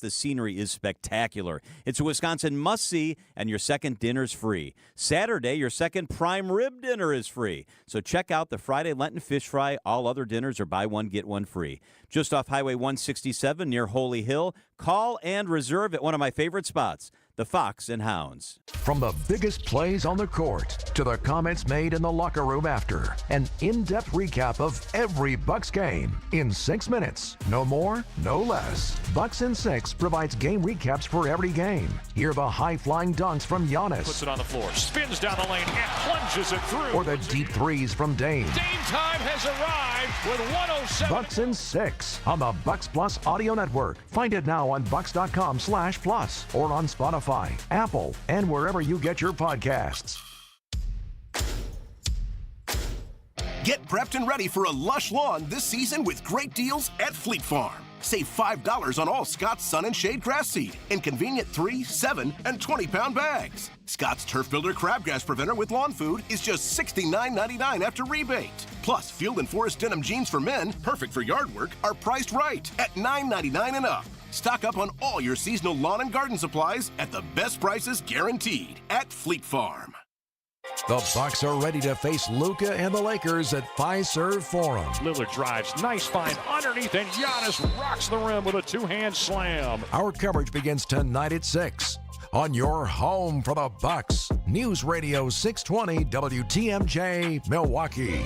The scenery is spectacular. It's a Wisconsin must-see, and your second dinner's free. Saturday, your second prime rib dinner is free. So check out the Friday Lenten fish fry. All other dinners are buy one, get one free. Just off Highway 167 near Holy Hill. Call and reserve at one of my favorite spots, the Fox and Hounds. From the biggest plays on the court to the comments made in the locker room after, an in-depth recap of every Bucks game in 6 minutes. No more, no less. Bucks in 6 provides game recaps for every game. Hear the high-flying dunks from Giannis. Puts it on the floor, spins down the lane, and plunges it through. Or the deep threes from Dame. Dame time has arrived with 107. Bucks in 6 on the Bucks Plus Audio Network. Find it now on bucks.com/plus or on Spotify, Apple, and wherever you get your podcasts. Get prepped and ready for a lush lawn this season with great deals at Fleet Farm. Save $5 on all Scott's Sun and Shade grass seed in convenient 3, 7, and 20-pound bags. Scott's Turf Builder Crabgrass Preventer with lawn food is just $69.99 after rebate. Plus, Field and Forest denim jeans for men, perfect for yard work, are priced right at $9.99 and up. Stock up on all your seasonal lawn and garden supplies at the best prices guaranteed at Fleet Farm. The Bucks are ready to face Luka and the Lakers at Fiserv Forum. Lillard drives, nice find underneath, and Giannis rocks the rim with a two-hand slam. Our coverage begins tonight at 6 on your home for the Bucks. News Radio 620 WTMJ Milwaukee.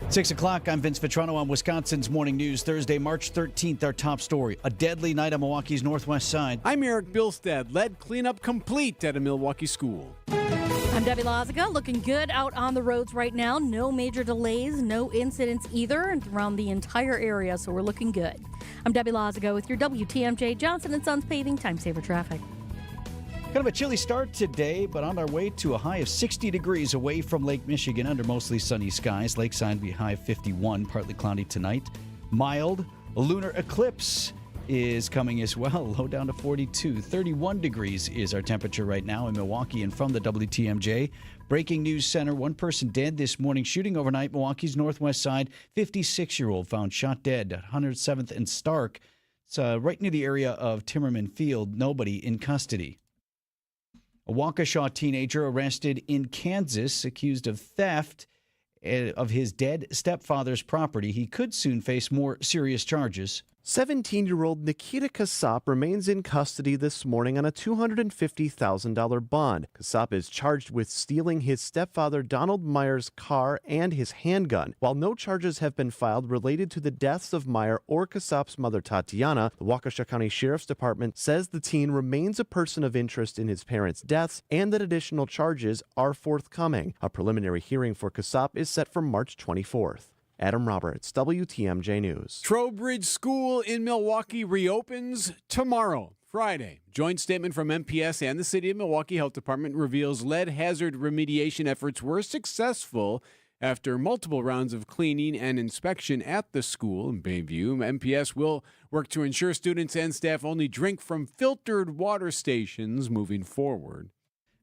Six o'clock, I'm Vince Vitrano on Wisconsin's Morning News. Thursday, March 13th, our top story. A deadly night on Milwaukee's northwest side. I'm Erik Bilstad. Lead cleanup complete at a Milwaukee school. I'm Debbie Lazica, looking good out on the roads right now. No major delays, no incidents either around the entire area, so we're looking good. I'm Debbie Lazica with your WTMJ Johnson & Sons Paving Time Saver Traffic. Kind of a chilly start today, but on our way to a high of 60 degrees away from Lake Michigan under mostly sunny skies. Lakeside will be high of 51, partly cloudy tonight. Mild. A lunar eclipse is coming as well, low down to 42. 31 degrees is our temperature right now in Milwaukee. And from the WTMJ Breaking News Center, one person dead this morning shooting overnight Milwaukee's northwest side. 56-year-old found shot dead at 107th and Stark. It's right near the area of Timmerman Field. Nobody in custody. A Waukesha teenager arrested in Kansas, accused of theft of his dead stepfather's property. He could soon face more serious charges. 17-year-old Nikita Kasap remains in custody this morning on a $250,000 bond. Kasap is charged with stealing his stepfather Donald Meyer's car and his handgun. While no charges have been filed related to the deaths of Meyer or Kasap's mother Tatiana, the Waukesha County Sheriff's Department says the teen remains a person of interest in his parents' deaths and that additional charges are forthcoming. A preliminary hearing for Kasap is set for March 24th. Adam Roberts, WTMJ News. Trowbridge School in Milwaukee reopens tomorrow, Friday. Joint statement from MPS and the City of Milwaukee Health Department reveals lead hazard remediation efforts were successful after multiple rounds of cleaning and inspection at the school in Bayview. MPS will work to ensure students and staff only drink from filtered water stations moving forward.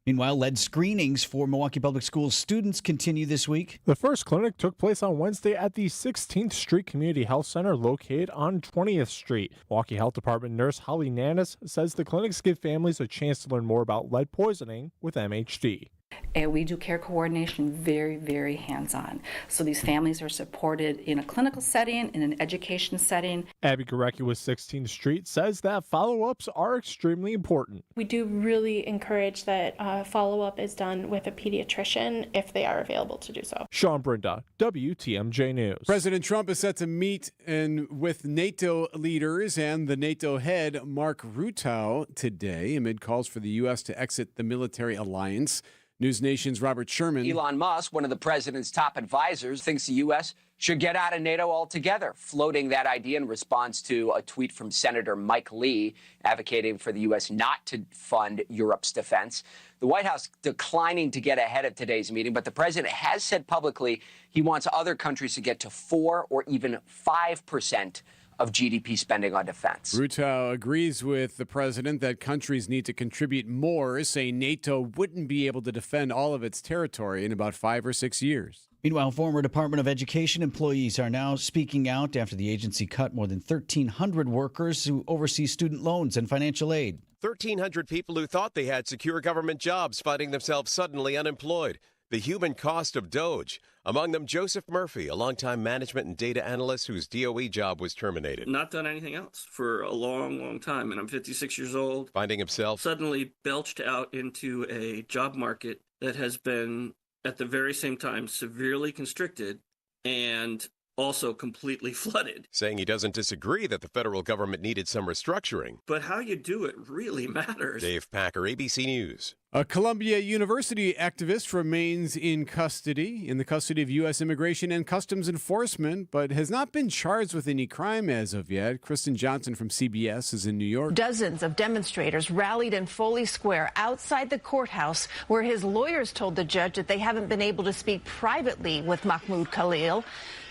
Meanwhile, lead screenings for Milwaukee Public Schools students continue this week. The first clinic took place on Wednesday at the 16th Street Community Health Center located on 20th Street. Milwaukee Health Department nurse Holly Nanis says the clinics give families a chance to learn more about lead poisoning with MHD. And we do care coordination very, very hands-on. So these families are supported in a clinical setting, in an education setting. Abby Gorecki with 16th Street says that follow-ups are extremely important. We do really encourage that follow-up is done with a pediatrician if they are available to do so. Sean Brinda, WTMJ News. President Trump is set to meet with NATO leaders and the NATO head Mark Rutte today amid calls for the U.S. to exit the military alliance. News Nation's Robert Sherman. Elon Musk, one of the president's top advisors, thinks the U.S. should get out of NATO altogether, floating that idea in response to a tweet from Senator Mike Lee advocating for the U.S. not to fund Europe's defense. The White House declining to get ahead of today's meeting, but the president has said publicly he wants other countries to get to 4 or even 5% of GDP spending on defense. Ruto agrees with the president that countries need to contribute more, saying NATO wouldn't be able to defend all of its territory in about 5 or 6 years. Meanwhile, former Department of Education employees are now speaking out after the agency cut more than 1,300 workers who oversee student loans and financial aid. 1,300 people who thought they had secure government jobs finding themselves suddenly unemployed. The human cost of DOGE. Among them, Joseph Murphy, a longtime management and data analyst whose DOE job was terminated. Not done anything else for a long, long time, and I'm 56 years old. Finding himself suddenly belched out into a job market that has been, at the very same time, severely constricted and also completely flooded. Saying he doesn't disagree that the federal government needed some restructuring. But how you do it really matters. Dave Packer, ABC News. A Columbia University activist remains in the custody of U.S. Immigration and Customs Enforcement, but has not been charged with any crime as of yet. Kristen Johnson from CBS is in New York. Dozens of demonstrators rallied in Foley Square outside the courthouse, where his lawyers told the judge that they haven't been able to speak privately with Mahmoud Khalil.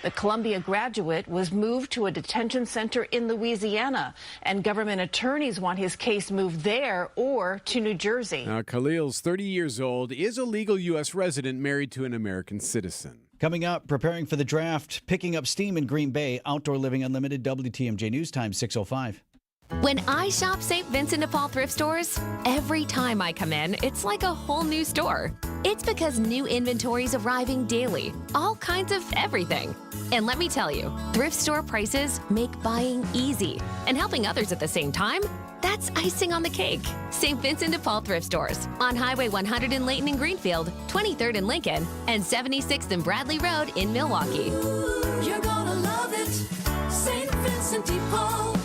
The Columbia graduate was moved to a detention center in Louisiana, and government attorneys want his case moved there or to New Jersey. Now, Khalil's 30 years old, is a legal U.S. resident married to an American citizen. Coming up, preparing for the draft, picking up steam in Green Bay, Outdoor Living Unlimited, WTMJ News Time, 6:05. When I shop St. Vincent de Paul thrift stores, every time I come in, it's like a whole new store. It's because new inventory's arriving daily, all kinds of everything. And let me tell you, thrift store prices make buying easy. And helping others at the same time, that's icing on the cake. St. Vincent de Paul thrift stores on Highway 100 in Layton and Greenfield, 23rd in Lincoln, and 76th and Bradley Road in Milwaukee. You're gonna love it, St. Vincent de Paul.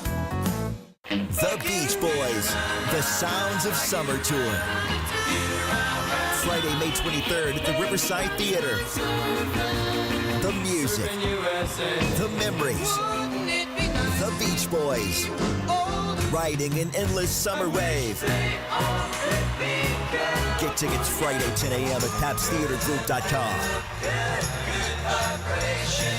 The Beach Boys, the Sounds of Summer Tour. Friday, May 23rd at the Riverside Theater. The music, the memories, the Beach Boys, riding an endless summer wave. Get tickets Friday, 10 a.m. at PabsTheaterGroup.com.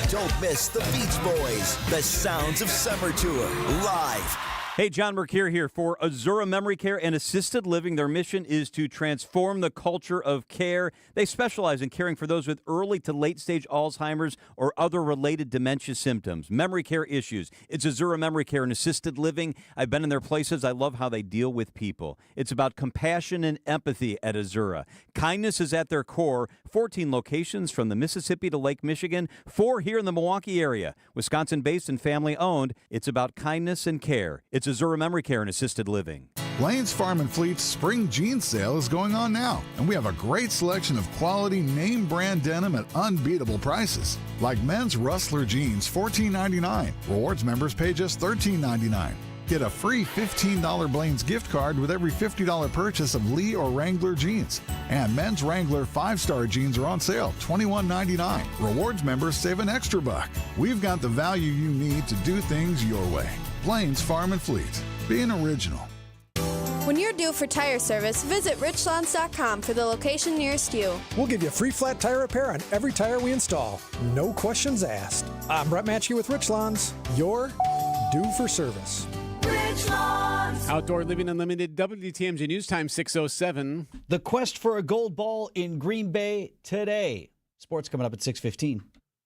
Don't miss the Beach Boys, the Sounds of Summer Tour, live. Hey, John Mercure here for Azura Memory Care and Assisted Living. Their mission is to transform the culture of care. They specialize in caring for those with early to late-stage Alzheimer's or other related dementia symptoms, memory care issues. It's Azura Memory Care and Assisted Living. I've been in their places. I love how they deal with people. It's about compassion and empathy at Azura. Kindness is at their core. 14 locations from the Mississippi to Lake Michigan, 4 here in the Milwaukee area. Wisconsin-based and family-owned. It's about kindness and care. It's Azura Memory Care and Assisted Living. Blaine's Farm and Fleet's spring jeans sale is going on now, and we have a great selection of quality name brand denim at unbeatable prices. Like men's Rustler jeans, $14.99. Rewards members pay just $13.99. Get a free $15 Blaine's gift card with every $50 purchase of Lee or Wrangler jeans. And men's Wrangler 5-star jeans are on sale, $21.99. Rewards members save an extra buck. We've got the value you need to do things your way. Blaine's Farm and Fleet. Being original. When you're due for tire service, visit richlands.com for the location nearest you. We'll give you a free flat tire repair on every tire we install. No questions asked. I'm Brett Matchke with Richlands. You're due for service. Richlands. Outdoor Living Unlimited, WTMJ News Time, 6:07. The quest for a gold ball in Green Bay today. Sports coming up at 6:15.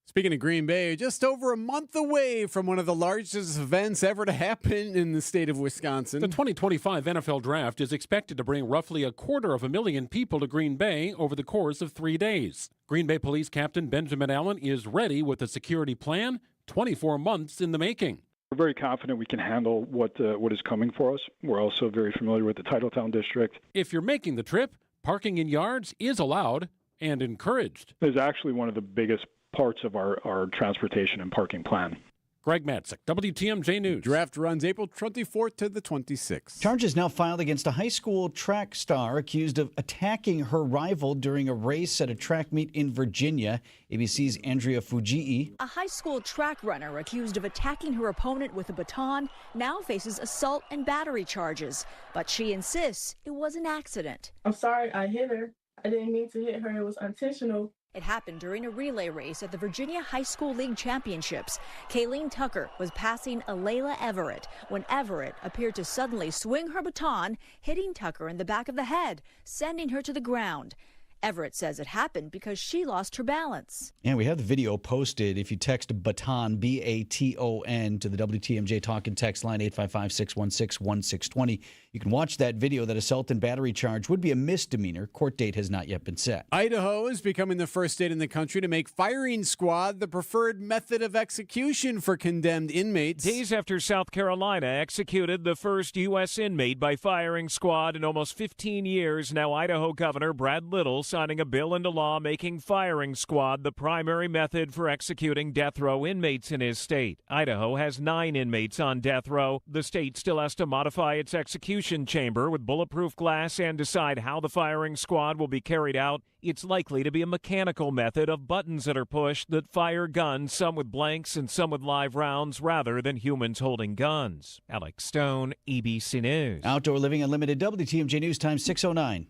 Speaking of Green Bay, just over a month away from one of the largest events ever to happen in the state of Wisconsin. The 2025 NFL Draft is expected to bring roughly 250,000 people to Green Bay over the course of 3 days. Green Bay Police Captain Benjamin Allen is ready with a security plan 24 months in the making. We're very confident we can handle what is coming for us. We're also very familiar with the Titletown district. If you're making the trip, parking in yards is allowed and encouraged. It's actually one of the biggest parts of our transportation and parking plan. Greg Matzik, WTMJ News. Draft runs April 24th to the 26th. Charges now filed against a high school track star accused of attacking her rival during a race at a track meet in Virginia. ABC's Andrea Fujii. A high school track runner accused of attacking her opponent with a baton now faces assault and battery charges. But she insists it was an accident. I'm sorry I hit her. I didn't mean to hit her. It was intentional. It happened during a relay race at the Virginia High School League Championships. Kayleen Tucker was passing Alayla Everett when Everett appeared to suddenly swing her baton, hitting Tucker in the back of the head, sending her to the ground. Everett says it happened because she lost her balance. And we have the video posted. If you text baton, B-A-T-O-N, to the WTMJ talk and text line 855-616-1620, you can watch that video. That assault and battery charge would be a misdemeanor. Court date has not yet been set. Idaho is becoming the first state in the country to make firing squad the preferred method of execution for condemned inmates. Days after South Carolina executed the first U.S. inmate by firing squad in almost 15 years, now Idaho Governor Brad Little signing a bill into law making firing squad the primary method for executing death row inmates in his state. Idaho has 9 inmates on death row. The state still has to modify its execution chamber with bulletproof glass and decide how the firing squad will be carried out. It's likely to be a mechanical method of buttons that are pushed that fire guns, some with blanks and some with live rounds, rather than humans holding guns. Alex Stone, EBC News. Outdoor Living Unlimited, WTMJ News Time 6:09.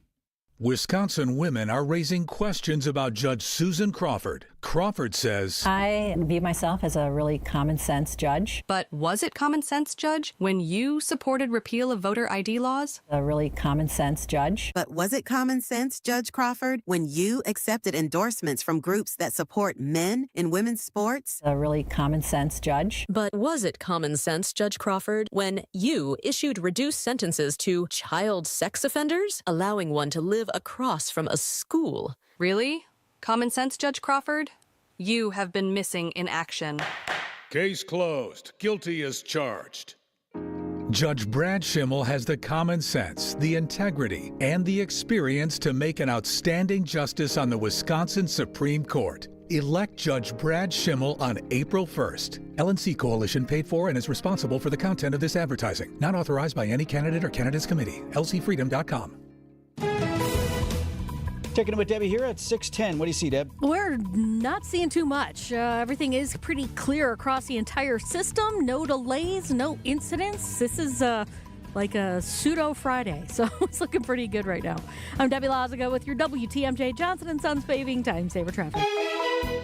Wisconsin women are raising questions about Judge Susan Crawford. Crawford says, I view myself as a really common sense judge. But was it common sense, Judge, when you supported repeal of voter ID laws? A really common sense judge. But was it common sense, Judge Crawford, when you accepted endorsements from groups that support men in women's sports? A really common sense judge. But was it common sense, Judge Crawford, when you issued reduced sentences to child sex offenders, allowing one to live across from a school? Really? Common sense, Judge Crawford? You have been missing in action. Case closed. Guilty as charged. Judge Brad Schimmel has the common sense, the integrity, and the experience to make an outstanding justice on the Wisconsin Supreme Court. Elect Judge Brad Schimmel on April 1st. LNC Coalition paid for and is responsible for the content of this advertising. Not authorized by any candidate or candidates committee. lcfreedom.com. Checking in with Debbie here at 6:10. What do you see, Deb? We're not seeing too much. Everything is pretty clear across the entire system. No delays, no incidents. This is like a pseudo Friday, so it's looking pretty good right now. I'm Debbie Lazaga with your WTMJ Johnson & Sons paving time saver traffic.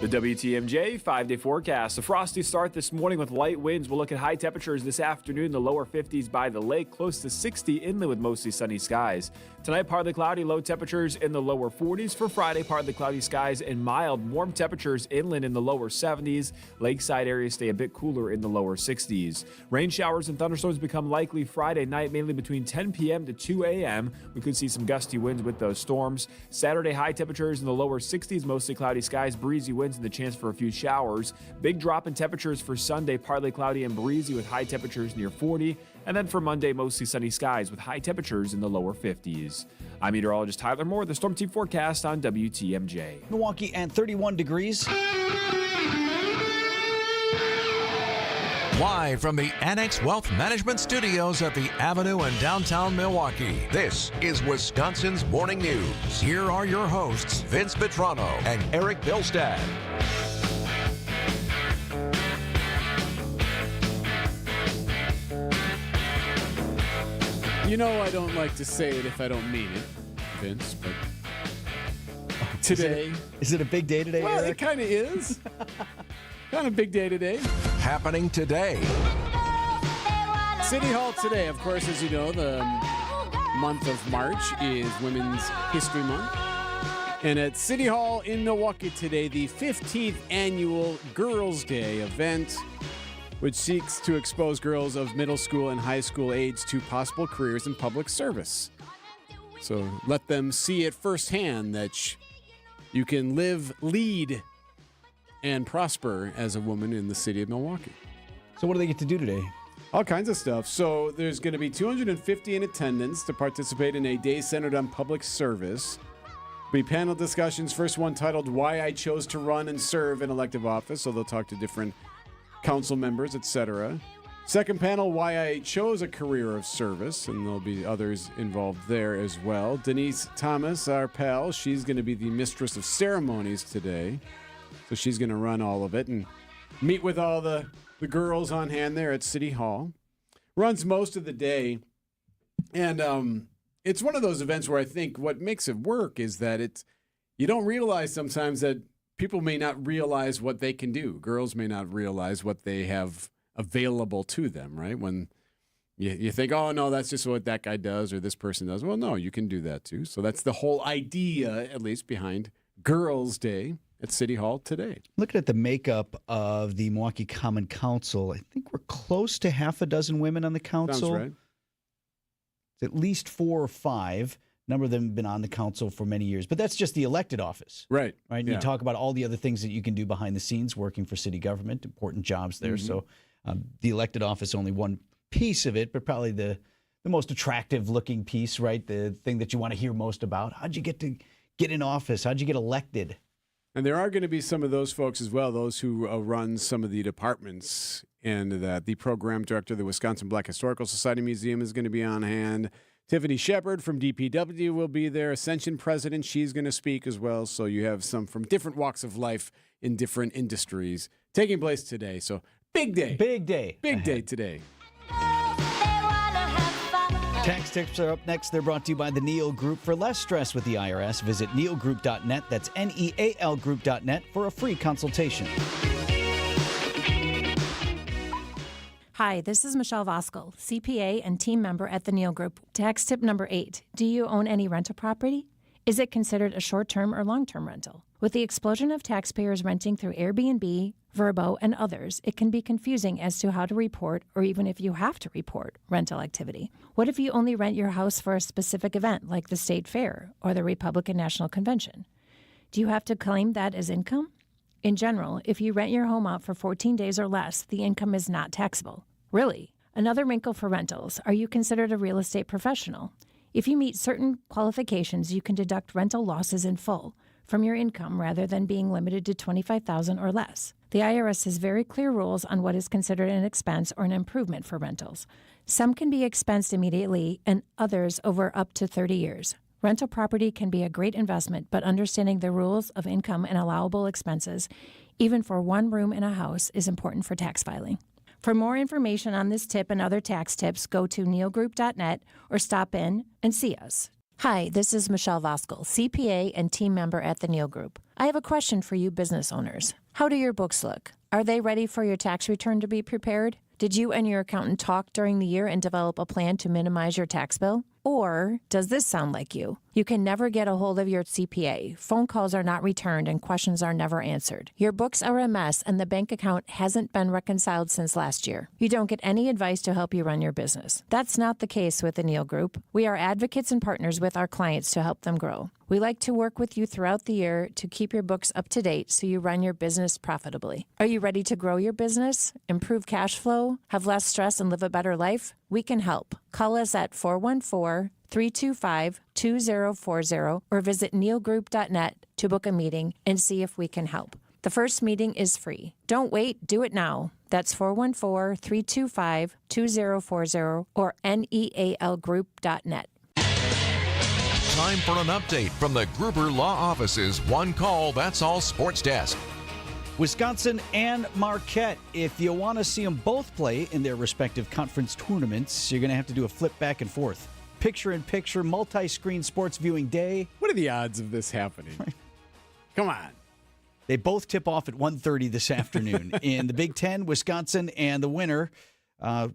The WTMJ 5-day forecast. A frosty start this morning with light winds. We'll look at high temperatures this afternoon, the lower 50s by the lake, close to 60 inland with mostly sunny skies. Tonight, partly cloudy, low temperatures in the lower 40s. For Friday, partly cloudy skies and mild, warm temperatures inland in the lower 70s. Lakeside areas stay a bit cooler in the lower 60s. Rain showers and thunderstorms become likely Friday night, mainly between 10 p.m. to 2 a.m. We could see some gusty winds with those storms. Saturday, high temperatures in the lower 60s, mostly cloudy skies, breezy winds, and the chance for a few showers. Big drop in temperatures for Sunday, partly cloudy and breezy with high temperatures near 40. And then for Monday, mostly sunny skies with high temperatures in the lower 50s. I'm meteorologist Tyler Moore, the Storm Team forecast on WTMJ. Milwaukee at 31 degrees. Live from the Annex Wealth Management Studios at the Avenue in downtown Milwaukee, this is Wisconsin's Morning News. Here are your hosts, Vince Vitrano and Erik Bilstad. You know I don't like to say it if I don't mean it, Vince, but today... Is it a big day today, Well, Erik? it kind of is. Kind of big day today. Happening today. City Hall today, of course, as you know, the month of March is Women's History Month. And at City Hall in Milwaukee today, the 15th annual Girls' Day event, which seeks to expose girls of middle school and high school age to possible careers in public service. So let them see it firsthand that you can live, lead, and prosper as a woman in the city of Milwaukee. So what do they get to do today? All kinds of stuff. So there's going to be 250 in attendance to participate in a day centered on public service. There'll be panel discussions. First one titled Why I Chose to Run and Serve in Elective Office. So they'll talk to different council members, etc. Second panel, Why I Chose a Career of Service. And there'll be others involved there as well. Denise Thomas, our pal, she's going to be the mistress of ceremonies today. So she's going to run all of it and meet with all the girls on hand there at City Hall. Runs most of the day. And it's one of those events where I think what makes it work is that You don't realize sometimes that people may not realize what they can do. Girls may not realize what they have available to them, right? When you think, oh, no, that's just what that guy does or this person does. Well, no, you can do that too. So that's the whole idea, at least, behind Girls' Day at City Hall today. Looking at the makeup of the Milwaukee Common Council, I think we're close to half a dozen women on the council. Sounds right. At least 4 or 5. A number of them have been on the council for many years. But that's just the elected office. Right. Right. And Yeah. you talk about all the other things that you can do behind the scenes working for city government, important jobs there. Mhm. So the elected office, only one piece of it, but probably the most attractive looking piece, right? The thing that you want to hear most about. How'd you get in office? How'd you get elected? And there are going to be some of those folks as well, those who run some of the departments. And that the program director of the Wisconsin Black Historical Society Museum is going to be on hand. Tiffany Shepard from DPW will be there. Ascension president, she's going to speak as well. So you have some from different walks of life in different industries taking place today. So big day. Big day. Big day today. Tax tips are up next. They're brought to you by the Neal Group. For less stress with the IRS, visit nealgroup.net. That's NEAL Group.net for a free consultation. Hi, this is Michelle Voskel, CPA and team member at the Neal Group. Tax tip number 8. Do you own any rental property? Is it considered a short-term or long-term rental? With the explosion of taxpayers renting through Airbnb, Vrbo, and others, it can be confusing as to how to report, or even if you have to report, rental activity. What if you only rent your house for a specific event, like the State Fair or the Republican National Convention? Do you have to claim that as income? In general, if you rent your home out for 14 days or less, the income is not taxable. Really? Another wrinkle for rentals, are you considered a real estate professional? If you meet certain qualifications, you can deduct rental losses in full from your income rather than being limited to $25,000 or less. The IRS has very clear rules on what is considered an expense or an improvement for rentals. Some can be expensed immediately and others over up to 30 years. Rental property can be a great investment, but understanding the rules of income and allowable expenses, even for one room in a house, is important for tax filing. For more information on this tip and other tax tips, go to nealgroup.net or stop in and see us. Hi, this is Michelle Voskel, CPA and team member at the Neal Group. I have a question for you business owners. How do your books look? Are they ready for your tax return to be prepared? Did you and your accountant talk during the year and develop a plan to minimize your tax bill? Or does this sound like you? You can never get a hold of your CPA. Phone calls are not returned and questions are never answered. Your books are a mess and the bank account hasn't been reconciled since last year. You don't get any advice to help you run your business. That's not the case with the Neal Group. We are advocates and partners with our clients to help them grow. We like to work with you throughout the year to keep your books up to date so you run your business profitably. Are you ready to grow your business, improve cash flow, have less stress, and live a better life? We can help. Call us at 414-325-2040 or visit nealgroup.net to book a meeting and see if we can help. The first meeting is free. Don't wait, do it now. That's 414-325-2040 or nealgroup.net. Time for an update from the Gruber Law Office's One Call, That's All Sports Desk. Wisconsin and Marquette. If you want to see them both play in their respective conference tournaments, you're going to have to do a flip back and forth. Picture-in-picture, multi-screen sports viewing day. What are the odds of this happening? Come on. They both tip off at 1:30 this afternoon. In the Big Ten, Wisconsin and the winner.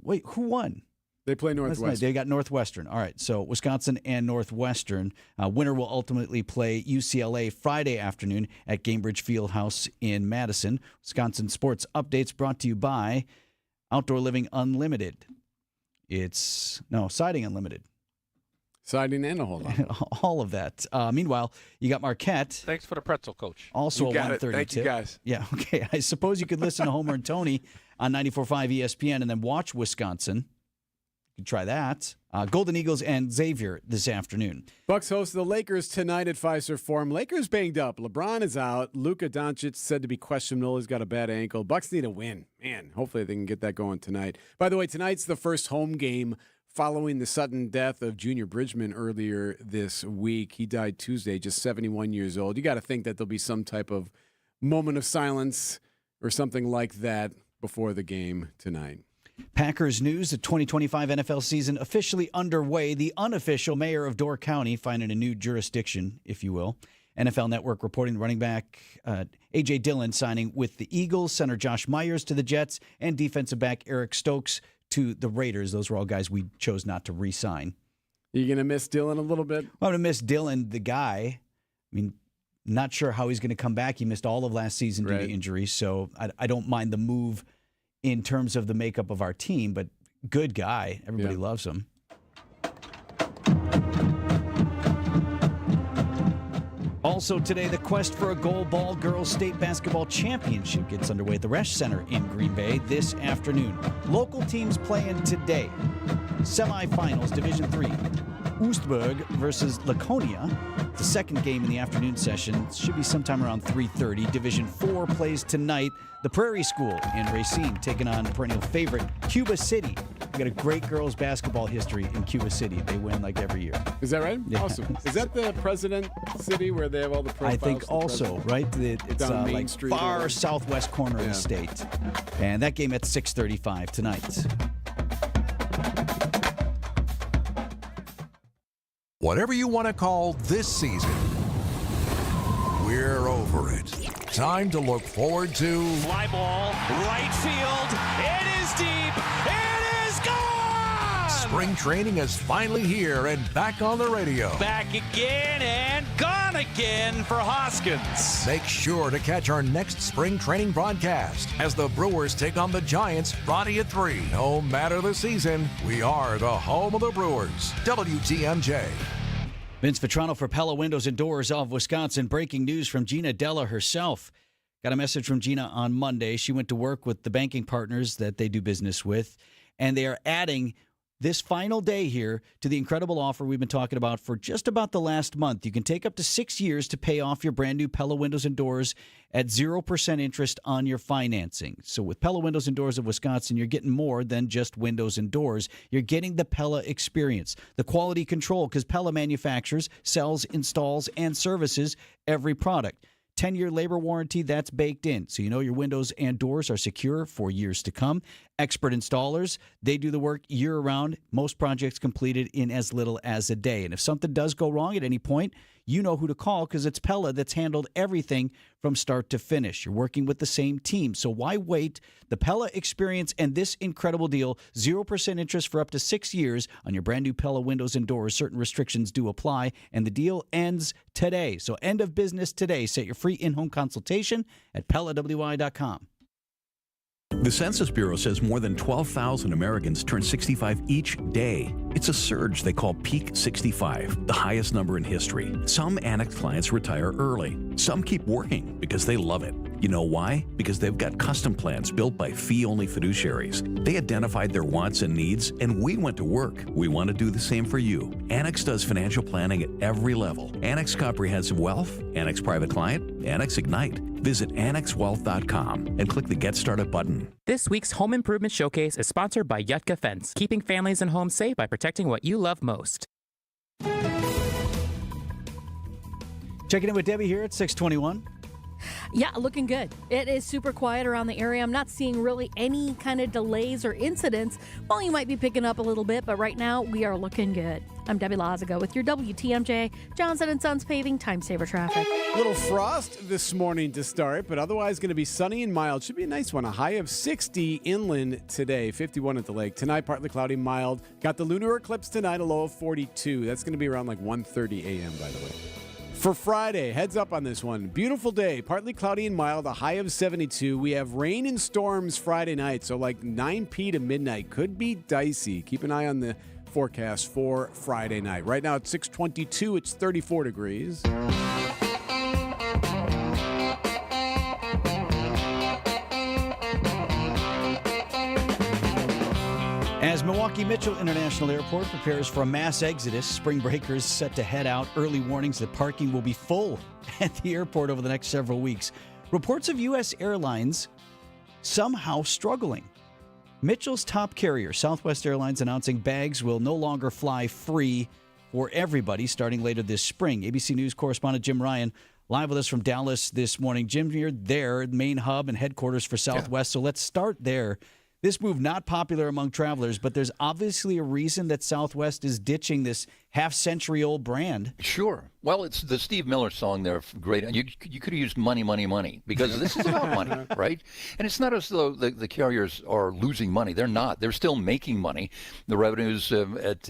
Wait, who won? They play Northwestern. They got Northwestern. All right, so Wisconsin and Northwestern. Winner will ultimately play UCLA Friday afternoon at Gainbridge Fieldhouse in Madison. Wisconsin Sports Updates brought to you by Outdoor Living Unlimited. Siding Unlimited. Siding and a whole lot. All of that. Meanwhile, you got Marquette. Thanks for the pretzel, Coach. Also you got a it. 1:30 Thank tip. you, guys. Yeah, okay. I suppose you could listen to Homer and Tony on 94.5 ESPN and then watch Wisconsin. You can try that. Golden Eagles and Xavier this afternoon. Bucks host the Lakers tonight at Fiserv Forum. Lakers banged up. LeBron is out. Luka Doncic said to be questionable. He's got a bad ankle. Bucks need a win. Man, hopefully they can get that going tonight. By the way, tonight's the first home game following the sudden death of Junior Bridgman earlier this week. He died Tuesday, just 71 years old. You got to think that there'll be some type of moment of silence or something like that before the game tonight. Packers news, the 2025 NFL season officially underway. The unofficial mayor of Door County finding a new jurisdiction, if you will. NFL Network reporting running back A.J. Dillon signing with the Eagles, center Josh Myers to the Jets, and defensive back Eric Stokes to the Raiders. Those were all guys we chose not to re-sign. You going to miss Dillon a little bit? Well, I'm going to miss Dillon, the guy. I mean, not sure how he's going to come back. He missed all of last season due to injury, so I don't mind the move in terms of the makeup of our team, but good guy. Everybody loves him. Also today, the quest for a gold ball girls state basketball championship gets underway at the Resch Center in Green Bay this afternoon. Local teams playing today. Semifinals, Division III. Oostburg versus Laconia. The second game in the afternoon session should be sometime around 3:30. Division IV plays tonight. The Prairie School in Racine taking on perennial favorite Cuba City. We got a great girls basketball history in Cuba City. They win like every year. Is that right? Yeah. Awesome. Is that the President City where they have all the profiles? I think also, right? It's down Main like Street far southwest corner of the state. And that game at 6:35 tonight. Whatever you want to call this season, we're over it. Time to look forward to Fly ball, right field. It is deep. It is gone! spring training is finally here and back on the radio. Back again and gone again for Hoskins. Make sure to catch our next spring training broadcast as the Brewers take on the Giants Friday at 3. No matter the season, we are the home of the Brewers. WTMJ. Vince Vitrano for Pella Windows and Doors of Wisconsin. Breaking news from Gina Della herself. Got a message from Gina on Monday. She went to work with the banking partners that they do business with, and they are adding this final day here to the incredible offer we've been talking about for just about the last month. You can take up to 6 years to pay off your brand new Pella Windows and Doors at 0% interest on your financing. So with Pella Windows and Doors of Wisconsin, you're getting more than just windows and doors. You're getting the Pella experience, the quality control, because Pella manufactures, sells, installs, and services every product. 10-year labor warranty, that's baked in. So you know your windows and doors are secure for years to come. Expert installers, they do the work year-round. Most projects completed in as little as a day. And if something does go wrong at any point, you know who to call because it's Pella that's handled everything from start to finish. You're working with the same team. So why wait? The Pella experience and this incredible deal, 0% interest for up to 6 years on your brand new Pella windows and doors. Certain restrictions do apply, and the deal ends today. So end of business today. Set your free in-home consultation at PellaWI.com. The Census Bureau says more than 12,000 Americans turn 65 each day. It's a surge they call Peak 65, the highest number in history. Some Annex clients retire early. Some keep working because they love it. You know why? Because they've got custom plans built by fee-only fiduciaries. They identified their wants and needs, and we went to work. We want to do the same for you. Annex does financial planning at every level. Annex Comprehensive Wealth, Annex Private Client, Annex Ignite. Visit AnnexWealth.com and click the Get Started button. This week's Home Improvement Showcase is sponsored by Yutka Fence, keeping families and homes safe by protecting what you love most. Checking in with Debbie here at 621. Yeah, looking good. It is super quiet around the area. I'm not seeing really any kind of delays or incidents. Well, you might be picking up a little bit, but right now we are looking good. I'm Debbie Lazago with your WTMJ Johnson & Sons Paving Time Saver Traffic. Little frost this morning to start, but otherwise going to be sunny and mild. Should be a nice one. A high of 60 inland today, 51 at the lake. Tonight, partly cloudy, mild. Got the lunar eclipse tonight, a low of 42. That's going to be around like 1:30 a.m., by the way. For Friday, heads up on this one. Beautiful day, partly cloudy and mild, a high of 72. We have rain and storms Friday night, so like 9 p to midnight. Could be dicey. Keep an eye on the forecast for Friday night. Right now it's 6:22. It's 34 degrees. As Milwaukee Mitchell International Airport prepares for a mass exodus, spring breakers set to head out. Early warnings that parking will be full at the airport over the next several weeks. Reports of U.S. airlines somehow struggling. Mitchell's top carrier, Southwest Airlines, announcing bags will no longer fly free for everybody starting later this spring. ABC News correspondent Jim Ryan live with us from Dallas this morning. Jim, you're there, main hub and headquarters for Southwest, so let's start there. This move not popular among travelers, but there's obviously a reason that Southwest is ditching this half-century-old brand. Sure. Well, it's the Steve Miller song there. Great. You could have used money, money, money, because this is about money, right? And it's not as though the carriers are losing money. They're not. They're still making money. The revenues at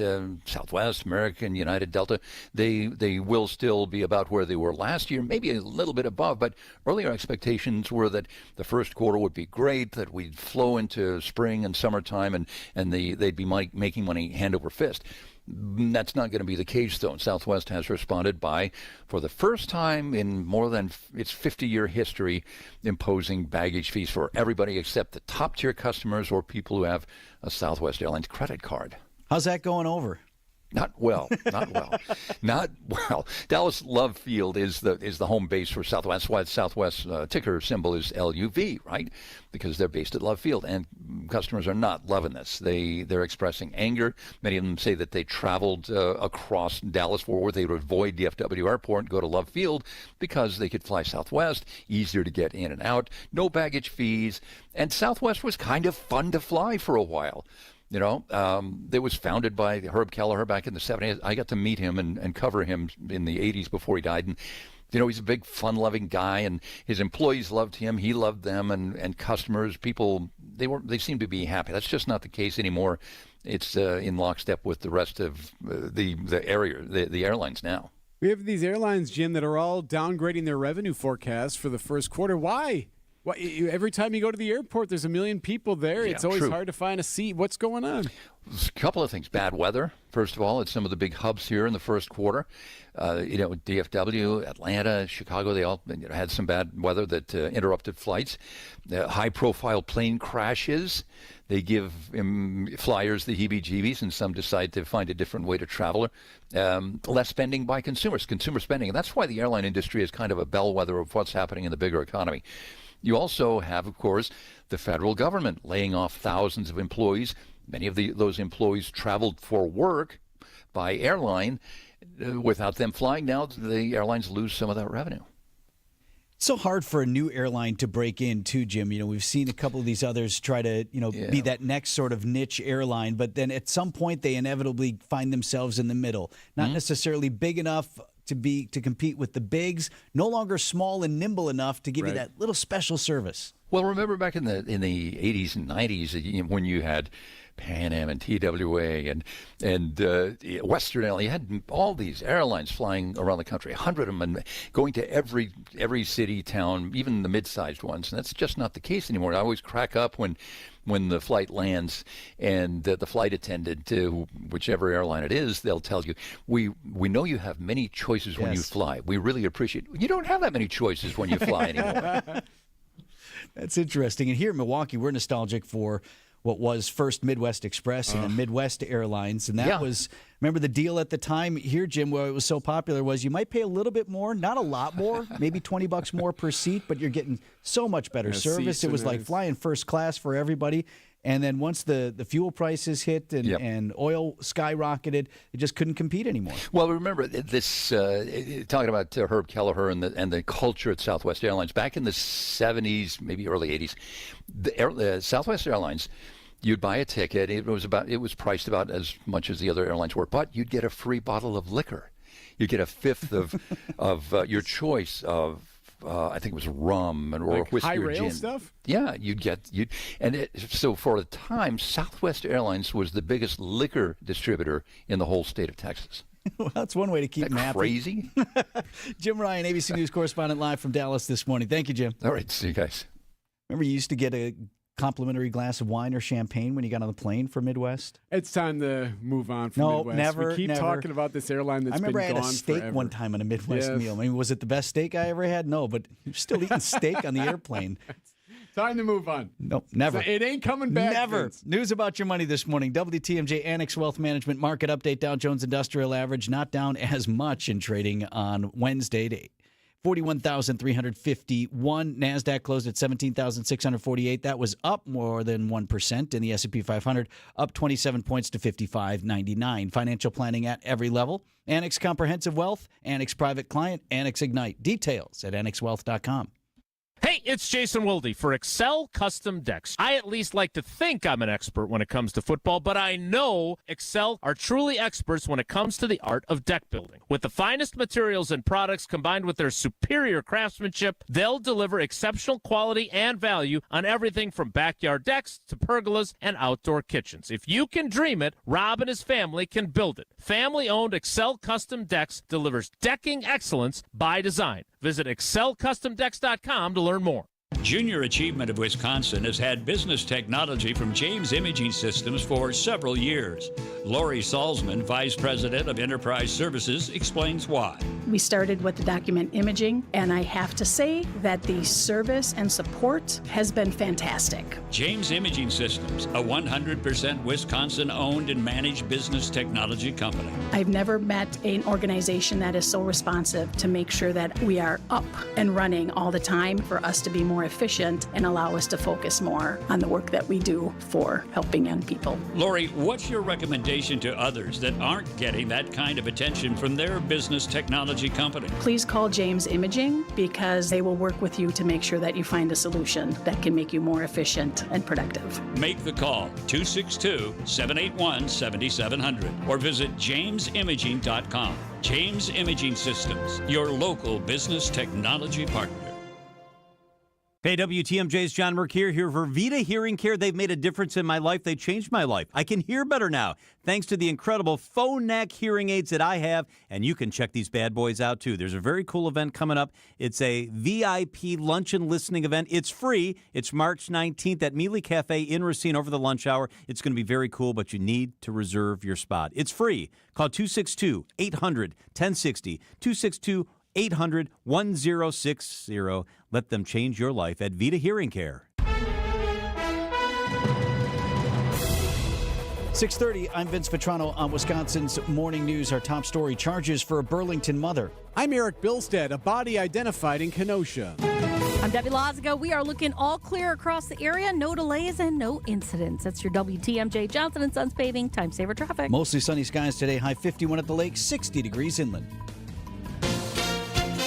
Southwest, American, United, Delta, they will still be about where they were last year, maybe a little bit above. But earlier expectations were that the first quarter would be great, that we'd flow into spring and summertime, and they'd be making money hand over fist. That's not going to be the case, though. Southwest has responded by, for the first time in more than its 50-year history, imposing baggage fees for everybody except the top-tier customers or people who have a Southwest Airlines credit card. How's that going over? Not well. Dallas Love Field is the home base for Southwest. That's why the Southwest ticker symbol is LUV, right? Because they're based at Love Field, and customers are not loving this. They're expressing anger. Many of them say that they traveled across Dallas-Fort Worth. They would avoid DFW Airport and go to Love Field because they could fly Southwest, easier to get in and out, no baggage fees, and Southwest was kind of fun to fly for a while. You know, it was founded by Herb Kelleher back in the 70s. I got to meet him and cover him in the 80s before he died. And, you know, he's a big, fun-loving guy, and his employees loved him. He loved them, and customers, people, they seem to be happy. That's just not the case anymore. It's in lockstep with the rest of the airlines now. We have these airlines, Jim, that are all downgrading their revenue forecast for the first quarter. Why? Well, every time you go to the airport, there's a million people there. It's always hard to find a seat. What's going on? A couple of things. Bad weather, first of all, at some of the big hubs here in the first quarter. DFW, Atlanta, Chicago, they all had some bad weather that interrupted flights. High-profile plane crashes. They give flyers the heebie-jeebies, and some decide to find a different way to travel. Less spending by consumers, consumer spending. And that's why the airline industry is kind of a bellwether of what's happening in the bigger economy. You also have, of course, the federal government laying off thousands of employees. Many of those employees traveled for work by airline. Without them flying now, the airlines lose some of that revenue. It's so hard for a new airline to break in, too, Jim. You know, we've seen a couple of these others try to, be that next sort of niche airline, but then at some point they inevitably find themselves in the middle. Not necessarily big enough to compete with the bigs, no longer small and nimble enough to give you that little special service. Well, remember back in the 80s and 90s when you had Pan Am and TWA and Western Airlines, you had all these airlines flying around the country, 100 of them, and going to every city, town, even the mid-sized ones. And that's just not the case anymore. I always crack up when the flight lands and the flight attendant to whichever airline it is, they'll tell you, we know you have many choices when you fly. We really appreciate it. You don't have that many choices when you fly anymore. That's interesting. And here in Milwaukee, we're nostalgic for what was first Midwest Express and then Midwest Airlines. And that was, remember the deal at the time here, Jim, where it was so popular was you might pay a little bit more, not a lot more, maybe $20 more per seat, but you're getting so much better service. It was like flying first class for everybody. And then once the fuel prices hit and oil skyrocketed, it just couldn't compete anymore. Well, remember this, talking about Herb Kelleher and the culture at Southwest Airlines, back in the 70s, maybe early 80s, the Southwest Airlines, you'd buy a ticket. It was priced about as much as the other airlines were, but you'd get a free bottle of liquor. You get a fifth of your choice of I think it was rum or like whiskey high or rail gin. Stuff. Yeah, so for a time, Southwest Airlines was the biggest liquor distributor in the whole state of Texas. Well, that's one way to keep them happy. Crazy. Jim Ryan, ABC News correspondent, live from Dallas this morning. Thank you, Jim. All right, see you guys. Remember, you used to get a complimentary glass of wine or champagne when you got on the plane for Midwest? It's time to move on from Midwest. Never. We keep talking about this airline that's been gone I remember I had a steak forever. one time on a Midwest meal. I mean, was it the best steak I ever had? No, but you're still eating steak on the airplane. Time to move on. No, never. So it ain't coming back. Never. Vince. News about your money this morning. WTMJ Annex Wealth Management Market Update. Dow Jones Industrial Average not down as much in trading on Wednesday to 41,351. NASDAQ closed at 17,648. That was up more than 1%. In the S&P 500, up 27 points to 55.99. Financial planning at every level. Annex Comprehensive Wealth, Annex Private Client, Annex Ignite. Details at annexwealth.com. Hey, it's Jason Wilde for Excel Custom Decks. I at least like to think I'm an expert when it comes to football, but I know Excel are truly experts when it comes to the art of deck building. With the finest materials and products combined with their superior craftsmanship, they'll deliver exceptional quality and value on everything from backyard decks to pergolas and outdoor kitchens. If you can dream it, Rob and his family can build it. Family-owned Excel Custom Decks delivers decking excellence by design. Visit excelcustomdecks.com to learn more. Junior Achievement of Wisconsin has had business technology from James Imaging Systems for several years. Lori Salzman, Vice President of Enterprise Services, explains why. We started with the document imaging, and I have to say that the service and support has been fantastic. James Imaging Systems, a 100% Wisconsin-owned and managed business technology company. I've never met an organization that is so responsive to make sure that we are up and running all the time for us to be more efficient and allow us to focus more on the work that we do for helping young people. Lori, what's your recommendation to others that aren't getting that kind of attention from their business technology company? Please call James Imaging because they will work with you to make sure that you find a solution that can make you more efficient and productive. Make the call, 262-781-7700, or visit jamesimaging.com. James Imaging Systems, your local business technology partner. Hey, WTMJ's John Merck here for Vita Hearing Care. They've made a difference in my life. They changed my life. I can hear better now, thanks to the incredible faux neck hearing aids that I have, and you can check these bad boys out, too. There's a very cool event coming up. It's a VIP lunch and listening event. It's free. It's March 19th at Mealy Cafe in Racine over the lunch hour. It's going to be very cool, but you need to reserve your spot. It's free. Call 262-800-1060, 262-800-1060. Let them change your life at Vita Hearing Care. 6:30, I'm Vince Vitrano on Wisconsin's Morning News. Our top story, charges for a Burlington mother. I'm Erik Bilstad, a body identified in Kenosha. I'm Debbie Lazigo. We are looking all clear across the area. No delays and no incidents. That's your WTMJ Johnson & Sons paving time saver traffic. Mostly sunny skies today, high 51 at the lake, 60 degrees inland.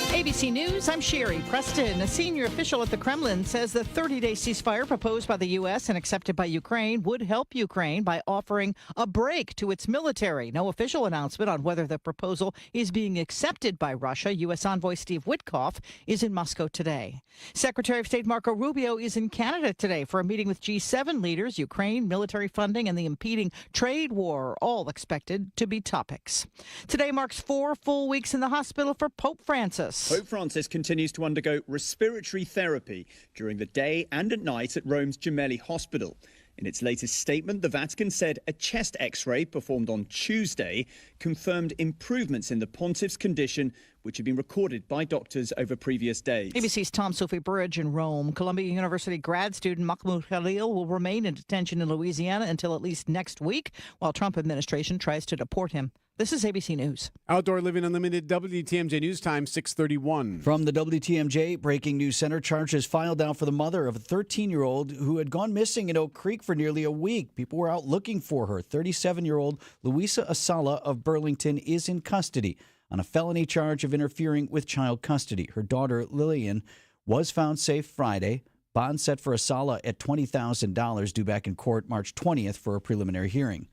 ABC News, I'm Sherry Preston. A senior official at the Kremlin says the 30-day ceasefire proposed by the U.S. and accepted by Ukraine would help Ukraine by offering a break to its military. No official announcement on whether the proposal is being accepted by Russia. U.S. Envoy Steve Witkoff is in Moscow today. Secretary of State Marco Rubio is in Canada today for a meeting with G7 leaders. Ukraine, military funding, and the impeding trade war are all expected to be topics. Today marks 4 full weeks in the hospital for Pope Francis. Pope Francis continues to undergo respiratory therapy during the day and at night at Rome's Gemelli Hospital. In its latest statement, the Vatican said a chest x-ray performed on Tuesday confirmed improvements in the pontiff's condition, which had been recorded by doctors over previous days. ABC's Tom Sophie Burridge in Rome. Columbia University grad student Mahmoud Khalil will remain in detention in Louisiana until at least next week, while Trump administration tries to deport him. This is ABC News. Outdoor Living Unlimited, WTMJ News Time, 6:31. From the WTMJ Breaking News Center, charges filed out for the mother of a 13-year-old who had gone missing in Oak Creek for nearly a week. People were out looking for her. 37-year-old Luisa Asala of Burlington is in custody on a felony charge of interfering with child custody. Her daughter, Lillian, was found safe Friday. Bond set for Asala at $20,000 due back in court March 20th for a preliminary hearing.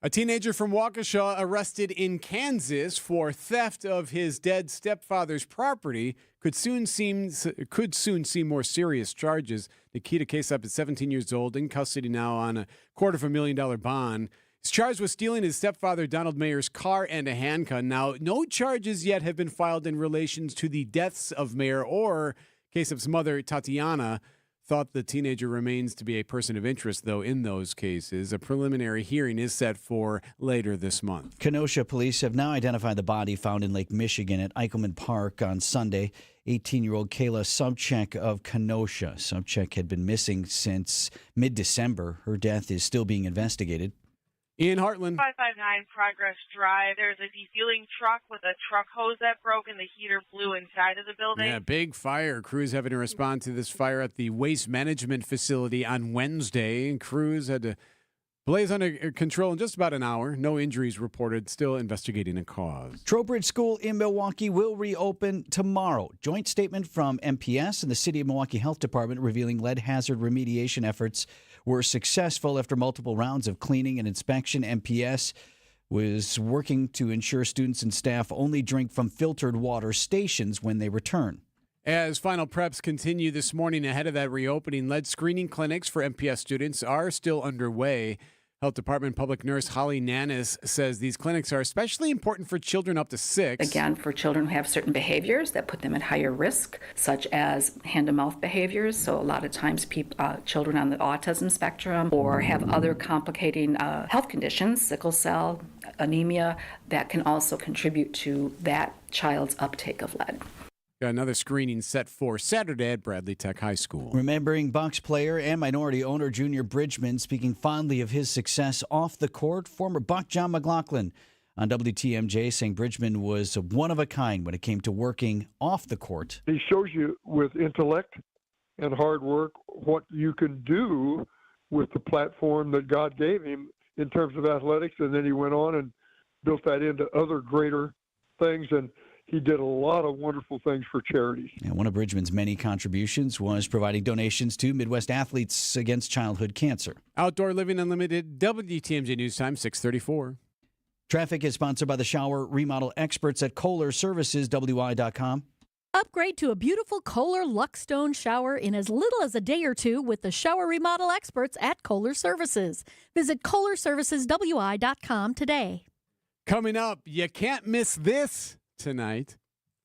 A teenager from Waukesha arrested in Kansas for theft of his dead stepfather's property could soon see more serious charges. Nikita Kasap is 17 years old, in custody now on a $250,000 bond. He's charged with stealing his stepfather Donald Mayer's car and a handgun. Now, no charges yet have been filed in relation to the deaths of Mayer or Kasap's mother, Tatiana. Thought the teenager remains to be a person of interest, though, in those cases. A preliminary hearing is set for later this month. Kenosha police have now identified the body found in Lake Michigan at Eichelman Park on Sunday. 18-year-old Kayla Subcheck of Kenosha. Subcheck had been missing since mid-December. Her death is still being investigated. In Heartland. 559 Progress Drive. There's a defueling truck with a truck hose that broke and the heater blew inside of the building. Yeah, big fire. Crews having to respond to this fire at the waste management facility on Wednesday. Crews had to Blaze under control in just about an hour. No injuries reported. Still investigating a cause. Trowbridge School in Milwaukee will reopen tomorrow. Joint statement from MPS and the City of Milwaukee Health Department revealing lead hazard remediation efforts were successful after multiple rounds of cleaning and inspection. MPS was working to ensure students and staff only drink from filtered water stations when they return. As final preps continue this morning ahead of that reopening, lead screening clinics for MPS students are still underway. Health Department Public Nurse Holly Nannis says these clinics are especially important for children up to 6. Again, for children who have certain behaviors that put them at higher risk, such as hand-to-mouth behaviors. So a lot of times children on the autism spectrum or have other complicating health conditions, sickle cell, anemia, that can also contribute to that child's uptake of lead. Got another screening set for Saturday at Bradley Tech High School. Remembering Bucks player and minority owner Junior Bridgman speaking fondly of his success off the court, former Buck John McLaughlin on WTMJ saying Bridgman was one of a kind when it came to working off the court. He shows you with intellect and hard work what you can do with the platform that God gave him in terms of athletics, and then he went on and built that into other greater things, and he did a lot of wonderful things for charity. And one of Bridgman's many contributions was providing donations to Midwest Athletes Against Childhood Cancer. Outdoor Living Unlimited, WTMJ News Time, 6:34. Traffic is sponsored by the shower remodel experts at Kohler Services, WI.com. Upgrade to a beautiful Kohler Luxstone shower in as little as a day or two with the shower remodel experts at Kohler Services. Visit KohlerServicesWI.com today. Coming up, you can't miss this tonight.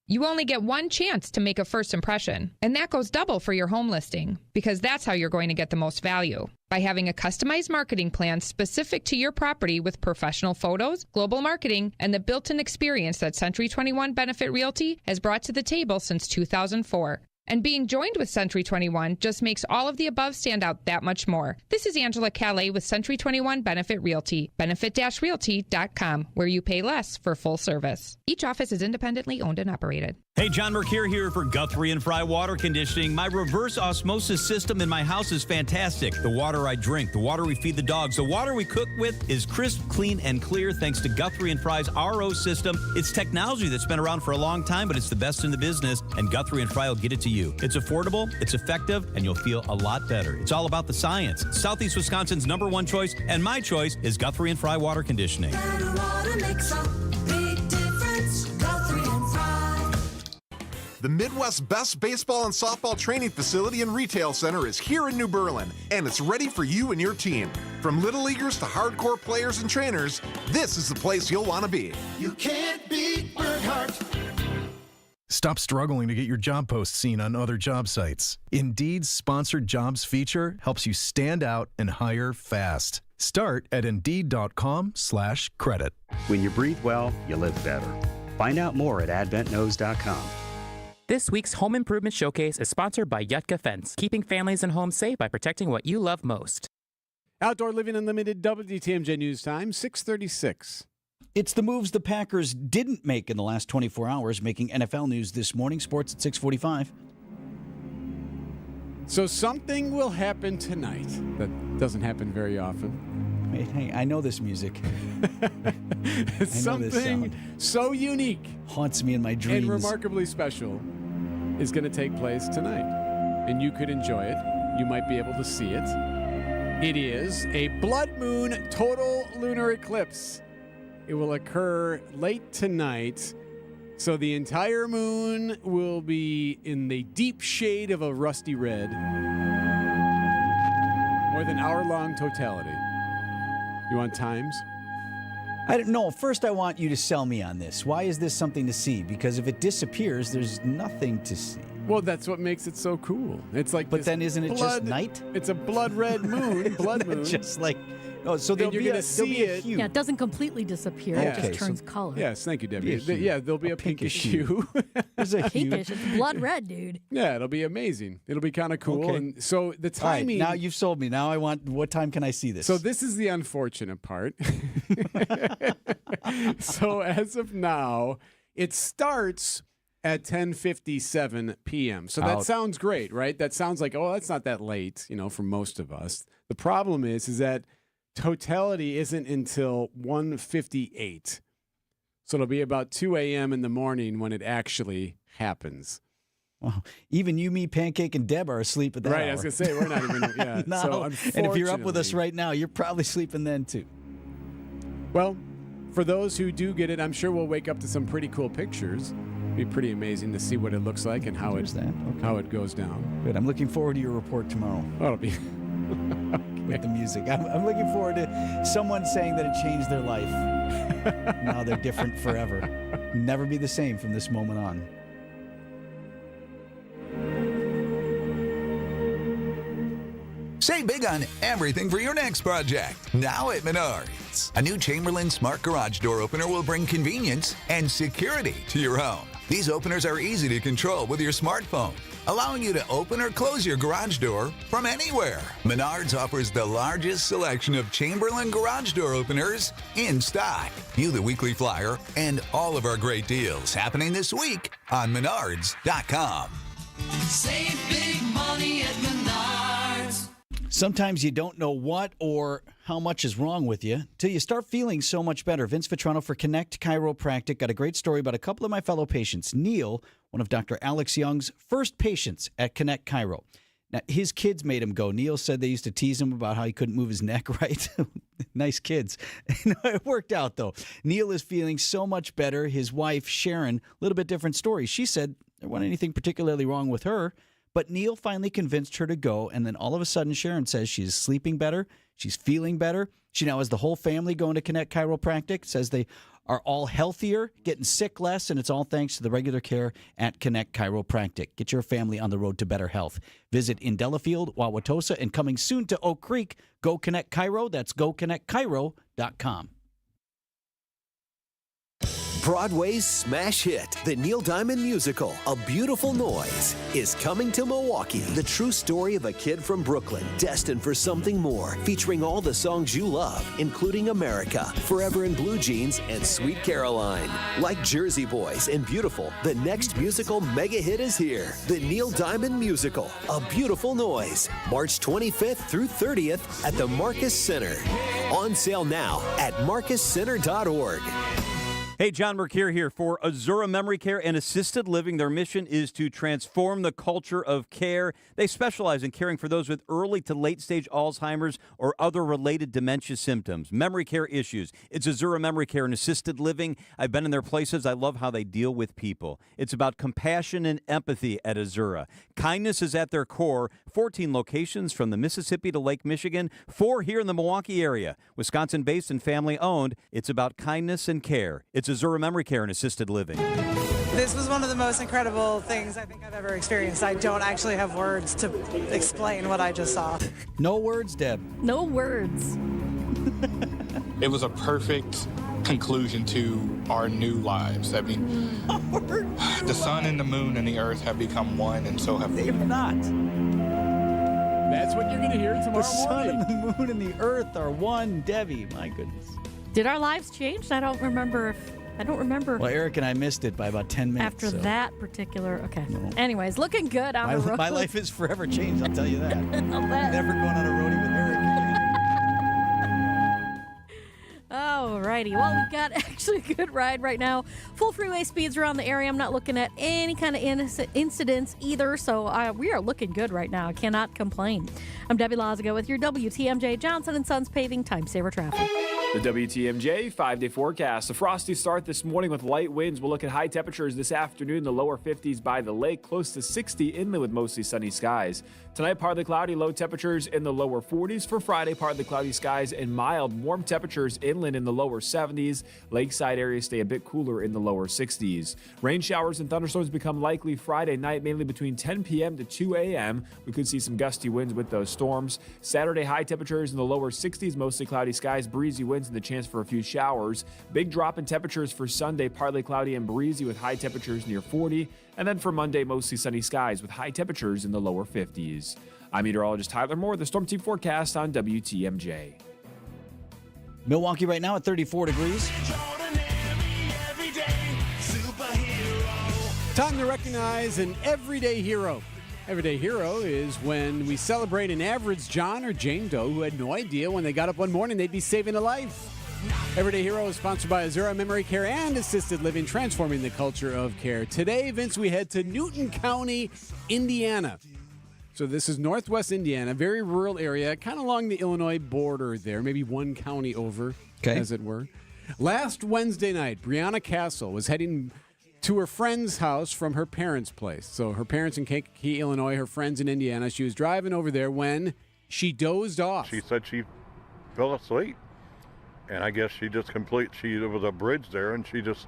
You only get one chance to make a first impression, and that goes double for your home listing, because that's how you're going to get the most value. By having a customized marketing plan specific to your property with professional photos, global marketing, and the built-in experience that Century 21 Benefit Realty has brought to the table since 2004. And being joined with Century 21 just makes all of the above stand out that much more. This is Angela Calais with Century 21 Benefit Realty, benefit-realty.com, where you pay less for full service. Each office is independently owned and operated. Hey, John Mercure here for Guthrie and Fry Water Conditioning. My reverse osmosis system in my house is fantastic. The water I drink, the water we feed the dogs, the water we cook with is crisp, clean, and clear thanks to Guthrie and Fry's RO system. It's technology that's been around for a long time, but it's the best in the business, and Guthrie and Fry will get it to you. It's affordable, it's effective, and you'll feel a lot better. It's all about the science. Southeast Wisconsin's #1 choice, and my choice is Guthrie and Fry Water Conditioning. Better water makes a big difference. Guthrie and Fry. The Midwest's best baseball and softball training facility and retail center is here in New Berlin, and it's ready for you and your team. From little leaguers to hardcore players and trainers, this is the place you'll want to be. You can't beat Burkhart. Stop struggling to get your job post seen on other job sites. Indeed's sponsored jobs feature helps you stand out and hire fast. Start at Indeed.com/credit. When you breathe well, you live better. Find out more at AdventKnows.com. This week's Home Improvement Showcase is sponsored by Yutka Fence, keeping families and homes safe by protecting what you love most. Outdoor Living Unlimited, WTMJ News Time, 6:36. It's the moves the Packers didn't make in the last 24 hours, making NFL news this morning. Sports at 6:45. So something will happen tonight that doesn't happen very often. Hey, I know this music. It's something so unique, haunts me in my dreams, and remarkably special is going to take place tonight. And you could enjoy it. You might be able to see it. It is a blood moon total lunar eclipse. It will occur late tonight. So the entire moon will be in the deep shade of a rusty red. More than hour-long totality. You want times? I don't know. First, I want you to sell me on this. Why is this something to see? Because if it disappears, there's nothing to see. Well, that's what makes it so cool. It's like, but then isn't it just night? It's a blood red moon. Blood moon. Just like, oh, so there'll be a hue. Yeah, it doesn't completely disappear. It just turns color. Yes, thank you, Debbie. Yeah, there'll be a pinkish hue. There's a hue. Pinkish. It's blood red, dude. Yeah, it'll be amazing. It'll be kind of cool. Okay. And so the timing. All right, now you've sold me. Now I want. What time can I see this? So this is the unfortunate part. So as of now, it starts at 10:57 p.m. So that sounds great, right? That sounds like, oh, that's not that late, for most of us. The problem is that totality isn't until 1:58. So it'll be about 2 a.m. in the morning when it actually happens. Well, even you, me, Pancake, and Deb are asleep at that Right, hour. I was going to say, we're not even, yeah. No. So And if you're up with us unfortunately- right now, you're probably sleeping then too. Well, for those who do get it, I'm sure we'll wake up to some pretty cool pictures. Be pretty amazing to see what it looks like and how how it goes down. Good. I'm looking forward to your report tomorrow. Oh, it'll be with the music. I'm looking forward to someone saying that it changed their life. Now they're different forever. Never be the same from this moment on. Save big on everything for your next project. Now at Menards. A new Chamberlain Smart Garage Door Opener will bring convenience and security to your home. These openers are easy to control with your smartphone, allowing you to open or close your garage door from anywhere. Menards offers the largest selection of Chamberlain garage door openers in stock. View the weekly flyer and all of our great deals happening this week on Menards.com. Save big money at Menards. Sometimes you don't know what or how much is wrong with you till you start feeling so much better. Vince Vitrano for Connect Chiropractic got a great story about a couple of my fellow patients. Neil, one of Dr. Alex Young's first patients at Connect Chiro. Now, his kids made him go. Neil said they used to tease him about how he couldn't move his neck right. Nice kids. It worked out, though. Neil is feeling so much better. His wife, Sharon, a little bit different story. She said there wasn't anything particularly wrong with her. But Neil finally convinced her to go, and then all of a sudden Sharon says she's sleeping better, she's feeling better. She now has the whole family going to Connect Chiropractic, says they are all healthier, getting sick less, and it's all thanks to the regular care at Connect Chiropractic. Get your family on the road to better health. Visit in Delafield, Wauwatosa, and coming soon to Oak Creek, Go Connect Chiro. That's goconnectchiro.com. Broadway's smash hit, the Neil Diamond musical, A Beautiful Noise, is coming to Milwaukee. The true story of a kid from Brooklyn, destined for something more, featuring all the songs you love, including America, Forever in Blue Jeans, and Sweet Caroline. Like Jersey Boys and Beautiful, the next musical mega hit is here. The Neil Diamond musical, A Beautiful Noise, March 25th through 30th at the Marcus Center. On sale now at marcuscenter.org. Hey, John Mercure here for Azura Memory Care and Assisted Living. Their mission is to transform the culture of care. They specialize in caring for those with early to late-stage Alzheimer's or other related dementia symptoms, memory care issues. It's Azura Memory Care and Assisted Living. I've been in their places. I love how they deal with people. It's about compassion and empathy at Azura. Kindness is at their core. 14 locations from the Mississippi to Lake Michigan, 4 here in the Milwaukee area. Wisconsin-based and family-owned. It's about kindness and care. It's Azura Memory Care and Assisted Living. This was one of the most incredible things I think I've ever experienced. I don't actually have words to explain what I just saw. No words, Deb. No words. It was a perfect conclusion to our new lives. I mean, the sun and the moon and the earth have become one, and so have we. They're not. That's what you're going to hear tomorrow The sun morning. and the moon and the earth are one, Debbie. My goodness. Did our lives change? I don't remember. Well, Eric and I missed it by about 10 minutes. After so. that particular. Okay. Anyways, looking good on the road. My life is forever changed, I'll tell you that. I'll bet. Never going on a roadie with Eric again. Alrighty. Well, we've got actually a good ride right now. Full freeway speeds around the area. I'm not looking at any kind of incidents either, so we are looking good right now. I cannot complain. I'm Debbie Lazago with your WTMJ Johnson & Sons Paving Time Saver Traffic. The WTMJ 5-day forecast. A frosty start this morning with light winds. We'll look at high temperatures this afternoon, the lower 50s by the lake, close to 60 inland with mostly sunny skies. Tonight, partly cloudy, low temperatures in the lower 40s. For Friday, partly cloudy skies and mild, warm temperatures inland in the lower 70s. Lakeside areas stay a bit cooler in the lower 60s. Rain showers and thunderstorms become likely Friday night, mainly between 10 p.m. to 2 a.m. We could see some gusty winds with those storms. Saturday, high temperatures in the lower 60s, mostly cloudy skies, breezy winds, and the chance for a few showers. Big drop in temperatures for Sunday, partly cloudy and breezy with high temperatures near 40. And then for Monday, mostly sunny skies with high temperatures in the lower 50s. I'm meteorologist Tyler Moore, the Storm Team forecast on WTMJ. Milwaukee right now at 34 degrees. Time to recognize an everyday hero. Everyday Hero is when we celebrate an average John or Jane Doe who had no idea when they got up one morning they'd be saving a life. Everyday Hero is sponsored by Azura Memory Care and Assisted Living, transforming the culture of care. Today, Vince, we head to Newton County, Indiana. So this is northwest Indiana, very rural area, kind of along the Illinois border there, maybe one county over, as it were. Last Wednesday night, Brianna Castle was heading to her friend's house from her parents' place. So her parents in Kankakee, Illinois, her friends in Indiana. She was driving over there when she dozed off. She said she fell asleep. And I guess there was a bridge there, and she just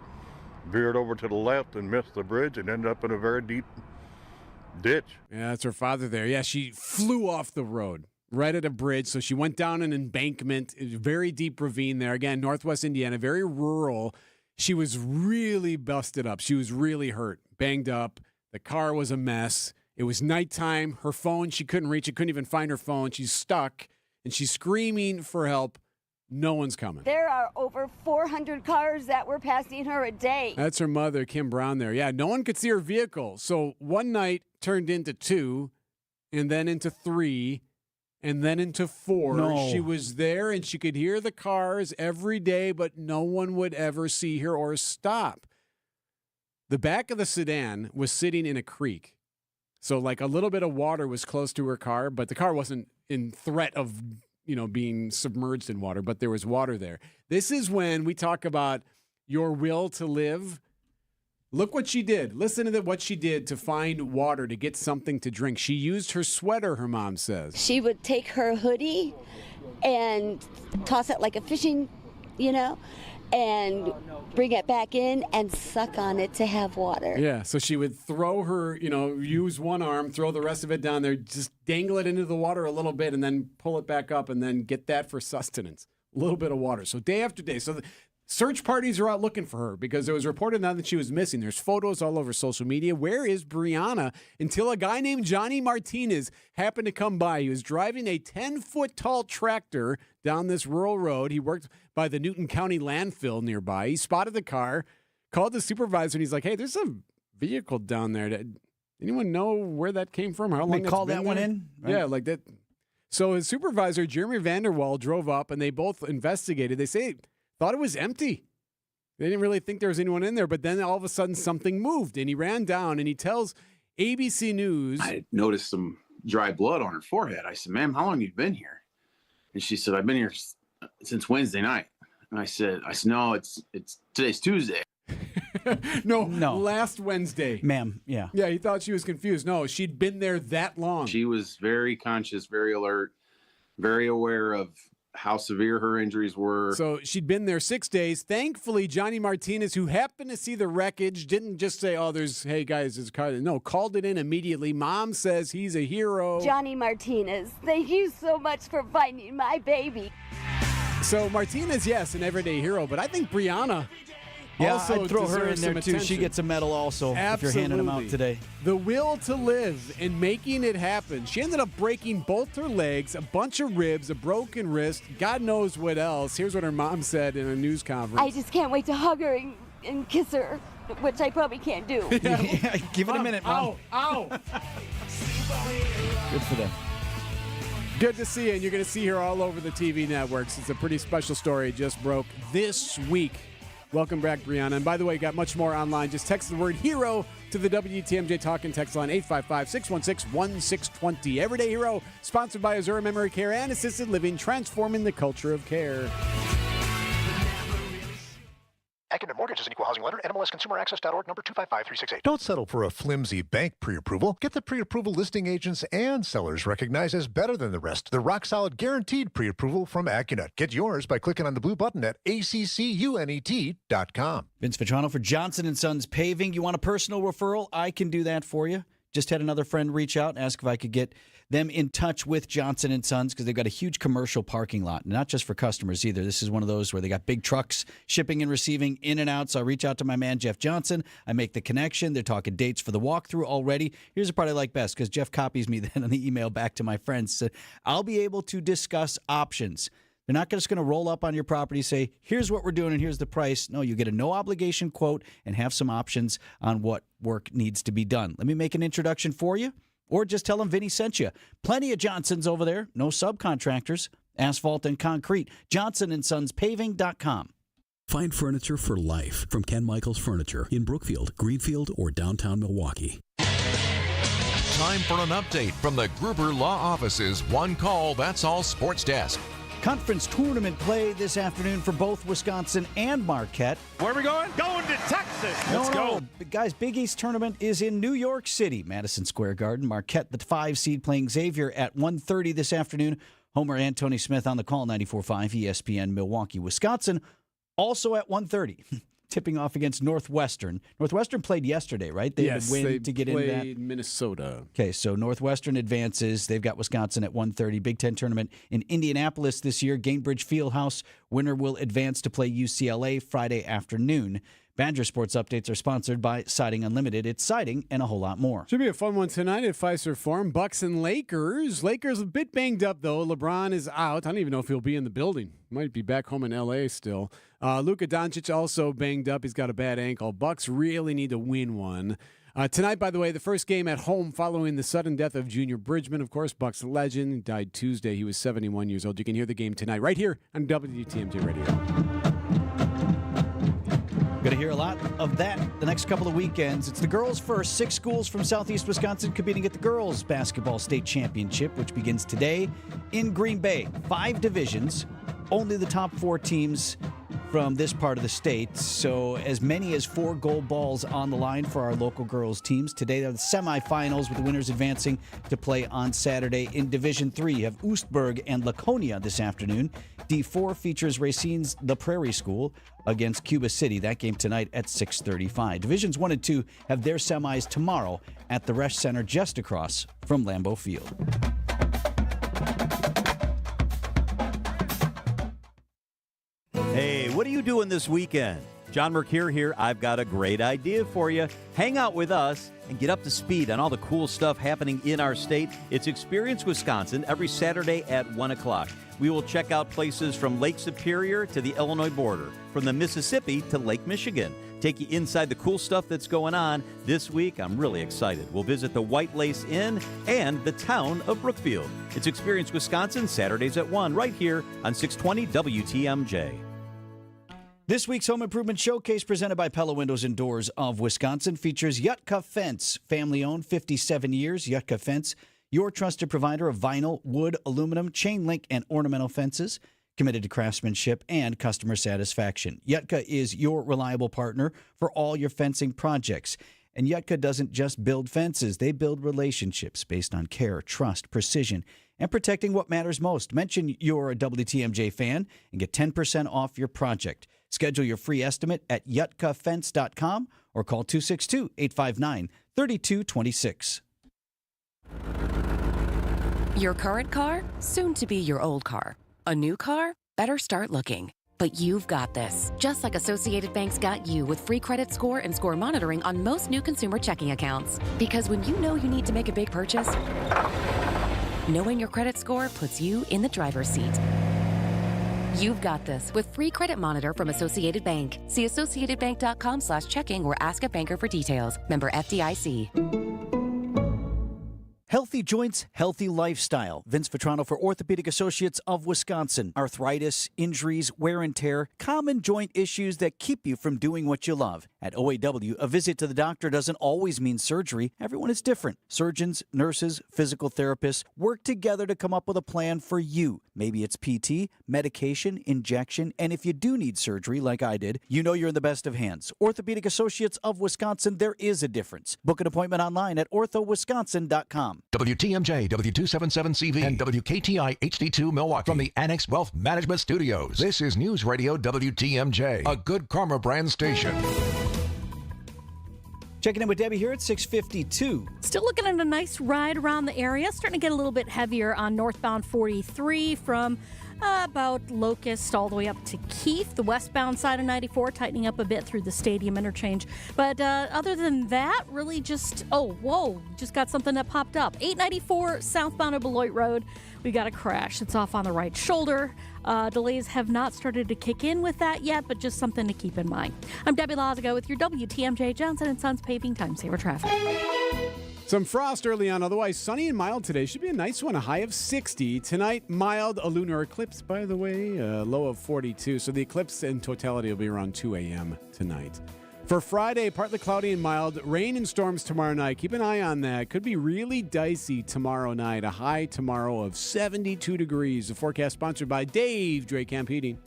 veered over to the left and missed the bridge and ended up in a very deep ditch. Yeah, that's her father there. Yeah, she flew off the road right at a bridge. So she went down an embankment, a very deep ravine there. Again, northwest Indiana, very rural. She was really busted up. She was really hurt, banged up. The car was a mess. It was nighttime. Her phone, she couldn't reach it, couldn't even find her phone. She's stuck, and she's screaming for help. No one's coming. There are over 400 cars that were passing her a day. That's her mother, Kim Brown, there. Yeah, no one could see her vehicle. So one night turned into 2, and then into 3, and then into 4. No. She was there, and she could hear the cars every day, but no one would ever see her or stop. The back of the sedan was sitting in a creek. So like a little bit of water was close to her car, but the car wasn't in threat of being submerged in water, but there was water there. This is when we talk about your will to live. Look what she did. Listen to what she did to find water, to get something to drink. She used her sweater, her mom says. She would take her hoodie and toss it like a fishing, and bring it back in and suck on it to have water. Yeah, so she would throw her, use one arm, throw the rest of it down there, just dangle it into the water a little bit and then pull it back up and then get that for sustenance. A little bit of water. So day after day. So the search parties are out looking for her because it was reported now that she was missing. There's photos all over social media. Where is Brianna? Until a guy named Johnny Martinez happened to come by. He was driving a 10-foot tall tractor down this rural road. He worked by the Newton County landfill nearby. He spotted the car, called the supervisor, and he's like, hey, there's a vehicle down there. Anyone know where that came from? How long They that's called been that one there? in? Right. Yeah, like that. So his supervisor, Jeremy Vanderwall, drove up, and they both investigated. They say thought it was empty. They didn't really think there was anyone in there, but then all of a sudden something moved, and he ran down, and he tells ABC News. I noticed some dry blood on her forehead. I said, ma'am, how long have you been here? And she said, I've been here since Wednesday night. And I said, no, it's today's Tuesday. No, last Wednesday. Ma'am, yeah. Yeah, he thought she was confused. No, she'd been there that long. She was very conscious, very alert, very aware of how severe her injuries were. So she'd been there 6 days. Thankfully, Johnny Martinez, who happened to see the wreckage, didn't just say, hey, guys, it's car. No, called it in immediately. Mom says he's a hero. Johnny Martinez, thank you so much for finding my baby. So Martinez, yes, an everyday hero, but I think Brianna also I'd throw her in deserves there some too. She attention. gets a medal also if you're handing them out today. The will to live and making it happen. She ended up breaking both her legs, a bunch of ribs, a broken wrist, God knows what else. Here's what her mom said in a news conference. I just can't wait to hug her and kiss her, which I probably can't do. Yeah, give it a minute, Mom. Ow. Good for them. Good to see you, and you're going to see her all over the TV networks. It's a pretty special story. It just broke this week. Welcome back, Brianna. And by the way, got much more online. Just text the word HERO to the WTMJ Talk and Text line 855-616-1620. Everyday Hero, sponsored by Azura Memory Care and Assisted Living, transforming the culture of care. Academic Mortgage is an equal housing lender. NMLSConsumerAccess.org, number 255368. Don't settle for a flimsy bank pre-approval. Get the pre-approval listing agents and sellers recognized as better than the rest. The rock-solid guaranteed pre-approval from AccuNet. Get yours by clicking on the blue button at accunet.com. Vince Vitrano for Johnson & Sons Paving. You want a personal referral? I can do that for you. Just had another friend reach out and ask if I could get them in touch with Johnson & Sons because they've got a huge commercial parking lot, not just for customers either. This is one of those where they got big trucks shipping and receiving in and out. So I reach out to my man, Jeff Johnson. I make the connection. They're talking dates for the walkthrough already. Here's the part I like best because Jeff copies me then on the email back to my friends. Said, I'll be able to discuss options. They're not just going to roll up on your property, say, here's what we're doing and here's the price. No, you get a no-obligation quote and have some options on what work needs to be done. Let me make an introduction for you. Or just tell them Vinny sent you. Plenty of Johnsons over there. No subcontractors. Asphalt and concrete. JohnsonandSonsPaving.com. Find furniture for life from Ken Michaels Furniture in Brookfield, Greenfield, or downtown Milwaukee. Time for an update from the Gruber Law Office's One Call, That's All Sports Desk. Conference tournament play this afternoon for both Wisconsin and Marquette. Where are we going? Going to Texas. Let's go. Guys, Big East tournament is in New York City, Madison Square Garden. Marquette, the 5 seed, playing Xavier at 1:30 this afternoon. Homer and Tony Smith on the call, 94.5 ESPN Milwaukee. Wisconsin also at 1:30. Tipping off against Northwestern. Northwestern played yesterday, right? They had a win to get in that. Played Minnesota. Okay, so Northwestern advances. They've got Wisconsin at 1:30. Big Ten tournament in Indianapolis this year. Gainbridge Fieldhouse. Winner will advance to play UCLA Friday afternoon. Badger Sports Updates are sponsored by Siding Unlimited. It's siding and a whole lot more. Should be a fun one tonight at Fiserv Forum. Bucks and Lakers. Lakers a bit banged up, though. LeBron is out. I don't even know if he'll be in the building. Might be back home in L.A. still. Luka Doncic also banged up. He's got a bad ankle. Bucks really need to win one. Tonight, by the way, the first game at home following the sudden death of Junior Bridgman, of course, Bucks legend. Died Tuesday. He was 71 years old. You can hear the game tonight right here on WTMJ Radio. Going to hear a lot of that the next couple of weekends. It's the girls first. 6 schools from southeast Wisconsin competing at the girls basketball state championship, which begins today in Green Bay. 5 divisions, only the top 4 teams from this part of the state. So as many as 4 gold balls on the line for our local girls teams. Today are the semifinals with the winners advancing to play on Saturday. In Division 3, you have Oostburg and Laconia this afternoon. D4 features Racine's The Prairie School against Cuba City. That game tonight at 6:35. Divisions 1 and 2 have their semis tomorrow at the Resch Center just across from Lambeau Field. Hey, what are you doing this weekend? John Mercure here. I've got a great idea for you. Hang out with us and get up to speed on all the cool stuff happening in our state. It's Experience Wisconsin every Saturday at 1 o'clock. We will check out places from Lake Superior to the Illinois border, from the Mississippi to Lake Michigan. Take you inside the cool stuff that's going on. This week, I'm really excited. We'll visit the White Lace Inn and the town of Brookfield. It's Experience Wisconsin, Saturdays at 1, right here on 620 WTMJ. This week's Home Improvement Showcase, presented by Pella Windows and Doors of Wisconsin, features Yutka Fence. Family-owned, 57 years. Yutka Fence, your trusted provider of vinyl, wood, aluminum, chain link, and ornamental fences. Committed to craftsmanship and customer satisfaction. Yutka is your reliable partner for all your fencing projects. And Yutka doesn't just build fences. They build relationships based on care, trust, precision, and protecting what matters most. Mention you're a WTMJ fan and get 10% off your project. Schedule your free estimate at yutkafence.com or call 262-859-3226. Your current car, soon to be your old car. A new car? Better start looking. But you've got this. Just like Associated Bank's got you with free credit score and score monitoring on most new consumer checking accounts. Because when you know you need to make a big purchase, knowing your credit score puts you in the driver's seat. You've got this with free credit monitor from Associated Bank. See associatedbank.com/checking or ask a banker for details. Member FDIC. Healthy joints, healthy lifestyle. Vince Vitrano for Orthopedic Associates of Wisconsin. Arthritis, injuries, wear and tear, common joint issues that keep you from doing what you love. At OAW, a visit to the doctor doesn't always mean surgery. Everyone is different. Surgeons, nurses, physical therapists work together to come up with a plan for you. Maybe it's PT, medication, injection, and if you do need surgery like I did, you know you're in the best of hands. Orthopedic Associates of Wisconsin, there is a difference. Book an appointment online at orthowisconsin.com. WTMJ, W277CV, and WKTI HD2 Milwaukee from the Annex Wealth Management Studios. This is News Radio WTMJ, a Good Karma brand station. Checking in with Debbie here at 6:52. Still looking at a nice ride around the area. Starting to get a little bit heavier on northbound 43 from about Locust all the way up to Keefe. The westbound side of 94 tightening up a bit through the stadium interchange. But other than that, really just, just got something that popped up. 894 southbound of Beloit Road. We got a crash. It's off on the right shoulder. Delays have not started to kick in with that yet, but just something to keep in mind. I'm Debbie Lazago with your WTMJ Johnson & Sons Paving Time Saver Traffic. Some frost early on, otherwise sunny and mild today. Should be a nice one, a high of 60. Tonight, mild, a lunar eclipse, by the way, a low of 42. So the eclipse in totality will be around 2 a.m. tonight. For Friday, partly cloudy and mild, rain and storms tomorrow night. Keep an eye on that. Could be really dicey tomorrow night. A high tomorrow of 72 degrees. The forecast sponsored by Dave Drake Camp Heating.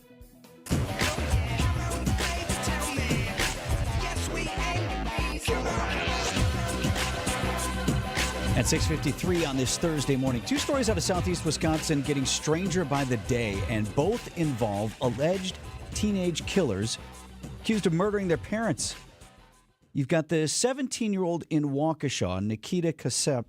At 6:53 on this Thursday morning, two stories out of southeast Wisconsin getting stranger by the day, and both involve alleged teenage killers accused of murdering their parents. You've got the 17-year-old in Waukesha, Nikita Kasep,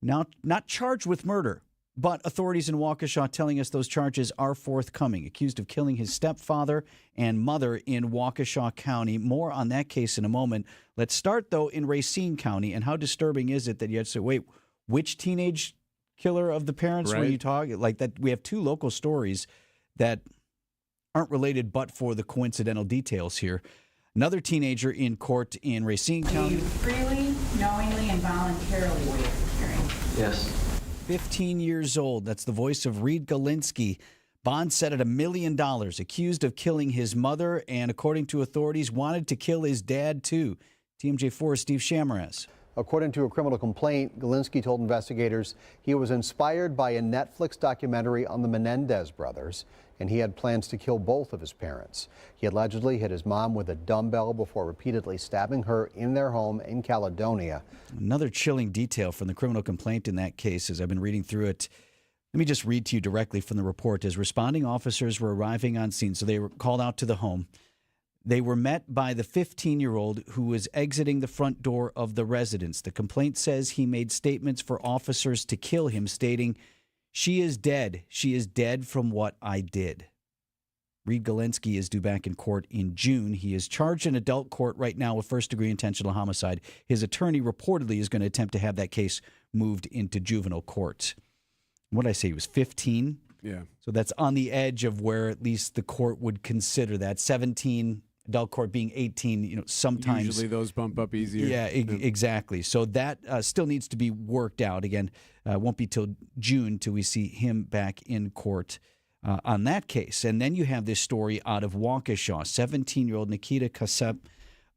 now not charged with murder, but authorities in Waukesha telling us those charges are forthcoming, accused of killing his stepfather and mother in Waukesha County. More on that case in a moment. Let's start, though, in Racine County. And how disturbing is it that you had to say, wait, which teenage killer of the parents were you talking? Like that, we have two local stories that aren't related but for the coincidental details here. Another teenager in court in Racine County. You freely, knowingly, and voluntarily waive hearing. Yes. 15 years old. That's the voice of Reed Galinsky. Bond set at $1 million, accused of killing his mother, and according to authorities, wanted to kill his dad, too. TMJ4's Steve Shamaraz. According to a criminal complaint, Galinsky told investigators he was inspired by a Netflix documentary on the Menendez brothers, and he had plans to kill both of his parents. He allegedly hit his mom with a dumbbell before repeatedly stabbing her in their home in Caledonia. Another chilling detail from the criminal complaint in that case, as I've been reading through it. Let me just read to you directly from the report. As responding officers were arriving on scene, so they were called out to the home. They were met by the 15-year-old who was exiting the front door of the residence. The complaint says he made statements for officers to kill him, stating, "She is dead. She is dead from what I did." Reed Galinsky is due back in court in June. He is charged in adult court right now with first-degree intentional homicide. His attorney reportedly is going to attempt to have that case moved into juvenile court. What did I say? He was 15? Yeah. So that's on the edge of where at least the court would consider that. 17, adult court being 18, sometimes. Usually those bump up easier. Yeah, exactly. So that still needs to be worked out. Again, won't be till June till we see him back in court on that case. And then you have this story out of Waukesha. 17-year-old Nikita Kasep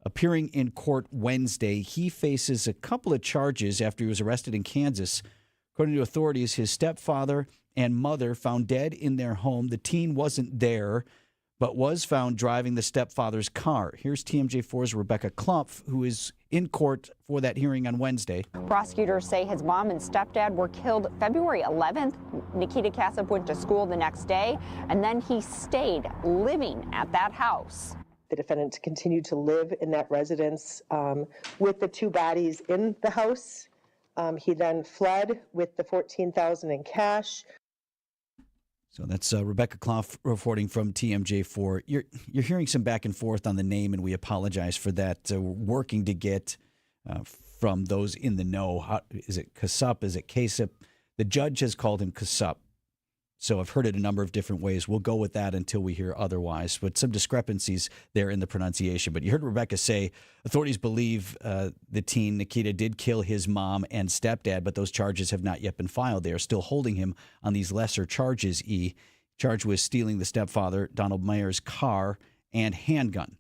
appearing in court Wednesday. He faces a couple of charges after he was arrested in Kansas. According to authorities, his stepfather and mother found dead in their home. The teen wasn't there, but was found driving the stepfather's car. Here's TMJ4's Rebecca Klumpf, who is in court for that hearing on Wednesday. Prosecutors say his mom and stepdad were killed February 11th. Nikita Kasep went to school the next day, and then he stayed living at that house. The defendant continued to live in that residence with the two bodies in the house. He then fled with the $14,000 in cash. So that's Rebecca Kloff reporting from TMJ4. You're hearing some back and forth on the name, and we apologize for that. We're working to get from those in the know. Is it Kasep? Is it Kasep? The judge has called him Kasep. So I've heard it a number of different ways. We'll go with that until we hear otherwise. But some discrepancies there in the pronunciation. But you heard Rebecca say authorities believe the teen, Nikita, did kill his mom and stepdad, but those charges have not yet been filed. They are still holding him on these lesser charges, charged with stealing the stepfather, Donald Mayer's car and handgun.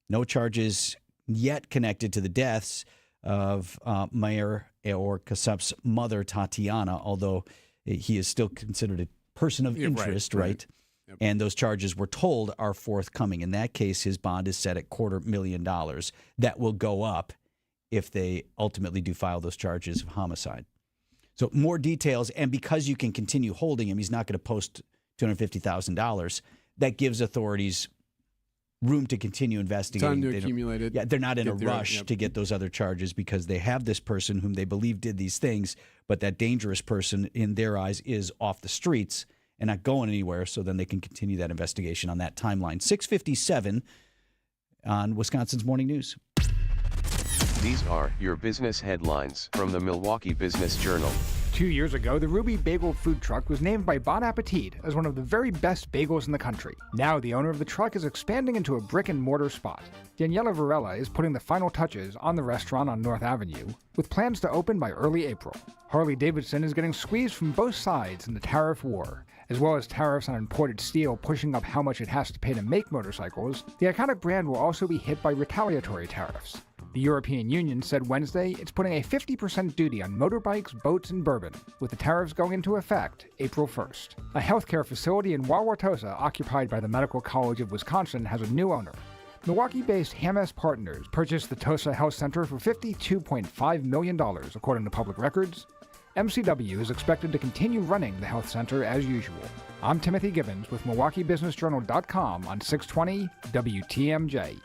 No charges yet connected to the deaths of Mayer or Kasep's mother, Tatiana, although he is still considered a person of interest, right? Yep. And those charges, we're told, are forthcoming. In that case, his bond is set at $250,000. That will go up if they ultimately do file those charges of homicide. So more details, and because you can continue holding him, he's not going to post $250,000. That gives authorities room to continue investigating. Time to accumulate it. Yeah, they're not in a rush to get those other charges because they have this person whom they believe did these things, but that dangerous person in their eyes is off the streets and not going anywhere, so then they can continue that investigation on that timeline. 6:57 on Wisconsin's Morning News. These are your business headlines from the Milwaukee Business Journal. 2 years ago, the Ruby Bagel food truck was named by Bon Appetit as one of the very best bagels in the country. Now the owner of the truck is expanding into a brick-and-mortar spot. Daniela Varela is putting the final touches on the restaurant on North Avenue, with plans to open by early April. Harley-Davidson is getting squeezed from both sides in the tariff war. As well as tariffs on imported steel pushing up how much it has to pay to make motorcycles, the iconic brand will also be hit by retaliatory tariffs. The European Union said Wednesday it's putting a 50% duty on motorbikes, boats, and bourbon, with the tariffs going into effect April 1st. A healthcare facility in Wauwatosa, occupied by the Medical College of Wisconsin, has a new owner. Milwaukee-based Hamas Partners purchased the Tosa Health Center for $52.5 million, according to public records. MCW is expected to continue running the health center as usual. I'm Timothy Gibbons with MilwaukeeBusinessJournal.com on 620 WTMJ.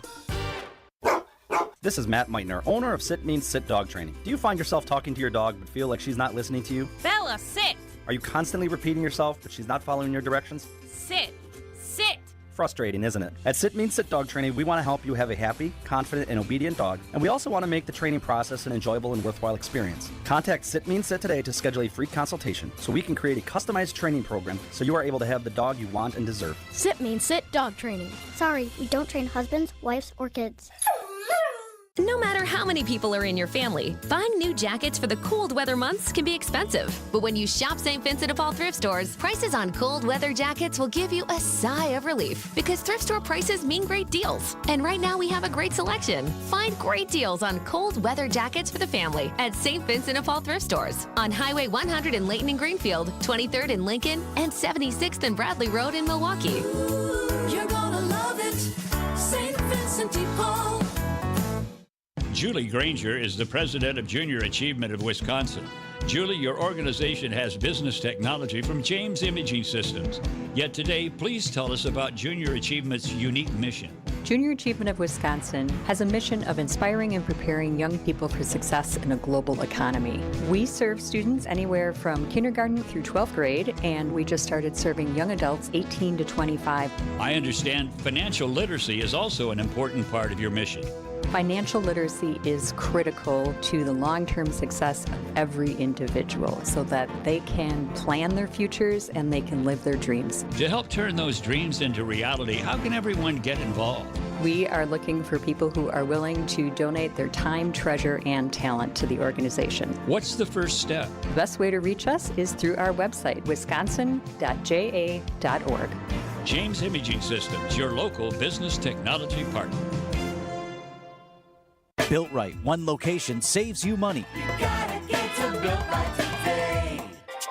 This is Matt Meitner, owner of Sit Means Sit Dog Training. Do you find yourself talking to your dog but feel like she's not listening to you? Bella, sit! Are you constantly repeating yourself but she's not following your directions? Sit! Sit! Frustrating, isn't it? At Sit Means Sit Dog Training, we want to help you have a happy, confident, and obedient dog, and we also want to make the training process an enjoyable and worthwhile experience. Contact Sit Means Sit today to schedule a free consultation so we can create a customized training program so you are able to have the dog you want and deserve. Sit Means Sit Dog Training. Sorry, we don't train husbands, wives, or kids. No matter how many people are in your family, buying new jackets for the cold weather months can be expensive. But when you shop St. Vincent de Paul thrift stores, prices on cold weather jackets will give you a sigh of relief because thrift store prices mean great deals. And right now we have a great selection. Find great deals on cold weather jackets for the family at St. Vincent de Paul thrift stores on Highway 100 in Layton and Greenfield, 23rd in Lincoln, and 76th and Bradley Road in Milwaukee. You're gonna love it, St. Vincent de Paul. Julie Granger is the president of Junior Achievement of Wisconsin. Julie, your organization has business technology from James Imaging Systems. Yet today, please tell us about Junior Achievement's unique mission. Junior Achievement of Wisconsin has a mission of inspiring and preparing young people for success in a global economy. We serve students anywhere from kindergarten through 12th grade, and we just started serving young adults 18 to 25. I understand financial literacy is also an important part of your mission. Financial literacy is critical to the long-term success of every individual so that they can plan their futures and they can live their dreams. To help turn those dreams into reality, how can everyone get involved? We are looking for people who are willing to donate their time, treasure, and talent to the organization. What's the first step? The best way to reach us is through our website, wisconsin.ja.org. James Imaging Systems, your local business technology partner. Built Right. One location saves you money.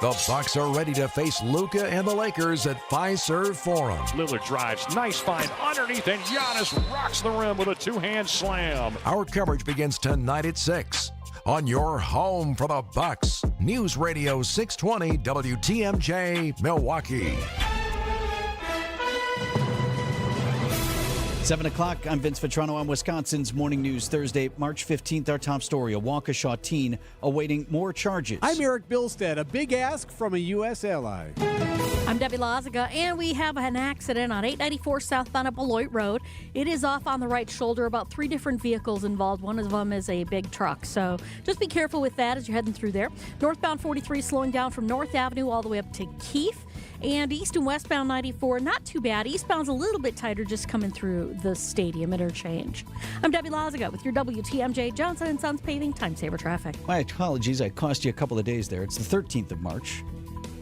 The Bucks are ready to face Luka and the Lakers at Fiserv Forum. Lillard drives, nice find underneath, and Giannis rocks the rim with a two-hand slam. Our coverage begins tonight at 6 on your home for the Bucks. News Radio 620 WTMJ Milwaukee. 7 o'clock, I'm Vince Vitrano on Wisconsin's Morning News Thursday, March 15th. Our top story, a Waukesha teen awaiting more charges. I'm Erik Bilstad, a big ask from a U.S. ally. I'm Debbie Lazaga, and we have an accident on 894 southbound at Beloit Road. It is off on the right shoulder, about 3 different vehicles involved. One of them is a big truck, so just be careful with that as you're heading through there. Northbound 43 slowing down from North Avenue all the way up to Keefe. And east and westbound 94, not too bad. Eastbound's a little bit tighter just coming through the stadium interchange. I'm Debbie Lazaga with your WTMJ Johnson & Sons Paving Time Saver Traffic. My apologies, I cost you a couple of days there. It's the 13th of March.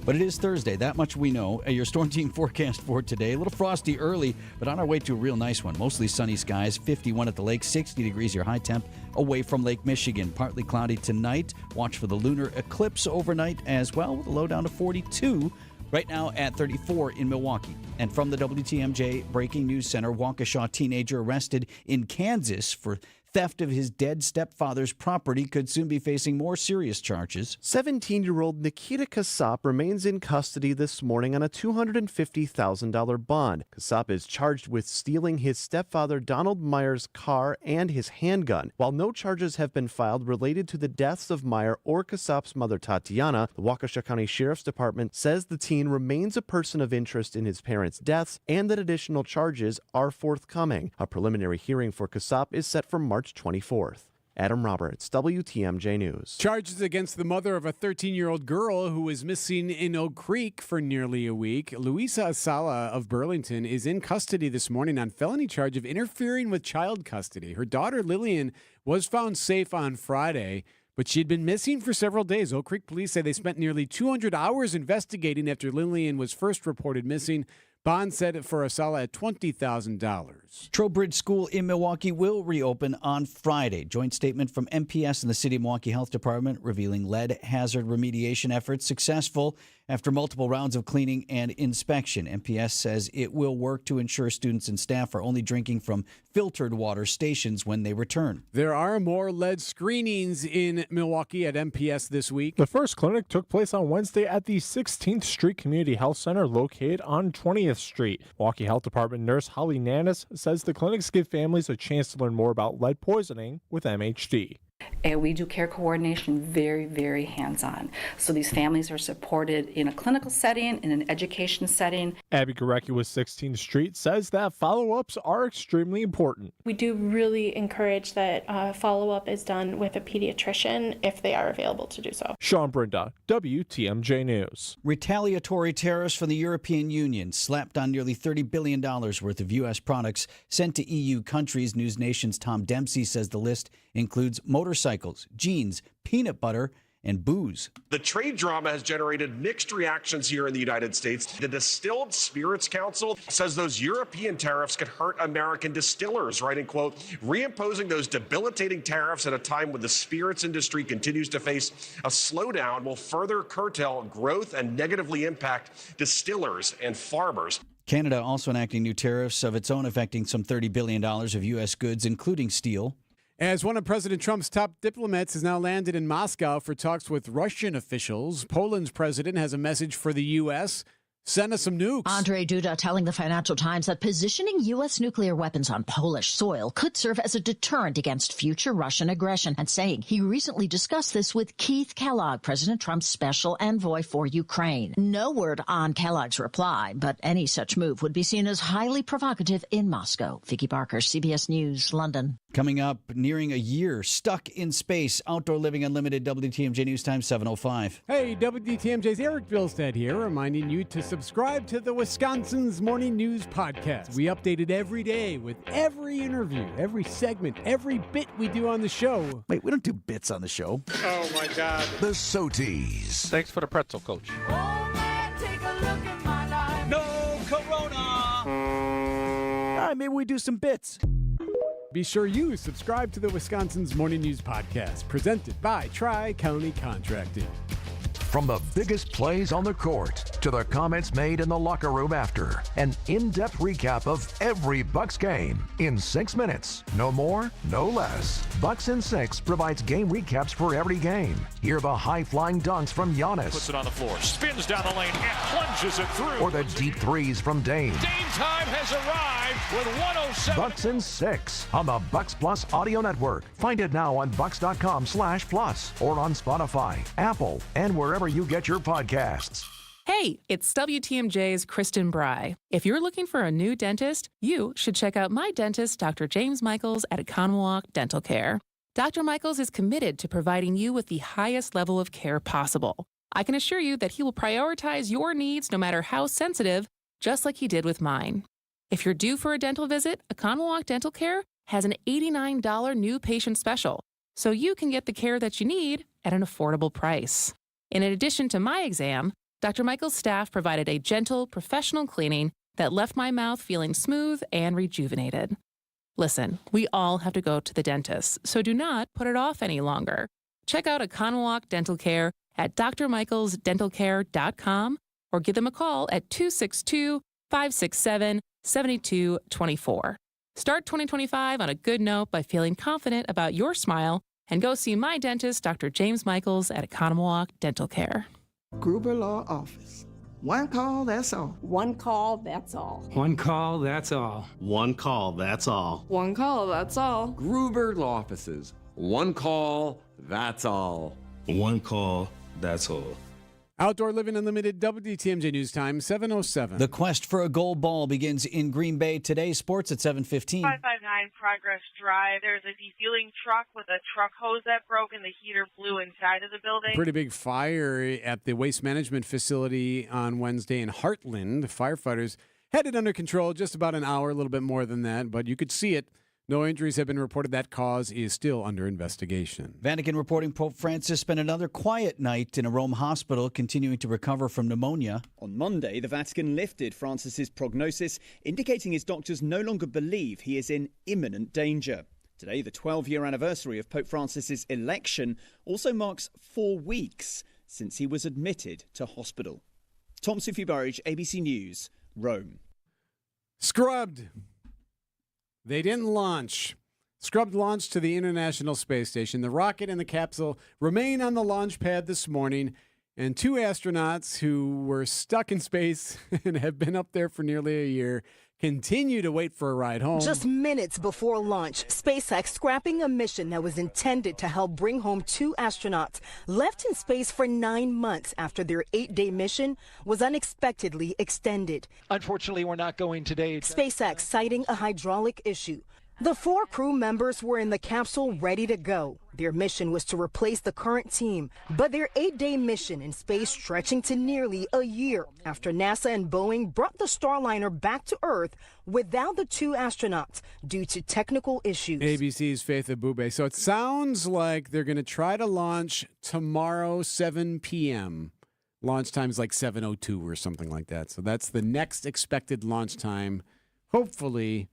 But it is Thursday, that much we know. Your storm team forecast for today. A little frosty early, but on our way to a real nice one. Mostly sunny skies, 51 at the lake, 60 degrees your high temp away from Lake Michigan. Partly cloudy tonight. Watch for the lunar eclipse overnight as well, with a low down to 42. Right now at 34 in Milwaukee. And from the WTMJ Breaking News Center, Waukesha teenager arrested in Kansas for theft of his dead stepfather's property could soon be facing more serious charges. 17-year-old Nikita Kasap remains in custody this morning on a $250,000 bond. Kasap is charged with stealing his stepfather Donald Meyer's car and his handgun. While no charges have been filed related to the deaths of Meyer or Kasap's mother Tatiana, the Waukesha County Sheriff's Department says the teen remains a person of interest in his parents' deaths and that additional charges are forthcoming. A preliminary hearing for Kasap is set for March 24th. Adam Roberts, WTMJ News. Charges against the mother of a 13-year-old girl who was missing in Oak Creek for nearly a week. Luisa Asala of Burlington is in custody this morning on felony charge of interfering with child custody. Her daughter Lillian was found safe on Friday, but she had been missing for several days. Oak Creek police say they spent nearly 200 hours investigating after Lillian was first reported missing. Bond set it for Asala at $20,000. Trowbridge School in Milwaukee will reopen on Friday. Joint statement from MPS and the City of Milwaukee Health Department revealing lead hazard remediation efforts successful after multiple rounds of cleaning and inspection. MPS says it will work to ensure students and staff are only drinking from filtered water stations when they return. There are more lead screenings in Milwaukee at MPS this week. The first clinic took place on Wednesday at the 16th Street Community Health Center located on 20th Street. Milwaukee Health Department nurse Holly Nanis says the clinics give families a chance to learn more about lead poisoning with MHD. And we do care coordination very, very hands-on. So these families are supported in a clinical setting, in an education setting. Abby Gorecki with 16th Street says that follow-ups are extremely important. We do really encourage that follow-up is done with a pediatrician if they are available to do so. Sean Brinda, WTMJ News. Retaliatory tariffs from the European Union slapped on nearly $30 billion worth of U.S. products sent to EU countries. News Nation's Tom Dempsey says the list includes motorcycles, jeans, peanut butter, and booze. The trade drama has generated mixed reactions here in the United States. The Distilled Spirits Council says those European tariffs could hurt American distillers, writing, quote, reimposing those debilitating tariffs at a time when the spirits industry continues to face a slowdown will further curtail growth and negatively impact distillers and farmers. Canada also enacting new tariffs of its own affecting some $30 billion of U.S. goods, including steel. As one of President Trump's top diplomats has now landed in Moscow for talks with Russian officials, Poland's president has a message for the U.S. Send us some nukes. Andrzej Duda telling the Financial Times that positioning U.S. nuclear weapons on Polish soil could serve as a deterrent against future Russian aggression, and saying he recently discussed this with Keith Kellogg, President Trump's special envoy for Ukraine. No word on Kellogg's reply, but any such move would be seen as highly provocative in Moscow. Vicky Barker, CBS News, London. Coming up, nearing a year, stuck in space. Outdoor Living Unlimited, WTMJ News Time 7:05. Hey, WTMJ's Erik Bilstad here, reminding you to subscribe to the Wisconsin's Morning News Podcast. We update it every day with every interview, every segment, every bit we do on the show. Wait, we don't do bits on the show. Oh, my God. The Soties. Thanks for the pretzel, Coach. No Corona! All right, maybe we do some bits. Be sure you subscribe to the Wisconsin's Morning News Podcast, presented by Tri-County Contracting. From the biggest plays on the court to the comments made in the locker room after, an in-depth recap of every Bucks game in 6 minutes. No more, no less. Bucks in 6 provides game recaps for every game. Hear the high-flying dunks from Giannis. Puts it on the floor, spins down the lane, and plunges it through. Or the deep threes from Dame. Dame time has arrived with 107. Bucks in 6 on the Bucks Plus Audio Network. Find it now on bucks.com/plus or on Spotify, Apple, and wherever you get your podcasts. Hey, it's WTMJ's Kristen Bry. If you're looking for a new dentist, you should check out my dentist, Dr. James Michaels at Economwalk Dental Care. Dr. Michaels is committed to providing you with the highest level of care possible. I can assure you that he will prioritize your needs no matter how sensitive, just like he did with mine. If you're due for a dental visit, Economwalk Dental Care has an $89 new patient special, so you can get the care that you need at an affordable price. In addition to my exam, Dr. Michael's staff provided a gentle, professional cleaning that left my mouth feeling smooth and rejuvenated. Listen, we all have to go to the dentist, so do not put it off any longer. Check out Economwalk Dental Care at drmichaelsdentalcare.com or give them a call at 262-567-7224. Start 2025 on a good note by feeling confident about your smile and go see my dentist, Dr. James Michaels at Economwalk Dental Care. Gruber Law Office. One call, that's all. One call, that's all. One call, that's all. One call, that's all. One call, that's all. Gruber Law Offices. One call, that's all. One call, that's all. Outdoor Living Unlimited WTMJ News Time, 7:07. The quest for a gold ball begins in Green Bay today. Sports at 7:15. 559 Progress Drive. There's a defueling truck with a truck hose that broke and the heater blew inside of the building. Pretty big fire at the waste management facility on Wednesday in Heartland. Firefighters had it under control just about an hour, a little bit more than that, but you could see it. No injuries have been reported. That cause is still under investigation. Vatican reporting Pope Francis spent another quiet night in a Rome hospital, continuing to recover from pneumonia. On Monday, the Vatican lifted Francis's prognosis, indicating his doctors no longer believe he is in imminent danger. Today, the 12-year anniversary of Pope Francis's election also marks 4 weeks since he was admitted to hospital. Tom Sufi Burridge, ABC News, Rome. Scrubbed. They didn't launch. Scrubbed launched to the International Space Station. The rocket and the capsule remain on the launch pad this morning, and 2 astronauts who were stuck in space and have been up there for nearly a year continue to wait for a ride home. Just minutes before launch, SpaceX scrapping a mission that was intended to help bring home 2 astronauts left in space for 9 months after their 8-day mission was unexpectedly extended. Unfortunately, we're not going today. SpaceX citing a hydraulic issue. The 4 crew members were in the capsule ready to go. Their mission was to replace the current team, but their 8-day mission in space stretching to nearly a year after NASA and Boeing brought the Starliner back to Earth without the 2 astronauts due to technical issues. ABC's Faith Abube. So it sounds like they're going to try to launch tomorrow, 7 p.m. Launch time is like 7:02 or something like that. So that's the next expected launch time. Hopefully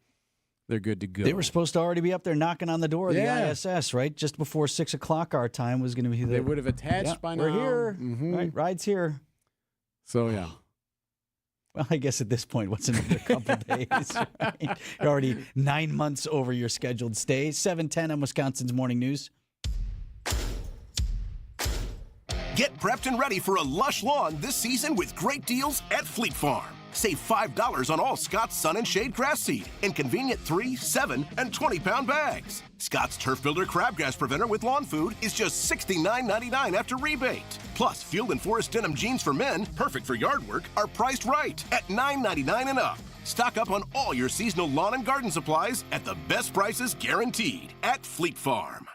they're good to go. They were supposed to already be up there knocking on the door of Yeah. the ISS, right? Just before 6 o'clock our time was going to be there. They would have attached by now. We're here. Mhm. Right, ride's here. So, yeah. Well, I guess at this point, what's another couple days? Right? You're already 9 months over your scheduled stay. 7:10 on Wisconsin's Morning News. Get prepped and ready for a lush lawn this season with great deals at Fleet Farm. Save $5 on all Scott's Sun and Shade grass seed in convenient 3, 7, and 20-pound bags. Scott's Turf Builder Crabgrass Preventer with lawn food is just $69.99 after rebate. Plus, Field and Forest denim jeans for men, perfect for yard work, are priced right at $9.99 and up. Stock up on all your seasonal lawn and garden supplies at the best prices guaranteed at Fleet Farm.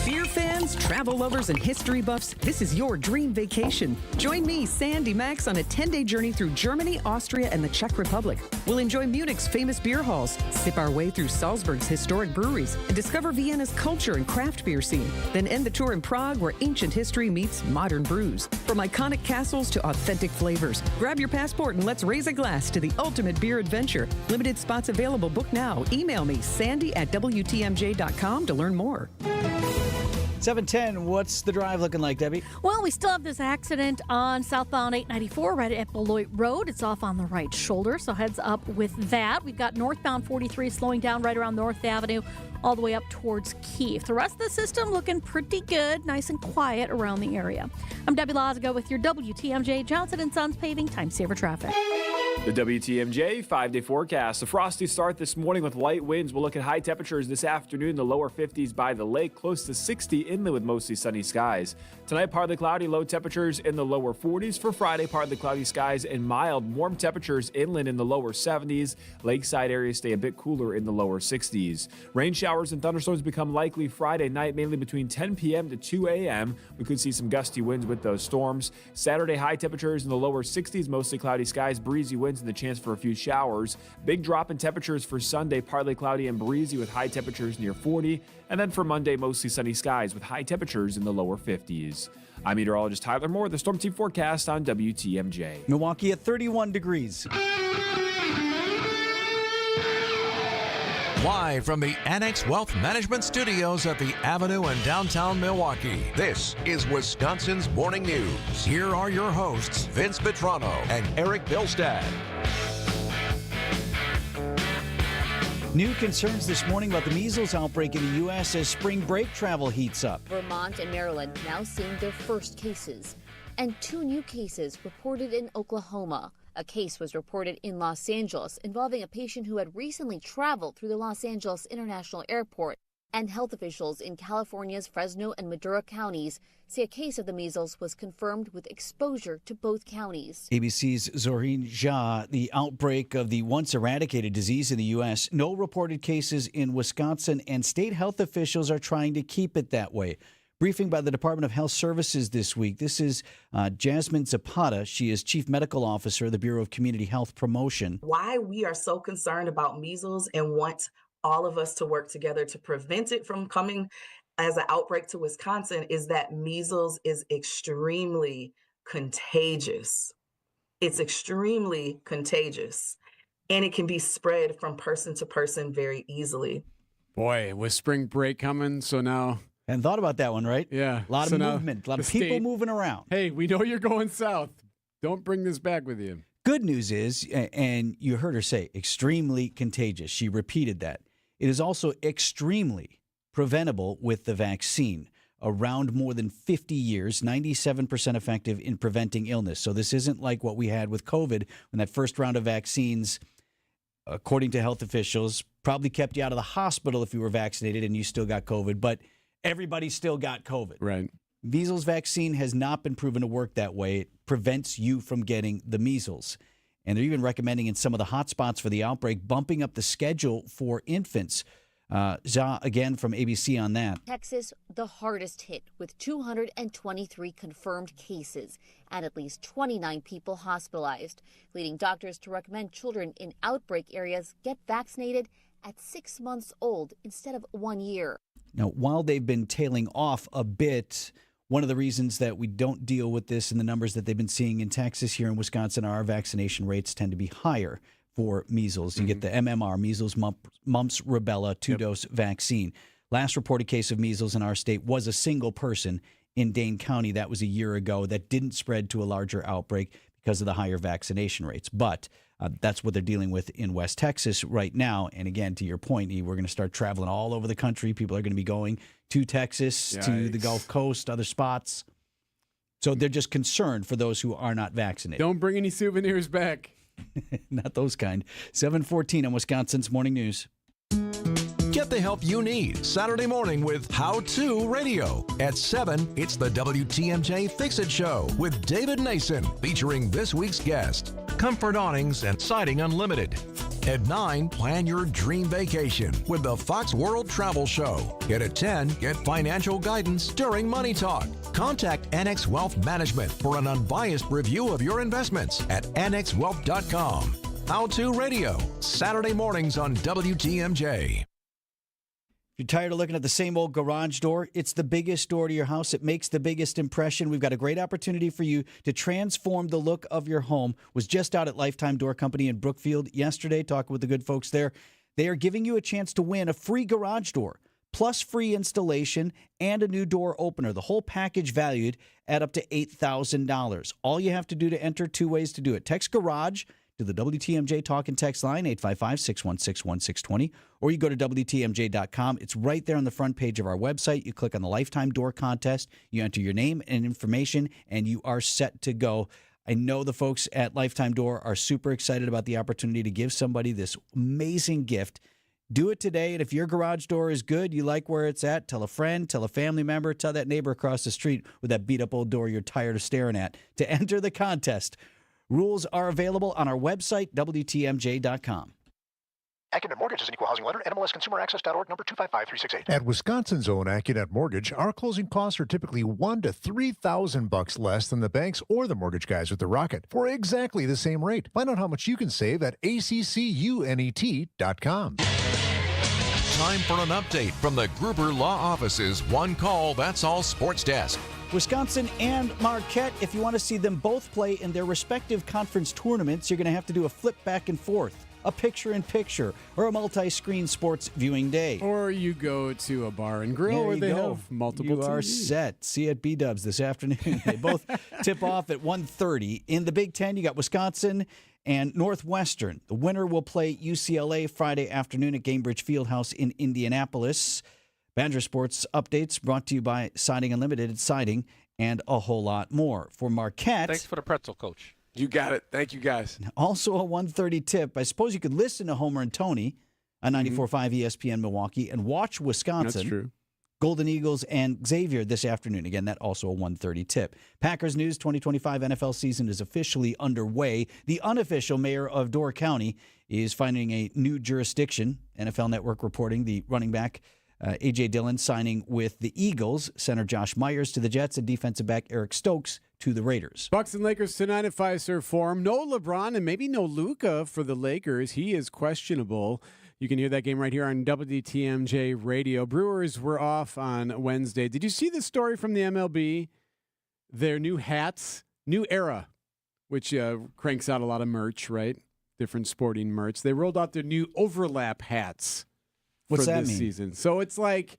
Beer fans, travel lovers, and history buffs, this is your dream vacation. Join me, Sandy Max, on a 10-day journey through Germany, Austria, and the Czech Republic. We'll enjoy Munich's famous beer halls, sip our way through Salzburg's historic breweries, and discover Vienna's culture and craft beer scene. Then end the tour in Prague, where ancient history meets modern brews. From iconic castles to authentic flavors, grab your passport and let's raise a glass to the ultimate beer adventure. Limited spots available. Book now. Email me, sandy@wtmj.com to learn more. 7:10, what's the drive looking like, Debbie? Well, we still have this accident on southbound 894 right at Beloit Road. It's off on the right shoulder, so heads up with that. We've got northbound 43 slowing down right around North Avenue all the way up towards Keefe. The rest of the system looking pretty good, nice and quiet around the area. I'm Debbie Lazago with your WTMJ Johnson & Sons Paving Time Saver Traffic. The WTMJ 5-day forecast. A frosty start this morning with light winds. We'll look at high temperatures this afternoon, the lower 50s by the lake, close to 60 inland with mostly sunny skies. Tonight, partly cloudy, low temperatures in the lower 40s. For Friday, partly cloudy skies and mild, warm temperatures inland in the lower 70s. Lakeside areas stay a bit cooler in the lower 60s. Rain showers and thunderstorms become likely Friday night, mainly between 10 p.m. to 2 a.m. We could see some gusty winds with those storms. Saturday, high temperatures in the lower 60s, mostly cloudy skies, breezy winds, and the chance for a few showers. Big drop in temperatures for Sunday, partly cloudy and breezy with high temperatures near 40. And then for Monday, mostly sunny skies with high temperatures in the lower 50s. I'm meteorologist Tyler Moore, the Storm Team forecast on WTMJ. Milwaukee at 31 degrees. Live from the Annex Wealth Management Studios at the Avenue in downtown Milwaukee, this is Wisconsin's Morning News. Here are your hosts, Vince Vitrano and Erik Bilstad. New concerns this morning about the measles outbreak in the U.S. as spring break travel heats up. Vermont and Maryland now seeing their first cases, and 2 new cases reported in Oklahoma. A case was reported in Los Angeles involving a patient who had recently traveled through the Los Angeles International Airport. And health officials in California's Fresno and Madera counties say a case of the measles was confirmed with exposure to both counties. ABC's Zohreen Jha, the outbreak of the once eradicated disease in the U.S., no reported cases in Wisconsin, and state health officials are trying to keep it that way. Briefing by the Department of Health Services this week. This is Jasmine Zapata. She is Chief Medical Officer of the Bureau of Community Health Promotion. Why we are so concerned about measles and want all of us to work together to prevent it from coming as an outbreak to Wisconsin is that measles is extremely contagious. It's extremely contagious, and it can be spread from person to person very easily. Boy, with spring break coming, so now... And thought about that one, right? Yeah. A lot of movement, a lot of people moving around. Hey, we know you're going south. Don't bring this back with you. Good news is, and you heard her say, extremely contagious. She repeated that. It is also extremely preventable with the vaccine. Around more than 50 years, 97% effective in preventing illness. So this isn't like what we had with COVID when that first round of vaccines, according to health officials, probably kept you out of the hospital if you were vaccinated and you still got COVID, but everybody still got COVID. Right. Measles vaccine has not been proven to work that way. It prevents you from getting the measles. And they're even recommending in some of the hot spots for the outbreak, bumping up the schedule for infants. Zha, again, from ABC on that. Texas, the hardest hit with 223 confirmed cases and at least 29 people hospitalized, leading doctors to recommend children in outbreak areas get vaccinated at 6 months old instead of 1 year. Now, while they've been tailing off a bit, one of the reasons that we don't deal with this in the numbers that they've been seeing in Texas, here in Wisconsin, our vaccination rates tend to be higher for measles. You get the MMR, measles, mumps, rubella, two-dose vaccine. Last reported case of measles in our state was a single person in Dane County. That was a year ago. That didn't spread to a larger outbreak because of the higher vaccination rates. But that's what they're dealing with in West Texas right now. And again, to your point, we're going to start traveling all over the country. People are going to be going to Texas, to the Gulf Coast, other spots. So they're just concerned for those who are not vaccinated. Don't bring any souvenirs back. Not those kind. 7:14 on Wisconsin's Morning News. Get the help you need Saturday morning with How To Radio. At 7, it's the WTMJ Fix-It Show with David Nason, featuring this week's guest, Comfort Awnings and Siding Unlimited. At 9, plan your dream vacation with the Fox World Travel Show. And at 10, get financial guidance during Money Talk. Contact Annex Wealth Management for an unbiased review of your investments at annexwealth.com. How To Radio, Saturday mornings on WTMJ. If you're tired of looking at the same old garage door, it's the biggest door to your house. It makes the biggest impression. We've got a great opportunity for you to transform the look of your home. Was just out at Lifetime Door Company in Brookfield yesterday, talking with the good folks there. They are giving you a chance to win a free garage door, plus free installation and a new door opener. The whole package valued at up to $8,000. All you have to do to enter, 2 ways to do it. Text GARAGE to the WTMJ Talk and Text line, 855-616-1620, or you go to WTMJ.com. It's right there on the front page of our website. You click on the Lifetime Door Contest, you enter your name and information, and you are set to go. I know the folks at Lifetime Door are super excited about the opportunity to give somebody this amazing gift. Do it today, and if your garage door is good, you like where it's at, tell a friend, tell a family member, tell that neighbor across the street with that beat-up old door you're tired of staring at to enter the contest. Rules are available on our website, WTMJ.com. AccuNet Mortgage is an equal housing lender. NMLSConsumerAccess.org, number 255368. At Wisconsin's own AccuNet Mortgage, our closing costs are typically $1,000 to $3,000 less than the banks or the mortgage guys with the Rocket for exactly the same rate. Find out how much you can save at ACCUNET.com. Time for an update from the Gruber Law Office's One Call, That's All Sports Desk. Wisconsin and Marquette, if you want to see them both play in their respective conference tournaments, you're going to have to do a flip back and forth, a picture-in-picture, or a multi-screen sports viewing day. Or you go to a bar and grill where they have multiple You are TVs. set. See you at B-Dubs this afternoon. They both tip off at 1:30. In the Big Ten, you got Wisconsin and Northwestern. The winner will play UCLA Friday afternoon at Gainbridge Fieldhouse in Indianapolis. Badger Sports updates brought to you by Siding Unlimited. It's siding and a whole lot more. For Marquette. Thanks for the pretzel, Coach. You got it. Thank you, guys. Also a 1:30 tip. I suppose you could listen to Homer and Tony on 94.5 ESPN Milwaukee, and watch Wisconsin. That's true. Golden Eagles and Xavier this afternoon. Again, that also a 1:30 tip. Packers news, 2025 NFL season is officially underway. The unofficial mayor of Door County is finding a new jurisdiction. NFL Network reporting the running back A.J. Dillon signing with the Eagles, center Josh Myers to the Jets, and defensive back Eric Stokes to the Raiders. Bucks and Lakers tonight at Fiserv Forum. No LeBron and maybe no Luka for the Lakers. He is questionable. You can hear that game right here on WTMJ Radio. Brewers were off on Wednesday. Did you see the story from the MLB? Their new hats, new era, which cranks out a lot of merch, right? Different sporting merch. They rolled out their new overlap hats What's for that this mean? season. So it's like,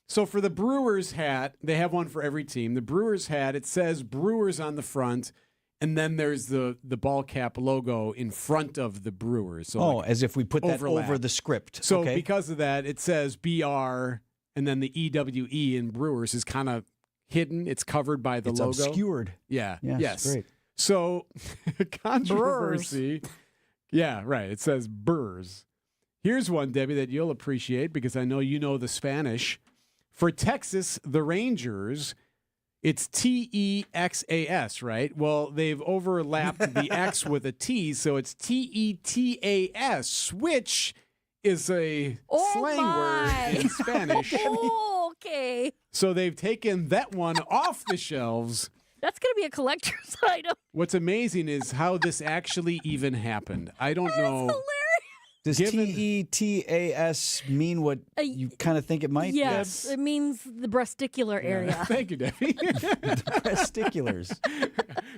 so for the Brewers hat, they have one for every team. The Brewers hat, it says Brewers on the front, and then there's the ball cap logo in front of the Brewers. So as if we put that overlap. over the script. So okay. because of that, it says BR, and then the EWE in Brewers is kind of hidden. It's covered by the it's logo. obscured. Yeah. Yes. Great. So controversy. Yeah, right. It says Brewers. Here's one, Debbie, that you'll appreciate because I know you know the Spanish. For Texas, the Rangers, it's TEXAS, right? Well, they've overlapped the X with a T, so it's TETAS, which is a slang word in Spanish. Okay. So they've taken that one off the shelves. That's going to be a collector's item. What's amazing is how this actually even happened. I don't know. Hilarious. Does TETAS mean what you kind of think it might? Yes, it means the breasticular area. Thank you, Debbie. Testiculars.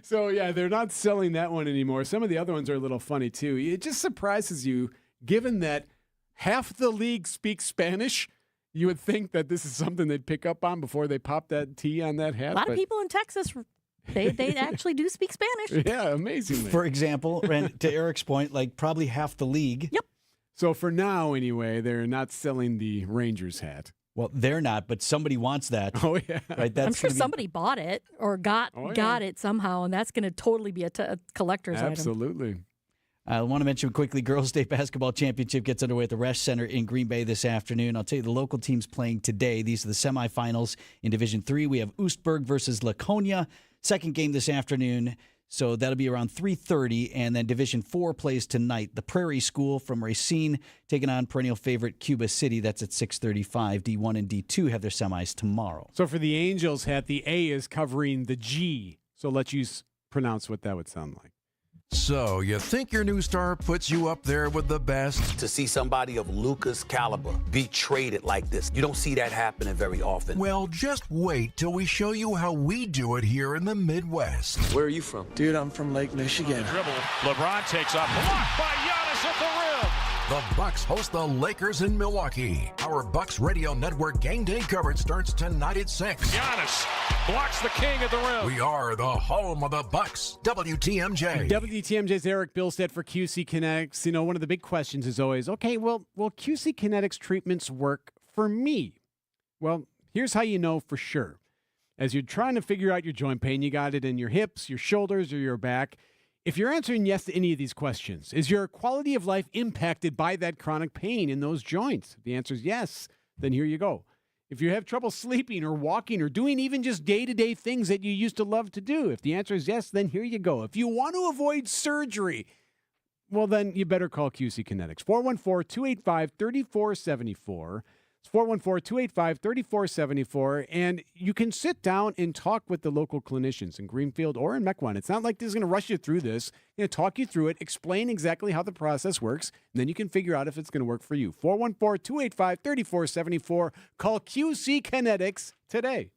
So, yeah, they're not selling that one anymore. Some of the other ones are a little funny, too. It just surprises you, given that half the league speaks Spanish. You would think that this is something they'd pick up on before they pop that T on that hat. A lot of people in Texas, they actually do speak Spanish. Yeah, amazingly. For example, and to Eric's point, like probably half the league. Yep. So for now, anyway, they're not selling the Rangers hat. Well, they're not, but somebody wants that. Oh, yeah. Right? I'm sure somebody bought it or got it somehow, and that's going to totally be a collector's item. Absolutely. I want to mention quickly, Girls State Basketball Championship gets underway at the Resch Center in Green Bay this afternoon. I'll tell you the local teams playing today. These are the semifinals in Division III. We have Oostburg versus Laconia. Second game this afternoon. So that'll be around 3:30, and then Division IV plays tonight. The Prairie School from Racine taking on perennial favorite Cuba City. That's at 6:35. D1 and D2 have their semis tomorrow. So for the Angels hat, the A is covering the G. So let you pronounce what that would sound like. So, you think your new star puts you up there with the best? To see somebody of Luka's caliber be traded like this, you don't see that happening very often. Well, just wait till we show you how we do it here in the Midwest. Where are you from? Dude, I'm from Lake Michigan. Dribble. LeBron takes off. Blocked by Giannis at the rim. The Bucks host the Lakers in Milwaukee. Our Bucks Radio Network game day coverage starts tonight at 6. Giannis blocks the king at the rim. We are the home of the Bucks. WTMJ. WTMJ's Erik Bilstad for QC Kinetics. You know, one of the big questions is always, okay, well, will QC Kinetics treatments work for me? Well, here's how you know for sure. As you're trying to figure out your joint pain, you got it in your hips, your shoulders, or your back. If you're answering yes to any of these questions, is your quality of life impacted by that chronic pain in those joints? If the answer is yes, then here you go. If you have trouble sleeping or walking or doing even just day-to-day things that you used to love to do, if the answer is yes, then here you go. If you want to avoid surgery, well, then you better call QC Kinetics. 414-285-3474. It's 414-285-3474, and you can sit down and talk with the local clinicians in Greenfield or in Mequon. It's not like this is going to rush you through this. They're going to talk you through it, explain exactly how the process works, and then you can figure out if it's going to work for you. 414-285-3474. Call QC Kinetics today.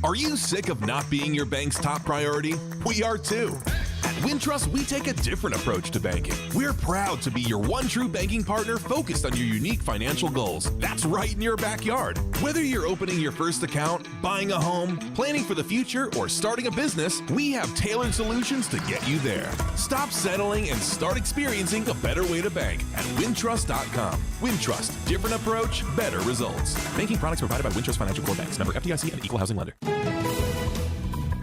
Are you sick of not being your bank's top priority? We are too. At Wintrust, we take a different approach to banking. We're proud to be your one true banking partner focused on your unique financial goals. That's right in your backyard. Whether you're opening your first account, buying a home, planning for the future, or starting a business, we have tailored solutions to get you there. Stop settling and start experiencing a better way to bank at Wintrust.com. Wintrust, different approach, better results. Banking products provided by Wintrust Financial Corp Banks. Member FDIC and Equal Housing Lender.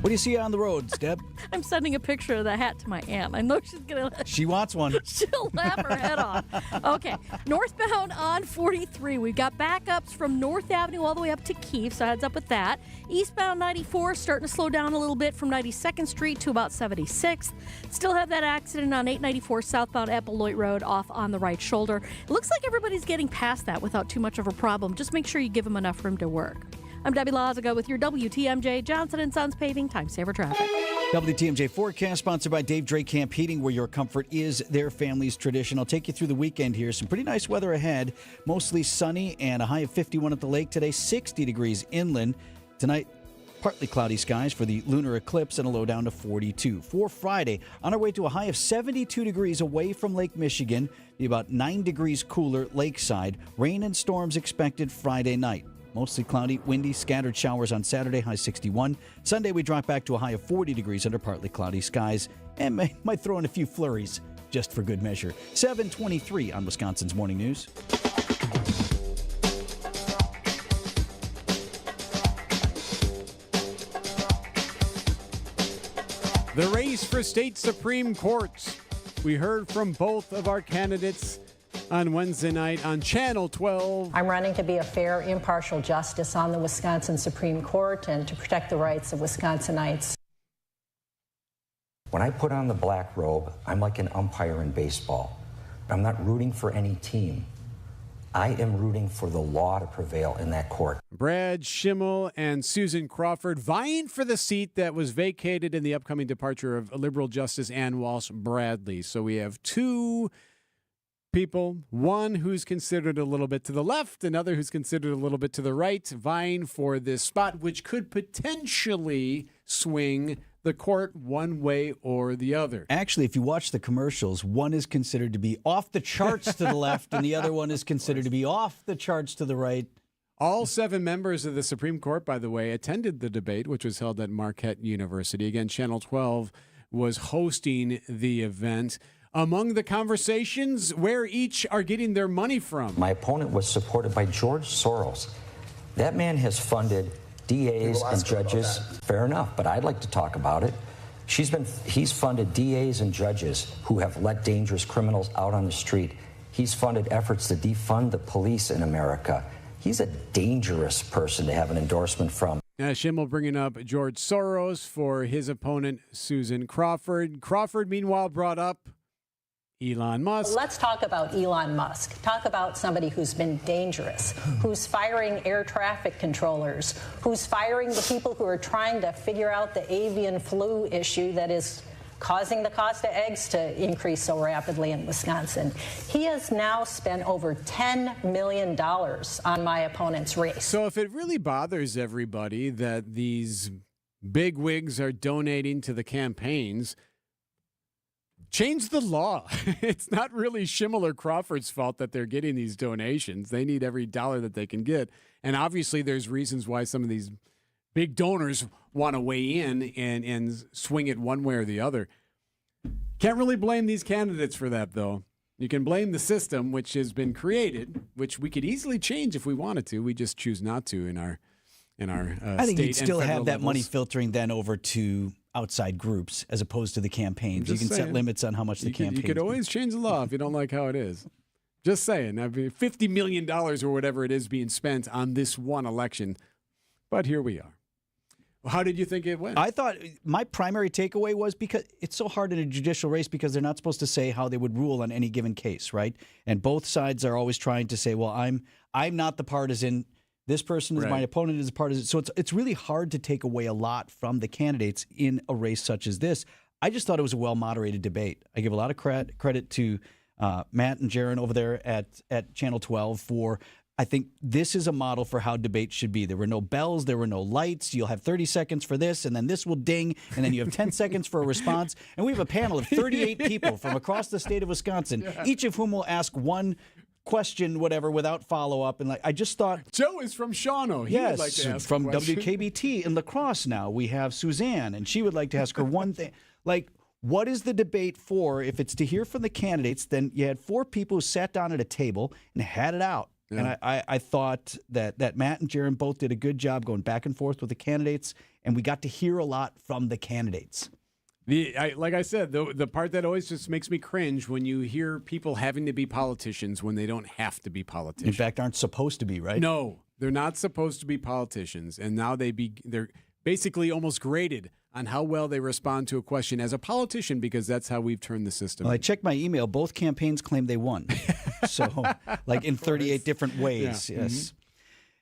What do you see on the roads, Deb? I'm sending a picture of the hat to my aunt. I know she's going to... She wants one. She'll laugh her head off. Okay, northbound on 43. We've got backups from North Avenue all the way up to Keefe, so heads up with that. Eastbound 94 starting to slow down a little bit from 92nd Street to about 76th. Still have that accident on 894 southbound at Beloit Road off on the right shoulder. It looks like everybody's getting past that without too much of a problem. Just make sure you give them enough room to work. I'm Debbie Lazaga with your WTMJ Johnson & Sons Paving Time Saver Traffic. WTMJ forecast sponsored by Dave Drake Camp Heating, where your comfort is their family's tradition. I'll take you through the weekend here. Some pretty nice weather ahead. Mostly sunny and a high of 51 at the lake today, 60 degrees inland. Tonight, partly cloudy skies for the lunar eclipse and a low down to 42. For Friday, on our way to a high of 72 degrees away from Lake Michigan, be about 9 degrees cooler lakeside. Rain and storms expected Friday night. Mostly cloudy, windy, scattered showers on Saturday, high 61. Sunday, we drop back to a high of 40 degrees under partly cloudy skies and might throw in a few flurries just for good measure. 7:23 on Wisconsin's Morning News. The race for state Supreme Court. We heard from both of our candidates on Wednesday night on Channel 12. I'm running to be a fair, impartial justice on the Wisconsin Supreme Court and to protect the rights of Wisconsinites. When I put on the black robe, I'm like an umpire in baseball. I'm not rooting for any team. I am rooting for the law to prevail in that court. Brad Schimmel and Susan Crawford vying for the seat that was vacated in the upcoming departure of liberal Justice Ann Walsh Bradley. So we have two people, one who's considered a little bit to the left, another who's considered a little bit to the right, vying for this spot, which could potentially swing the court one way or the other. Actually, if you watch the commercials, one is considered to be off the charts to the left, and the other one is considered to be off the charts to the right. All 7 members of the Supreme Court, by the way, attended the debate, which was held at Marquette University. Again, Channel 12 was hosting the event. Among the conversations, where each are getting their money from. My opponent was supported by George Soros. That man has funded DAs and judges. Fair enough, but I'd like to talk about it. He's funded DAs and judges who have let dangerous criminals out on the street. He's funded efforts to defund the police in America. He's a dangerous person to have an endorsement from. Schimmel bringing up George Soros for his opponent, Susan Crawford. Crawford, meanwhile, brought up Elon Musk. Let's talk about Elon Musk. Talk about somebody who's been dangerous, who's firing air traffic controllers, who's firing the people who are trying to figure out the avian flu issue that is causing the cost of eggs to increase so rapidly in Wisconsin. He has now spent over $10 million on my opponent's race. So if it really bothers everybody that these big wigs are donating to the campaigns, change the law. It's not really Schimmel or Crawford's fault that they're getting these donations. They need every dollar that they can get. And obviously there's reasons why some of these big donors want to weigh in and swing it one way or the other. Can't really blame these candidates for that, though. You can blame the system, which has been created, which we could easily change if we wanted to. We just choose not to in our I think state you'd still and have that levels. money filtering then over to outside groups as opposed to the campaigns. You can set limits on how much the campaigns. You could always change the law if you don't like how it is. Just saying. I mean, $50 million or whatever it is being spent on this one election. But here we are. Well, how did you think it went? I thought my primary takeaway was because it's so hard in a judicial race because they're not supposed to say how they would rule on any given case, right? And both sides are always trying to say, well, I'm not the partisan. This person is my opponent is a partisan. So it's really hard to take away a lot from the candidates in a race such as this. I just thought it was a well-moderated debate. I give a lot of credit to Matt and Jaron over there at Channel 12 for, I think this is a model for how debates should be. There were no bells. There were no lights. You'll have 30 seconds for this, and then this will ding, and then you have 10 seconds for a response. And we have a panel of 38 people from across the state of Wisconsin, each of whom will ask one question, whatever, without follow-up. And I just thought... Joe is from Shawano. He would like to ask from a question. WKBT in La Crosse now. We have Suzanne, and she would like to ask her one thing. What is the debate for? If it's to hear from the candidates, then you had 4 people who sat down at a table and had it out. And I thought that Matt and Jaron both did a good job going back and forth with the candidates, and we got to hear a lot from the candidates. Like I said, the part that always just makes me cringe when you hear people having to be politicians when they don't have to be politicians. In fact, aren't supposed to be, right? No, they're not supposed to be politicians, and now they're basically almost graded on how well they respond to a question as a politician because that's how we've turned the system. Well, I checked my email. Both campaigns claim they won. So, like in 38 different ways. Yeah. Yes. Mm-hmm.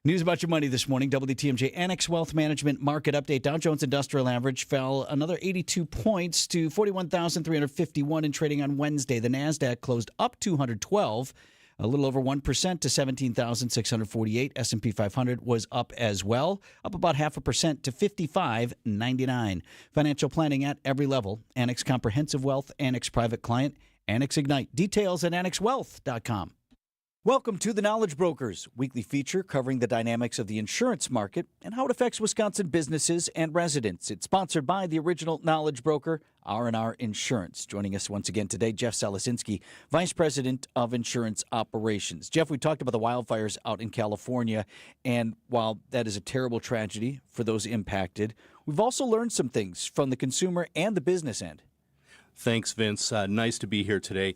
News about your money this morning. WTMJ Annex Wealth Management Market Update. Dow Jones Industrial Average fell another 82 points to 41,351 in trading on Wednesday. The NASDAQ closed up 212, a little over 1% to 17,648. S&P 500 was up as well, up about 0.5% to 55.99. Financial planning at every level. Annex Comprehensive Wealth, Annex Private Client, Annex Ignite. Details at annexwealth.com. Welcome to The Knowledge Brokers, weekly feature covering the dynamics of the insurance market and how it affects Wisconsin businesses and residents. It's sponsored by the original Knowledge Broker, R&R Insurance. Joining us once again today, Jeff Salasinski, Vice President of Insurance Operations. Jeff, we talked about the wildfires out in California, and while that is a terrible tragedy for those impacted, we've also learned some things from the consumer and the business end. Thanks, Vince. Nice to be here today.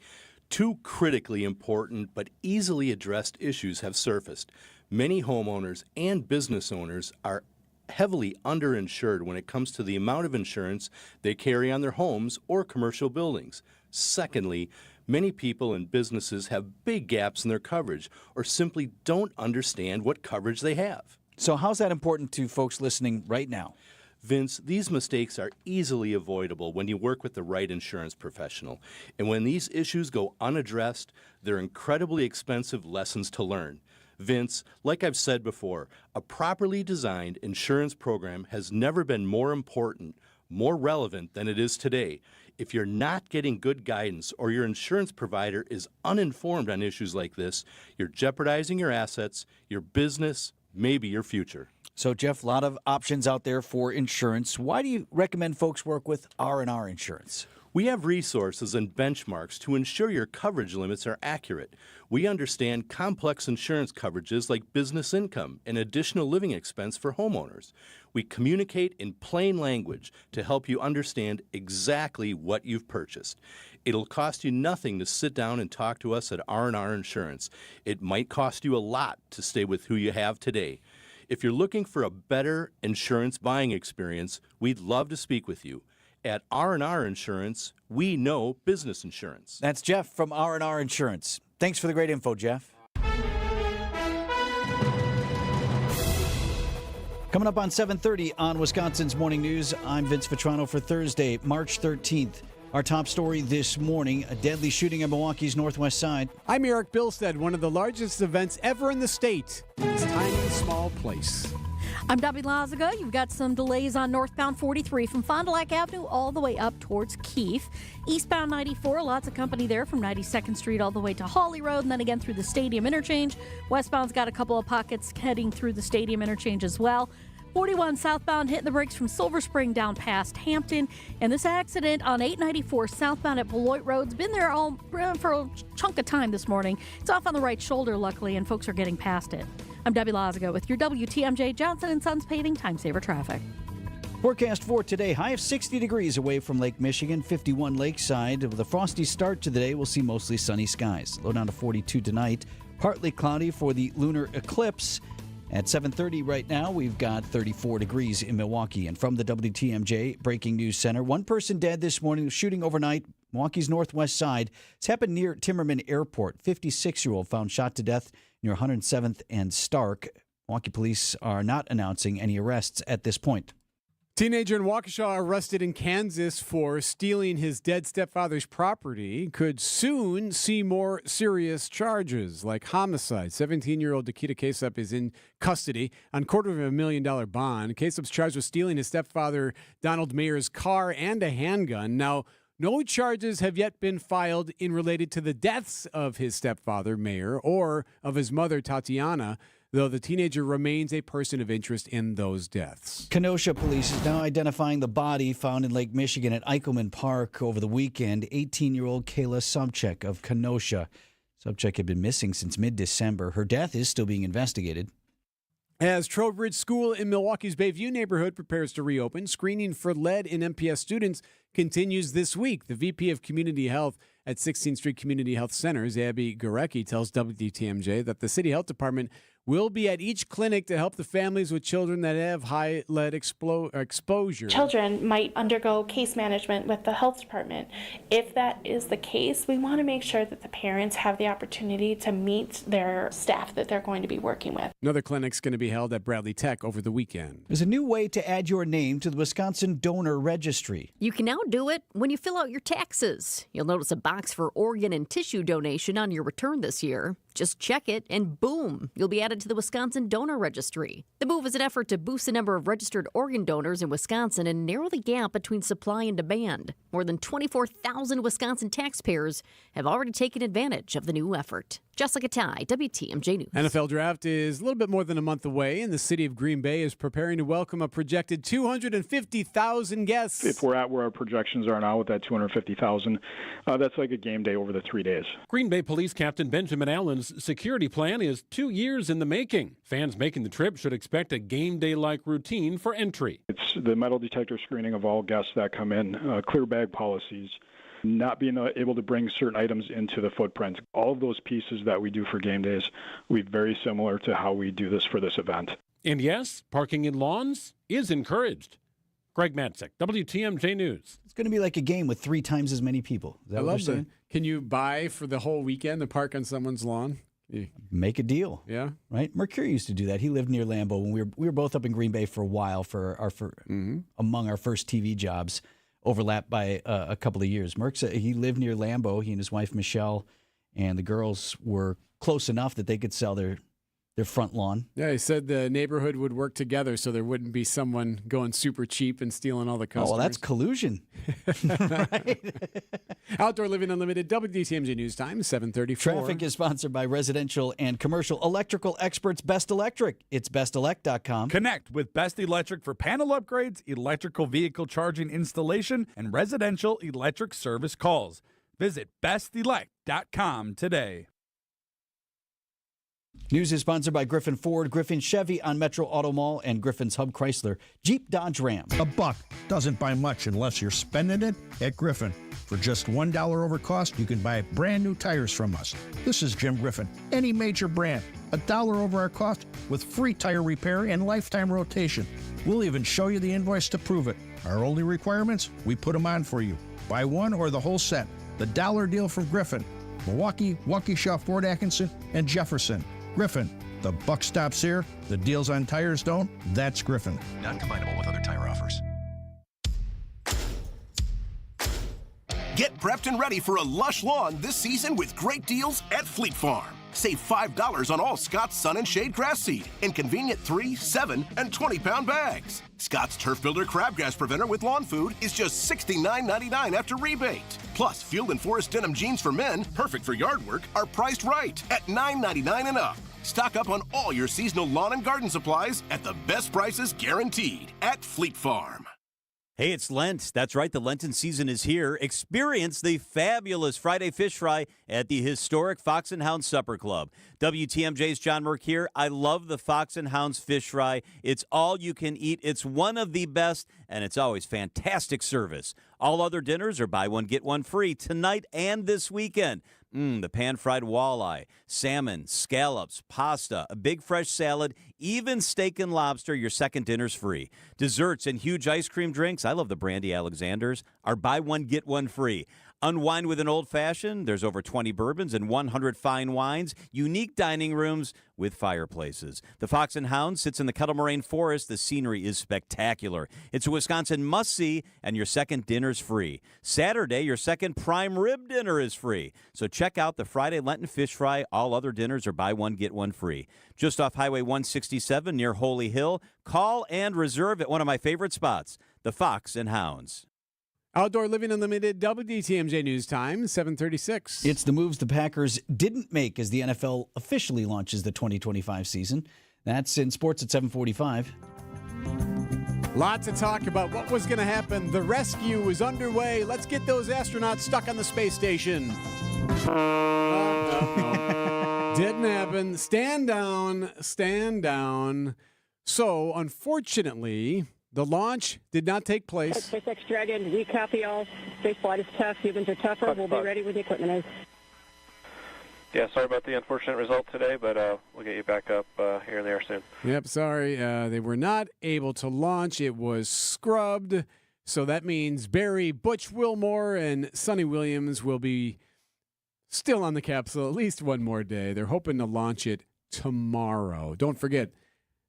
Two critically important but easily addressed issues have surfaced. Many homeowners and business owners are heavily underinsured when it comes to the amount of insurance they carry on their homes or commercial buildings. Secondly, many people and businesses have big gaps in their coverage or simply don't understand what coverage they have. So how's that important to folks listening right now? Vince, these mistakes are easily avoidable when you work with the right insurance professional. And when these issues go unaddressed, they're incredibly expensive lessons to learn. Vince, like I've said before, a properly designed insurance program has never been more important, more relevant than it is today. If you're not getting good guidance or your insurance provider is uninformed on issues like this, you're jeopardizing your assets, your business, maybe your future. So, Jeff, a lot of options out there for insurance. Why do you recommend folks work with R&R Insurance? We have resources and benchmarks to ensure your coverage limits are accurate. We understand complex insurance coverages like business income and additional living expense for homeowners. We communicate in plain language to help you understand exactly what you've purchased. It'll cost you nothing to sit down and talk to us at R&R Insurance. It might cost you a lot to stay with who you have today. If you're looking for a better insurance buying experience, we'd love to speak with you. At R&R Insurance, we know business insurance. That's Jeff from R&R Insurance. Thanks for the great info, Jeff. Coming up on 7:30 on Wisconsin's Morning News, I'm Vince Vitrano for Thursday, March 13th. Our top story this morning, a deadly shooting on Milwaukee's northwest side. I'm Erik Bilstad, one of the largest events ever in the state. It's tiny, small place. I'm Debbie Lazaga. You've got some delays on northbound 43 from Fond du Lac Avenue all the way up towards Keefe. Eastbound 94, lots of company there from 92nd Street all the way to Hawley Road and then again through the Stadium Interchange. Westbound's got a couple of pockets heading through the Stadium Interchange as well. 41 southbound hitting the brakes from Silver Spring down past Hampton. And this accident on 894 southbound at Beloit Road's been there all for a chunk of time this morning. It's off on the right shoulder, luckily, and folks are getting past it. I'm Debbie Lazaga with your WTMJ Johnson & Sons Paving Time Saver Traffic. Forecast for today, high of 60 degrees away from Lake Michigan, 51 lakeside. With a frosty start to the day, we'll see mostly sunny skies. Low down to 42 tonight. Partly cloudy for the lunar eclipse. At 7:30 right now, we've got 34 degrees in Milwaukee. And from the WTMJ Breaking News Center, one person dead this morning, shooting overnight, Milwaukee's northwest side. It's happened near Timmerman Airport. 56-year-old found shot to death near 107th and Stark. Milwaukee police are not announcing any arrests at this point. Teenager in Waukesha arrested in Kansas for stealing his dead stepfather's property could soon see more serious charges like homicide. 17-year-old Dakita Kaseup is in custody on $250,000 bond. Kaseup's charged with stealing his stepfather Donald Mayer's car and a handgun. Now, no charges have yet been filed in related to the deaths of his stepfather, Mayer, or of his mother, Tatiana, though the teenager remains a person of interest in those deaths. Kenosha police is now identifying the body found in Lake Michigan at Eichelman Park over the weekend. 18-year-old Kayla Subchek of Kenosha. Subject had been missing since mid-December. Her death is still being investigated. As Trowbridge School in Milwaukee's Bayview neighborhood prepares to reopen, screening for lead in MPS students continues this week. The VP of Community Health at 16th Street Community Health Centers, Abby Gorecki, tells WTMJ that the City Health Department will be at each clinic to help the families with children that have high lead exposure. Children might undergo case management with the health department. If that is the case, we want to make sure that the parents have the opportunity to meet their staff that they're going to be working with. Another clinic's going to be held at Bradley Tech over the weekend. There's a new way to add your name to the Wisconsin Donor Registry. You can now do it when you fill out your taxes. You'll notice a box for organ and tissue donation on your return this year. Just check it, and boom, you'll be added to the Wisconsin Donor Registry. The move is an effort to boost the number of registered organ donors in Wisconsin and narrow the gap between supply and demand. More than 24,000 Wisconsin taxpayers have already taken advantage of the new effort. Jessica Ty, WTMJ News. NFL Draft is a little bit more than a month away, and the city of Green Bay is preparing to welcome a projected 250,000 guests. If we're at where our projections are now with that 250,000, that's like a game day over the 3 days. Green Bay Police Captain Benjamin Allen's security plan is 2 years in the making. Fans making the trip should expect a game day-like routine for entry. It's the metal detector screening of all guests that come in, clear bag policies, not being able to bring certain items into the footprint. All of those pieces that we do for game days will be very similar to how we do this for this event. And yes, parking in lawns is encouraged. Greg Matzik, WTMJ News. It's going to be like a game with 3 times as many people. Is that I what love you're saying? Can you buy for the whole weekend to park on someone's lawn? Make a deal. Yeah. Right? Mercury used to do that. He lived near Lambeau when we were both up in Green Bay for a while among our first TV jobs, overlapped by a couple of years. Merck said he lived near Lambeau. He and his wife Michelle and the girls were close enough that they could sell their front lawn. Yeah, he said the neighborhood would work together so there wouldn't be someone going super cheap and stealing all the customers. Oh, well, that's collusion. Outdoor Living Unlimited, WTMJ News Time, 7:34. Traffic is sponsored by residential and commercial electrical experts Best Electric. It's bestelect.com. Connect with Best Electric for panel upgrades, electrical vehicle charging installation, and residential electric service calls. Visit bestelect.com today. News is sponsored by Griffin Ford, Griffin Chevy on Metro Auto Mall, and Griffin's Hub Chrysler, Jeep Dodge Ram. $1 doesn't buy much unless you're spending it at Griffin. For just $1 over cost, you can buy brand new tires from us. This is Jim Griffin. Any major brand, $1 over our cost with free tire repair and lifetime rotation. We'll even show you the invoice to prove it. Our only requirements, we put them on for you. Buy one or the whole set. The dollar deal from Griffin. Milwaukee, Waukesha, Fort Atkinson, and Jefferson. Griffin, the buck stops here, the deals on tires don't. That's Griffin. Not combinable with other tire offers. Get prepped and ready for a lush lawn this season with great deals at Fleet Farm. Save $5 on all Scott's Sun and Shade Grass Seed in convenient 3, 7, and 20-pound bags. Scott's Turf Builder Crabgrass Preventer with Lawn Food is just $69.99 after rebate. Plus, Field and Forest Denim Jeans for men, perfect for yard work, are priced right at $9.99 and up. Stock up on all your seasonal lawn and garden supplies at the best prices guaranteed at Fleet Farm. Hey, it's Lent. That's right. The Lenten season is here. Experience the fabulous Friday Fish Fry at the historic Fox and Hounds Supper Club. WTMJ's John Merck here. I love the Fox and Hounds Fish Fry. It's all you can eat. It's one of the best, and it's always fantastic service. All other dinners are buy one, get one free tonight and this weekend. The pan-fried walleye, salmon, scallops, pasta, a big fresh salad, even steak and lobster, your second dinner's free. Desserts and huge ice cream drinks, I love the Brandy Alexanders, are buy one, get one free. Unwind with an old-fashioned, there's over 20 bourbons and 100 fine wines, unique dining rooms with fireplaces. The Fox and Hound sits in the Kettle Moraine Forest. The scenery is spectacular. It's a Wisconsin must-see, and your second dinner's free. Saturday, your second prime rib dinner is free. So check out the Friday Lenten Fish Fry. All other dinners are buy one, get one free. Just off Highway 167 near Holy Hill. Call and reserve at one of my favorite spots, the Fox and Hounds. Outdoor Living Unlimited, WTMJ News Time, 7:36. It's the moves the Packers didn't make as the NFL officially launches the 2025 season. That's in sports at 7:45. Lots of talk about what was going to happen. The rescue was underway. Let's get those astronauts stuck on the space station. No. Didn't happen. Stand down. Stand down. So, unfortunately, the launch did not take place. SpaceX Dragon, we copy all. Spaceflight is tough. Humans are tougher. We'll be ready when the equipment is. Yeah, sorry about the unfortunate result today, but we'll get you back up here and there soon. Yep, sorry. They were not able to launch. It was scrubbed. So that means Barry, Butch Wilmore, and Sonny Williams will be still on the capsule at least one more day. They're hoping to launch it tomorrow. Don't forget,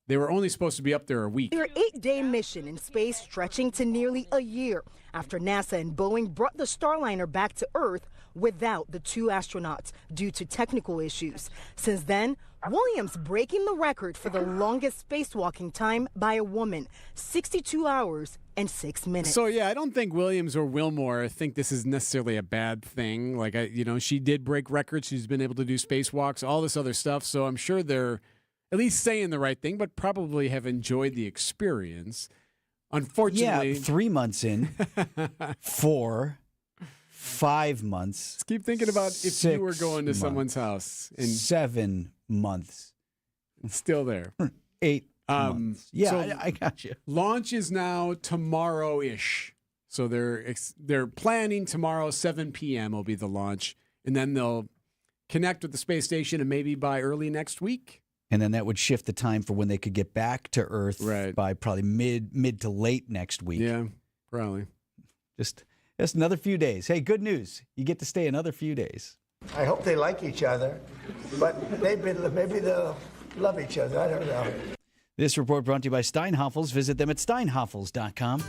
they were only supposed to be up there a week. Their 8-day mission in space stretching to nearly a year after NASA and Boeing brought the Starliner back to Earth without the 2 astronauts due to technical issues. Since then, Williams breaking the record for the longest spacewalking time by a woman, 62 hours and 6 minutes. So, yeah, I don't think Williams or Wilmore think this is necessarily a bad thing. Like, she did break records. She's been able to do spacewalks, all this other stuff. So I'm sure they're at least saying the right thing, but probably have enjoyed the experience. Unfortunately. Yeah, 3 months in, 4, 5 months. Just keep thinking about if you were going to someone's house. In 7 months. Still there. 8 months. Yeah, so I got you. Launch is now tomorrow-ish. So they're planning tomorrow, 7 p.m. will be the launch. And then they'll connect with the space station and maybe by early next week. And then that would shift the time for when they could get back to Earth by probably mid to late next week. Yeah, probably. Just another few days. Hey, good news. You get to stay another few days. I hope they like each other, but maybe they'll love each other. I don't know. This report brought to you by Steinhoffels. Visit them at steinhoffels.com.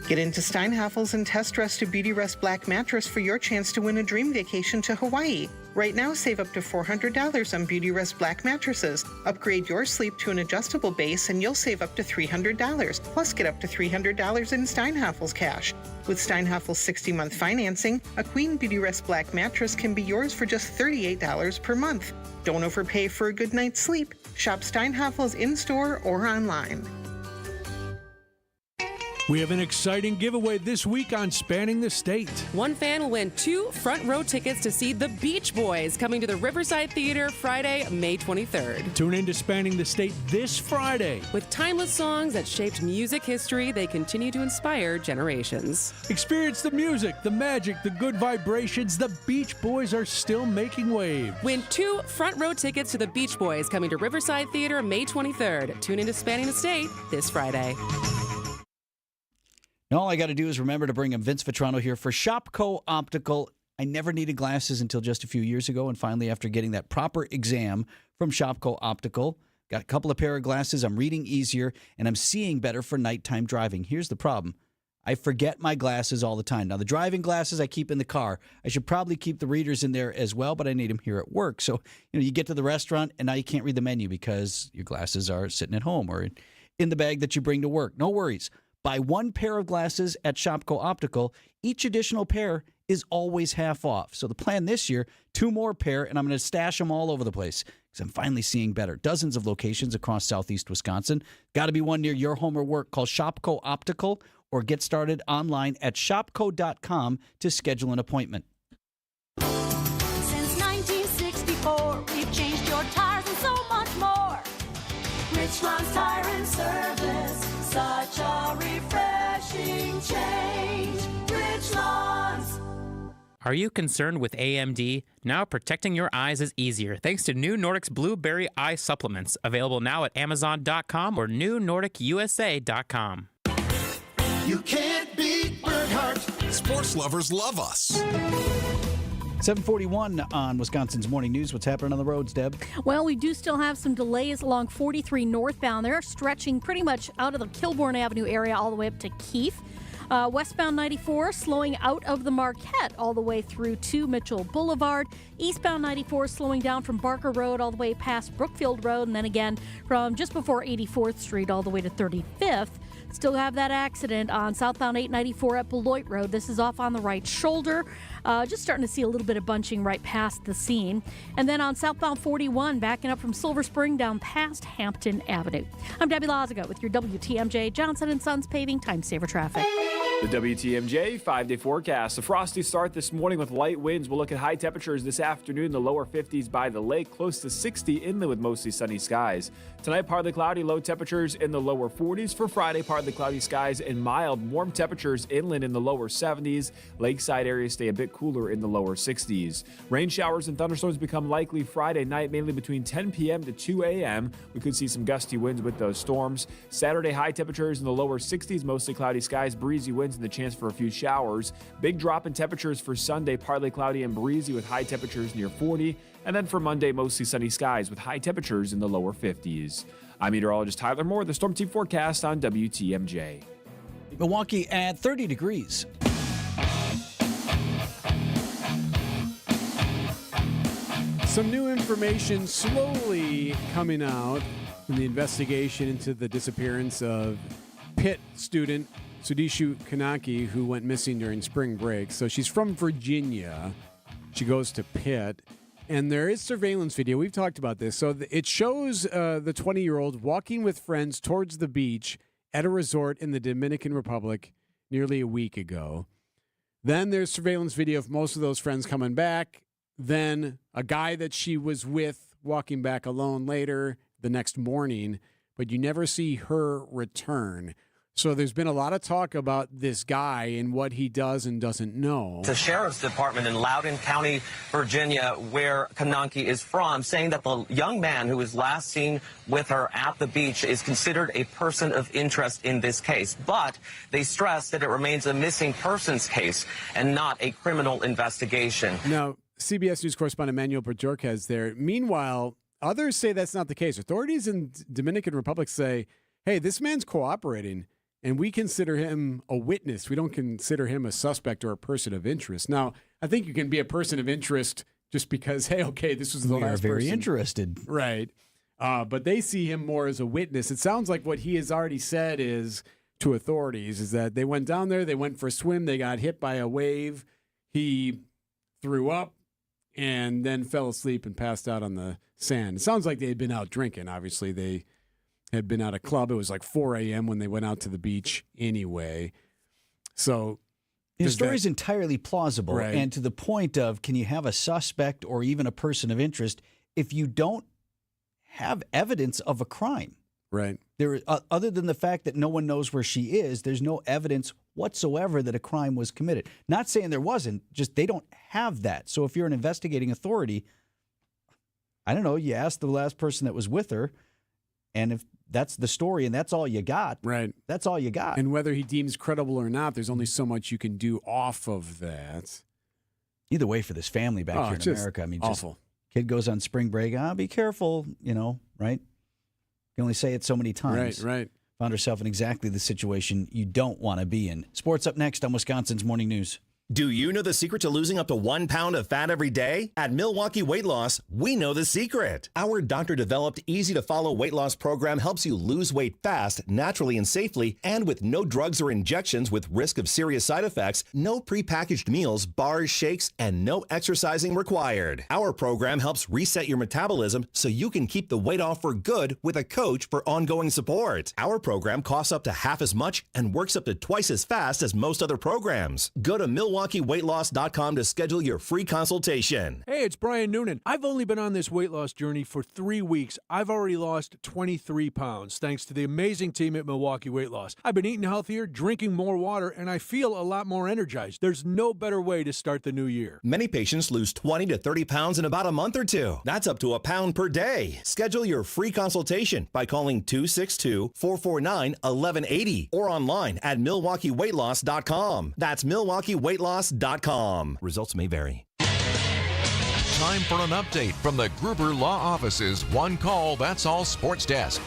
Get into Steinhoffels and test Rest a Beauty Rest Black mattress for your chance to win a dream vacation to Hawaii. Right now, save up to $400 on Beauty Rest Black mattresses. Upgrade your sleep to an adjustable base and you'll save up to $300. Plus, get up to $300 in Steinhoffels cash. With Steinhoffels 60-month financing, a Queen Beauty Rest Black mattress can be yours for just $38 per month. Don't overpay for a good night's sleep. Shop Steinhoffels in-store or online. We have an exciting giveaway this week on Spanning the State. One fan will win 2 front row tickets to see the Beach Boys coming to the Riverside Theater Friday, May 23rd. Tune in to Spanning the State this Friday. With timeless songs that shaped music history, they continue to inspire generations. Experience the music, the magic, the good vibrations. The Beach Boys are still making waves. Win 2 front row tickets to the Beach Boys coming to Riverside Theater May 23rd. Tune in to Spanning the State this Friday. And all I got to do is remember to bring him Vince Vitrano here for Shopco Optical. I never needed glasses until just a few years ago, and finally, after getting that proper exam from Shopco Optical, got a couple of pair of glasses, I'm reading easier, and I'm seeing better for nighttime driving. Here's the problem. I forget my glasses all the time. Now, the driving glasses I keep in the car. I should probably keep the readers in there as well, but I need them here at work. So, you get to the restaurant, and now you can't read the menu because your glasses are sitting at home or in the bag that you bring to work. No worries. Buy 1 pair of glasses at Shopco Optical. Each additional pair is always half off. So the plan this year, 2 more pair, and I'm going to stash them all over the place because I'm finally seeing better. Dozens of locations across southeast Wisconsin. Got to be one near your home or work. Call Shopco Optical or get started online at shopco.com to schedule an appointment. Since 1964, we've changed your tires and so much more. Richland's Tire and Service. Such a refreshing change. Richland's. Are you concerned with AMD? Now protecting your eyes is easier thanks to new Nordic's Blueberry Eye Supplements. Available now at Amazon.com or newnordicusa.com. You can't beat Burkhart. Sports lovers love us. 741 on Wisconsin's Morning News. What's happening on the roads, Deb? Well, we do still have some delays along 43 northbound. They're stretching pretty much out of the Kilbourne Avenue area all the way up to Keefe. Westbound 94 slowing out of the Marquette all the way through to Mitchell Boulevard. Eastbound 94 slowing down from Barker Road all the way past Brookfield Road, and then again from just before 84th Street all the way to 35th. Still have that accident on southbound 894 at Beloit Road. This is off on the right shoulder. Just starting to see a little bit of bunching right past the scene. And then on southbound 41, backing up from Silver Spring down past Hampton Avenue. I'm Debbie Lazaga with your WTMJ Johnson & Sons Paving Time Saver Traffic. The WTMJ 5-day forecast. A frosty start this morning with light winds. We'll look at high temperatures this afternoon. The lower 50s by the lake, close to 60 inland with mostly sunny skies. Tonight, partly cloudy, low temperatures in the lower 40s. For Friday, partly cloudy skies and mild, warm temperatures inland in the lower 70s. Lakeside areas stay a bit cooler in the lower 60s. Rain showers and thunderstorms become likely Friday night, mainly between 10 p.m. to 2 a.m. We could see some gusty winds with those storms. Saturday, high temperatures in the lower 60s, mostly cloudy skies, breezy winds, and the chance for a few showers. Big drop in temperatures for Sunday, partly cloudy and breezy with high temperatures near 40. And then for Monday, mostly sunny skies with high temperatures in the lower 50s. I'm meteorologist Tyler Moore, the Storm Team forecast on WTMJ. Milwaukee at 30 degrees. Some new information slowly coming out in the investigation into the disappearance of Pitt student Sudishu Kanaki, who went missing during spring break. So she's from Virginia. She goes to Pitt. And there is surveillance video. We've talked about this. So it shows the 20-year-old walking with friends towards the beach at a resort in the Dominican Republic nearly a week ago. Then there's surveillance video of most of those friends coming back. Then a guy that she was with walking back alone later the next morning. But you never see her return. So there's been a lot of talk about this guy and what he does and doesn't know. The sheriff's department in Loudoun County, Virginia, where Kananki is from, saying that the young man who was last seen with her at the beach is considered a person of interest in this case. But they stress that it remains a missing persons case and not a criminal investigation. Now, CBS News correspondent Manuel Bajorquez there. Meanwhile, others say that's not the case. Authorities in Dominican Republic say, hey, this man's cooperating. And we consider him a witness. We don't consider him a suspect or a person of interest. Now, I think you can be a person of interest just because, hey, okay, this was the last person. We are very interested. Right. But they see him more as a witness. It sounds like what he has already said is to authorities is that they went down there, they went for a swim, they got hit by a wave. He threw up and then fell asleep and passed out on the sand. It sounds like they had been out drinking. Obviously, they had been at a club. It was like 4 a.m. when they went out to the beach anyway. So the story is entirely plausible. Right. And to the point of, can you have a suspect or even a person of interest if you don't have evidence of a crime? Right. There, other than the fact that no one knows where she is, there's no evidence whatsoever that a crime was committed. Not saying there wasn't, just they don't have that. So if you're an investigating authority, I don't know, you ask the last person that was with her, and if that's the story and that's all you got, right? That's all you got. And whether he deems credible or not, there's only so much you can do off of that. Either way, for this family back here in America, I mean, awful. Kid goes on spring break. Be careful, right? You can only say it so many times. Right. Found herself in exactly the situation you don't want to be in. Sports up next on Wisconsin's Morning News. Do you know the secret to losing up to 1 pound of fat every day? At Milwaukee Weight Loss, we know the secret. Our doctor-developed, easy-to-follow weight loss program helps you lose weight fast, naturally and safely, and with no drugs or injections with risk of serious side effects, no prepackaged meals, bars, shakes, and no exercising required. Our program helps reset your metabolism so you can keep the weight off for good with a coach for ongoing support. Our program costs up to half as much and works up to twice as fast as most other programs. Go to MilwaukeeWeightLoss.com to schedule your free consultation. Hey, it's Brian Noonan. I've only been on this weight loss journey for 3 weeks. I've already lost 23 pounds thanks to the amazing team at Milwaukee Weight Loss. I've been eating healthier, drinking more water, and I feel a lot more energized. There's no better way to start the new year. Many patients lose 20 to 30 pounds in about a month or two. That's up to a pound per day. Schedule your free consultation by calling 262-449-1180 or online at MilwaukeeWeightLoss.com. That's MilwaukeeWeightLoss.com. Results may vary. Time for an update from the Gruber Law Office's One Call, That's All Sports Desk.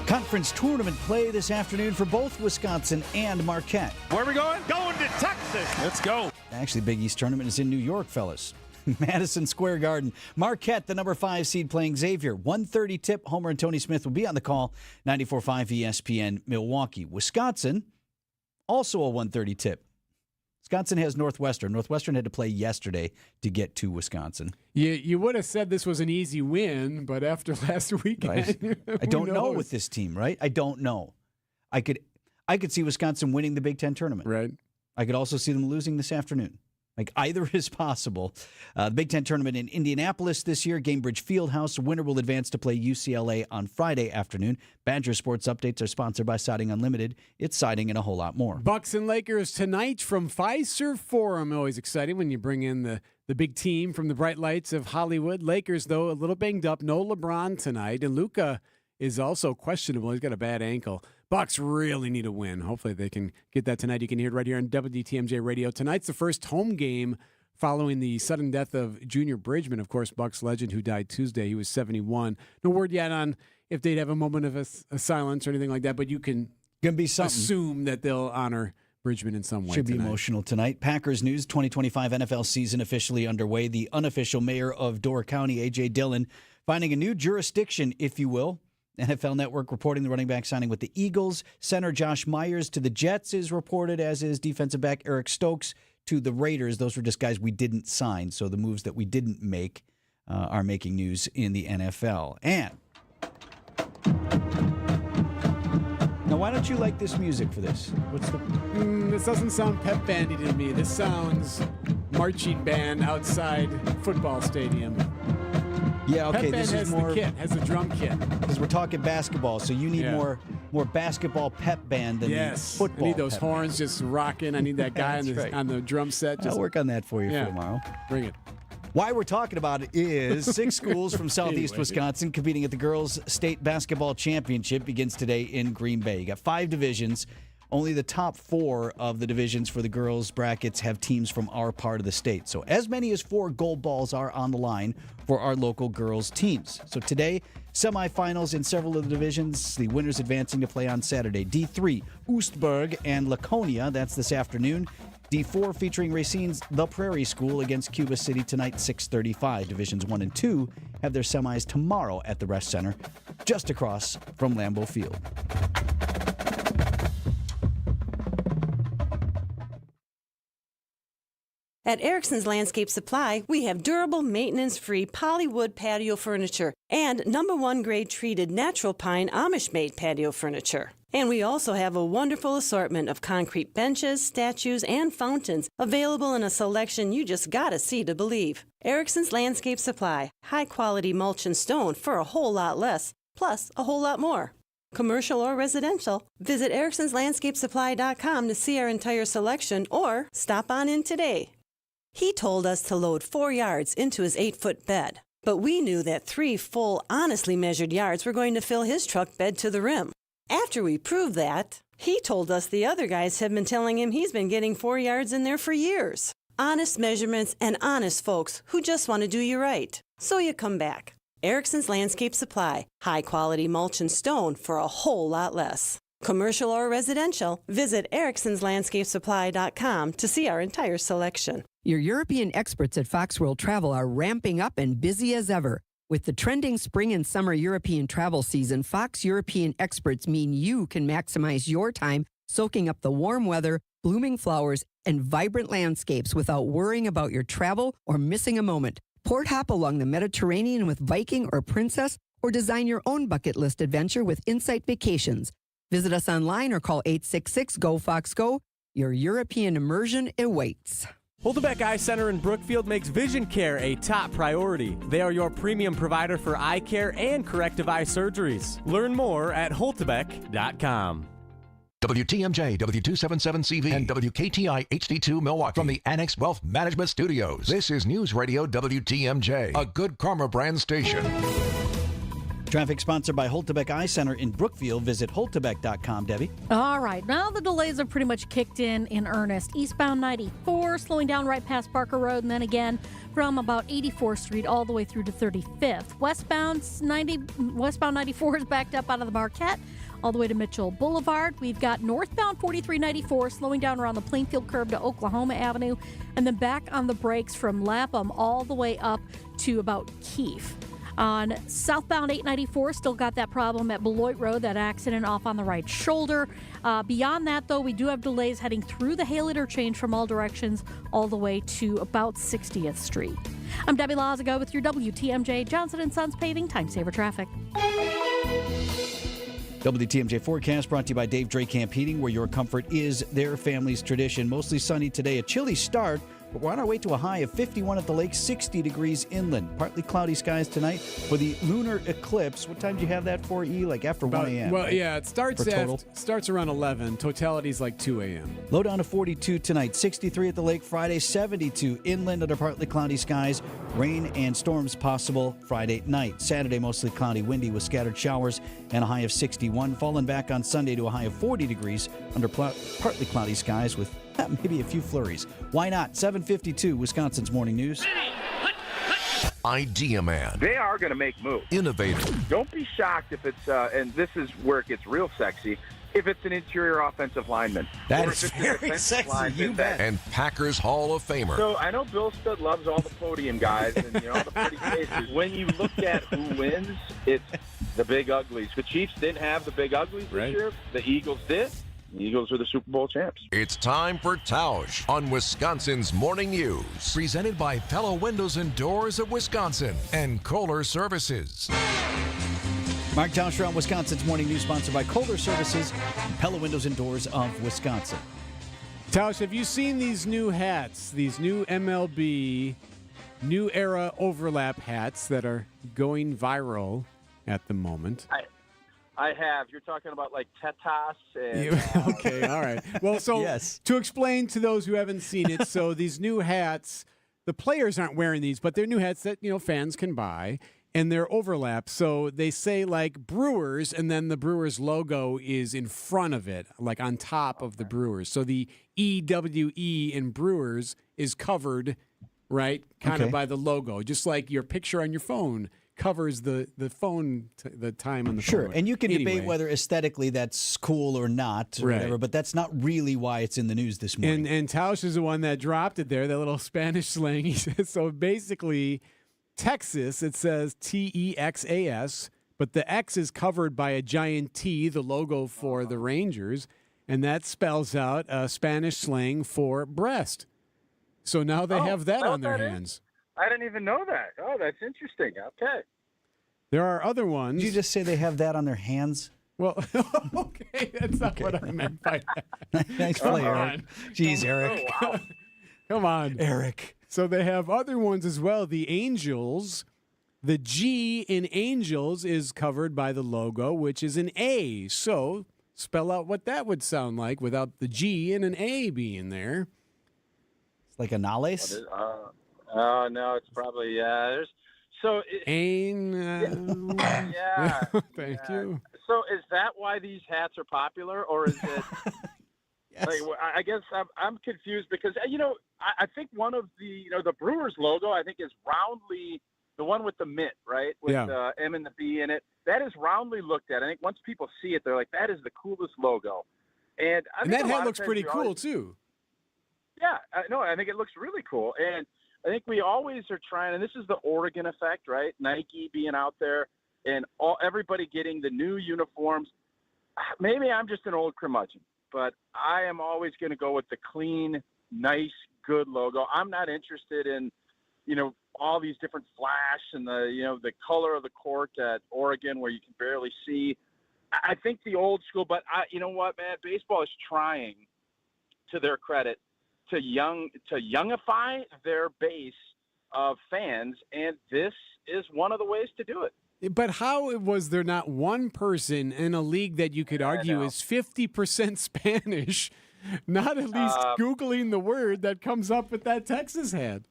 Conference tournament play this afternoon for both Wisconsin and Marquette. Where are we going? Going to Texas. Let's go. Actually, Big East tournament is in New York, fellas. Madison Square Garden. Marquette, the number 5 seed, playing Xavier. 1:30 tip. Homer and Tony Smith will be on the call. 94.5 ESPN Milwaukee. Wisconsin, also a 1:30 tip. Wisconsin has Northwestern. Northwestern had to play yesterday to get to Wisconsin. You would have said this was an easy win, but after last weekend, I don't know with this team, right? I don't know. I could see Wisconsin winning the Big Ten tournament. Right. I could also see them losing this afternoon. Like, either is possible. The Big Ten tournament in Indianapolis this year, Gainbridge Fieldhouse. Winner will advance to play UCLA on Friday afternoon. Badger Sports Updates are sponsored by Siding Unlimited. It's siding and a whole lot more. Bucks and Lakers tonight from Fiserv Forum. Always exciting when you bring in the big team from the bright lights of Hollywood. Lakers, though, a little banged up. No LeBron tonight. And Luka is also questionable. He's got a bad ankle. Bucks really need a win. Hopefully they can get that tonight. You can hear it right here on WTMJ Radio. Tonight's the first home game following the sudden death of Junior Bridgman, of course, Bucks legend, who died Tuesday. He was 71. No word yet on if they'd have a moment of a silence or anything like that, but you can be assume that they'll honor Bridgman in some way. Should be tonight. Emotional tonight. Packers news, 2025 NFL season officially underway. The unofficial mayor of Door County, A.J. Dillon, finding a new jurisdiction, if you will. NFL Network reporting the running back signing with the Eagles. Center Josh Myers to the Jets is reported, as is defensive back Eric Stokes to the Raiders. Those were just guys we didn't sign, so the moves that we didn't make are making news in the NFL. And now, why don't you like this music for this? This doesn't sound pep bandy to me. This sounds marching band outside football stadium. Yeah, okay. Pep band has the kit, has the drum kit. Because we're talking basketball, so you need more basketball pep band than the football. I need those pep horns just rocking. I need that guy on the drum set. I'll work on that for you for tomorrow. Bring it. Why we're talking about it is 6 schools from Southeast Wisconsin competing at the Girls State Basketball Championship begins today in Green Bay. You got 5 divisions. Only the top 4 of the divisions for the girls' brackets have teams from our part of the state. So as many as 4 gold balls are on the line for our local girls' teams. So today, semifinals in several of the divisions. The winners advancing to play on Saturday. D3, Oostburg and Laconia. That's this afternoon. D4 featuring Racine's The Prairie School against Cuba City tonight, 6:35. Divisions 1 and 2 have their semis tomorrow at the Rest Center, just across from Lambeau Field. At Erickson's Landscape Supply, we have durable, maintenance-free polywood patio furniture and #1 grade treated natural pine Amish-made patio furniture. And we also have a wonderful assortment of concrete benches, statues, and fountains available in a selection you just gotta see to believe. Erickson's Landscape Supply, high-quality mulch and stone for a whole lot less, plus a whole lot more. Commercial or residential, visit ericksonslandscapesupply.com to see our entire selection or stop on in today. He told us to load 4 yards into his 8-foot bed, but we knew that 3 full, honestly measured yards were going to fill his truck bed to the rim. After we proved that, he told us the other guys have been telling him he's been getting 4 yards in there for years. Honest measurements and honest folks who just want to do you right. So you come back. Erickson's Landscape Supply, high-quality mulch and stone for a whole lot less. Commercial or residential, visit ericksonslandscapesupply.com to see our entire selection. Your European experts at Fox World Travel are ramping up and busy as ever. With the trending spring and summer European travel season, Fox European experts mean you can maximize your time soaking up the warm weather, blooming flowers, and vibrant landscapes without worrying about your travel or missing a moment. Port hop along the Mediterranean with Viking or Princess, or design your own bucket list adventure with Insight Vacations. Visit us online or call 866-GO-FOX-GO. Your European immersion awaits. Holtebeck Eye Center in Brookfield makes vision care a top priority. They are your premium provider for eye care and corrective eye surgeries. Learn more at holtebeck.com. WTMJ, W277CV, and WKTI HD2 Milwaukee. From the Annex Wealth Management Studios, this is News Radio WTMJ, a Good Karma brand station. Traffic sponsored by Holtebeck Eye Center in Brookfield. Visit holtebeck.com, Debbie. All right. Now the delays have pretty much kicked in earnest. Eastbound 94, slowing down right past Barker Road, and then again from about 84th Street all the way through to 35th. Westbound 94 is backed up out of the Marquette all the way to Mitchell Boulevard. We've got northbound 4394 slowing down around the Plainfield curve to Oklahoma Avenue, and then back on the brakes from Lapham all the way up to about Keefe. On southbound 894, still got that problem at Beloit Road, that accident off on the right shoulder. Beyond that, though, we do have delays heading through the Hale interchange from all directions all the way to about 60th Street. I'm Debbie Lazago with your WTMJ Johnson & Sons Paving Time Saver Traffic. WTMJ forecast brought to you by Dave Drake Camp Heating, where your comfort is their family's tradition. Mostly sunny today, a chilly start, but we're on our way to a high of 51 at the lake, 60 degrees inland. Partly cloudy skies tonight for the lunar eclipse. What time do you have that for, E? Like after 1 a.m.? Well, right? yeah, it starts around 11. Totality's like 2 a.m. Low down to 42 tonight, 63 at the lake Friday, 72 inland under partly cloudy skies. Rain and storms possible Friday night. Saturday, mostly cloudy, windy with scattered showers and a high of 61. Falling back on Sunday to a high of 40 degrees under partly cloudy skies with maybe a few flurries. Why not? 7:52, Wisconsin's Morning News. Idea Man. They are going to make moves. Innovator. Don't be shocked if it's, and this is where it gets real sexy, if it's an interior offensive lineman. That is very sexy, you bet. And Packers Hall of Famer. So I know Bilstad loves all the podium guys and all the pretty faces. When you look at who wins, it's the big uglies. The Chiefs didn't have the big uglies this year. The Eagles did. The Eagles are the Super Bowl champs. It's time for Tausch on Wisconsin's Morning News. Presented by Pella Windows and Doors of Wisconsin and Kohler Services. Mark Tauscher on Wisconsin's Morning News, sponsored by Kohler Services and Pella Windows and Doors of Wisconsin. Tausch, have you seen these new hats, these new MLB New Era overlap hats that are going viral at the moment? I have. You're talking about like Tetas and... Okay, all right. Well, so to explain to those who haven't seen it, so these new hats, the players aren't wearing these, but they're new hats that, fans can buy, and they're overlapped. So they say like Brewers, and then the Brewers logo is in front of it, like on top of the Brewers. So the EWE in Brewers is covered, right, kind of by the logo, just like your picture on your phone covers the phone, the time on the phone. Sure, and you can debate whether aesthetically that's cool or not, or whatever, but that's not really why it's in the news this morning. And Tausch is the one that dropped it there, that little Spanish slang. He says, so basically, Texas, it says Texas, but the X is covered by a giant T, the logo for the Rangers, and that spells out Spanish slang for breast. So now they have that on their hands. I didn't even know that. Oh, that's interesting. Okay. There are other ones. Did you just say they have that on their hands? Well, okay, that's not what I meant by that. Nice play, Eric. Jeez, Eric. Oh, wow. Come on. Eric. So they have other ones as well. The Angels, the G in Angels is covered by the logo, which is an A. So spell out what that would sound like without the G and an A being there. It's like Anales? Oh, no, it's probably, there's, so. Yeah. Thank you. So is that why these hats are popular, or is it, like, I guess I'm confused because, I think one of the, the Brewers logo, I think is roundly, the one with the mitt, right? With the M and the B in it. That is roundly looked at. I think once people see it, they're like, that is the coolest logo. And that hat looks pretty cool, too. Yeah, I think it looks really cool. And I think we always are trying, and this is the Oregon effect, right? Nike being out there and everybody getting the new uniforms. Maybe I'm just an old curmudgeon, but I am always going to go with the clean, nice, good logo. I'm not interested in, all these different flash and the color of the court at Oregon where you can barely see. I think the old school, but you know what, man? Baseball is trying, to their credit, to youngify their base of fans, and this is one of the ways to do it. But how was there not one person in a league that you could argue is 50% Spanish, not at least Googling the word that comes up with that Texas hat?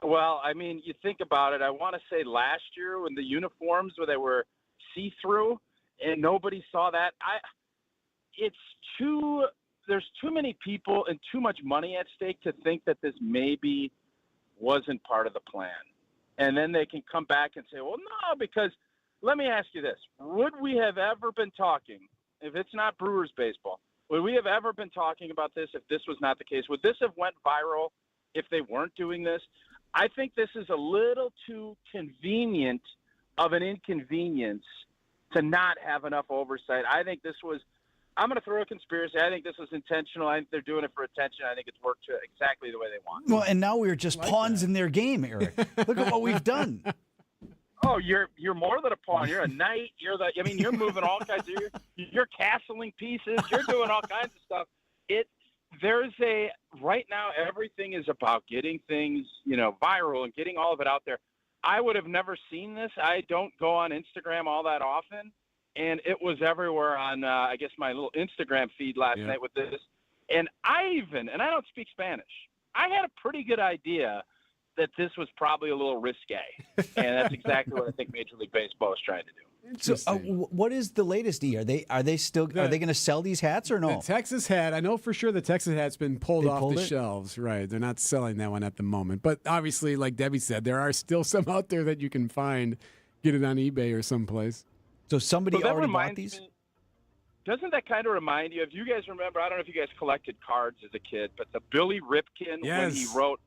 Well, I mean, you think about it. I want to say last year when the uniforms where they were see-through and nobody saw that, there's too many people and too much money at stake to think that this maybe wasn't part of the plan. And then they can come back and say, well, no, because let me ask you this. Would we have ever been talking if it's not Brewers baseball, would we have ever been talking about this if this was not the case? Would this have went viral if they weren't doing this? I think this is a little too convenient of an inconvenience to not have enough oversight. I think this was – I'm going to throw a conspiracy. I think this was intentional. I think they're doing it for attention. I think it's worked exactly the way they want. Well, and now we're just pawns in their game, Eric. Look at what we've done. Oh, you're more than a pawn. You're a knight. You're moving all kinds of you're castling pieces. You're doing all kinds of stuff. Right now everything is about getting things, viral and getting all of it out there. I would have never seen this. I don't go on Instagram all that often, and it was everywhere on I guess my little Instagram feed last night with this. And I don't speak Spanish. I had a pretty good idea that this was probably a little risque, and that's exactly what I think Major League Baseball is trying to do. So, what is the latest? Are they going to sell these hats or no? The Texas hat, I know for sure the Texas hat's been pulled off the shelves. Right, they're not selling that one at the moment. But obviously, like Debbie said, there are still some out there that you can find, get it on eBay or someplace. So somebody already bought these. Doesn't that kind of remind you? If you guys remember, I don't know if you guys collected cards as a kid, but the Billy Ripken when he wrote